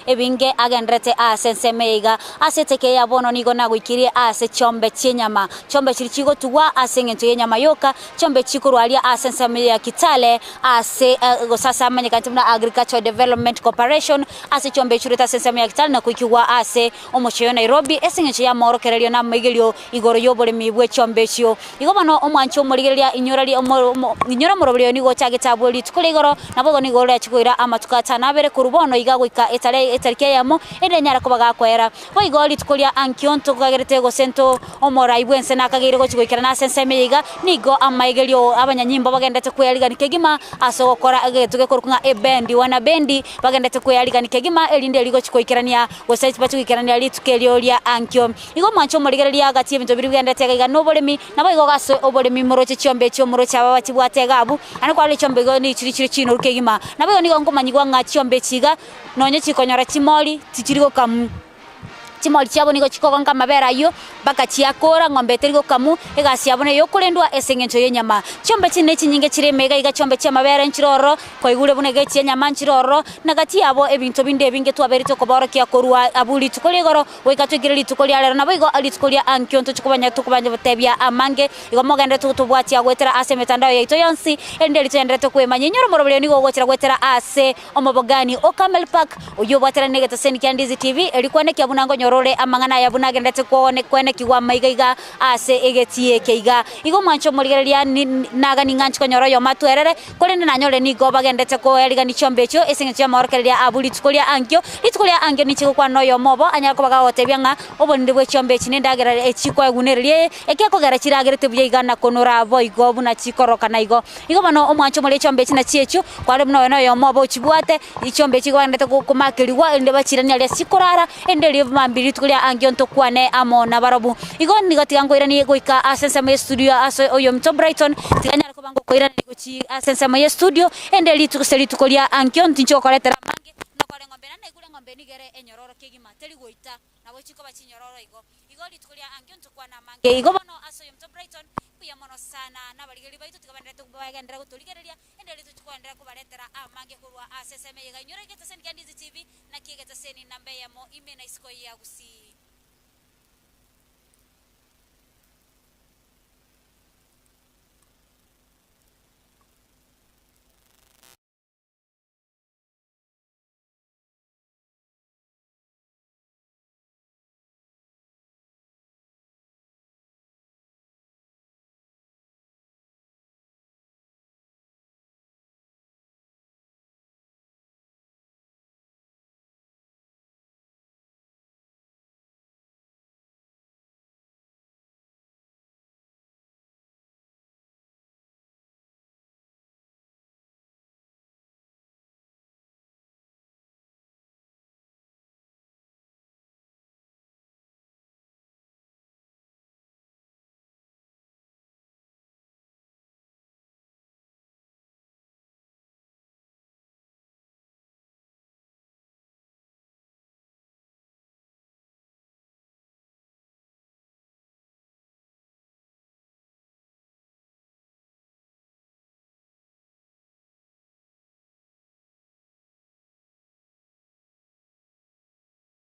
ebinge agendrete sense meiga aseteke ya bono nigo naguikirie ase chombe chenyama chombe chirichigo tuwa asengento yenyama yoka chombe chikurwalia sense meya Kitale ase sasa amanyekantimna Agricultural Development Corporation ase chombe chureta sense meya Kitale na kuikiwa ase omocheyo Nairobi esengento ya morokererio na maigelio igoro yoboremi bwe chombe chio igomano omwancho morigeria inyora moroberio nigo chagetabuli tukuligoro nabogo nigo le chikuira amatukata nabere kurubono igagwika etarike yamo ende nyara kubaga kwera bo igoli tukulia ankionto kagerete go sento omora ibwense nakagire go chikuikira na sense meyiga nigo amaigelio abanyanyimbo bagendete kuyaliga nikegima asokora agetuge korukunga ebendi wana bendi bagendete kuyaliga nikegima elinde ligo chikuikirania go site bachikuikirania litukelio lia ankio igo mwancho morigeria agati ebintu biri bgendete kaiga nobolemi nabo igo gaso obolemi moroche chombe chyo morocha babachibwate gabu anakwale chombe go ni chiri chino rukegima nabo nigo ngomanyigwa nga chombe chiga nonye chikonyora chimoli tichirigo kamu chimoli chabo nigo chikoga nga mabera yo baka chiakora ngombe terigo kamu egasi yabone yo kulendwa esengento yenyama chombe chine chinyinge chire mega iga chombe cha mabera nchiroro koigule bune gechi yenyama nchiroro nagati yabo ebinto binde binge twaberito koboro kya korwa abuli tukoligoro wekatwigirili tukolyalera nabo igo alitukolya ankionto chikubanya botebya amange igo mogende tutubwati agwetera ase metandao yaito yonsi ende litendere kwemanya nyoro morobele nigo gochira gwetera ase omobogani Okamel Park uyo bwatera negeta seni Kandizi TV elikwane kya bunango role amangana ya bunagendete kuone kwene kiwa maiga ase egetie keiga igo mwancho morigeria naga ninganchi konyoro yo matwerere kolende nanyole nigo bagendete ko eliga ni chombecho esengetje morkeria abuli tukolia angyo ni chiko kwa noyo mobo anyala ko baga otebyanga obonde bwe chombechi nendagera echiko egunererie ekeko gara chiragerete byiga na konora boigo buna chikoroka na igo bano omwancho mole chombechi na chiechu kwale bno no yo mobo chibwate ichombechi gwandete kumakiriwa ende bachirania lia sikorara ende lie mbiri tukulia angionto kwane amona barabu igo nigo tigango irani goika asense my studio aso oyo mto Brighton tiganya ko bango ko irani gochi asense my studio ende litukeli tukulia angionto nchokoletera mange nakole ngombe na igule ngombe nigere enyororo kegima teli goita na bochiko bachinyororo igo litukulia angionto kwana mange igo bono aso oyo mto Brighton kuya mono sana na baligeli baitu tigabandira tubagendera gutoligereria ende litukwendera kubaletera amange kurwa asense my ga nyore geta sen Kandizi TV na kigeta seni nambe yamo imena isko ya gusi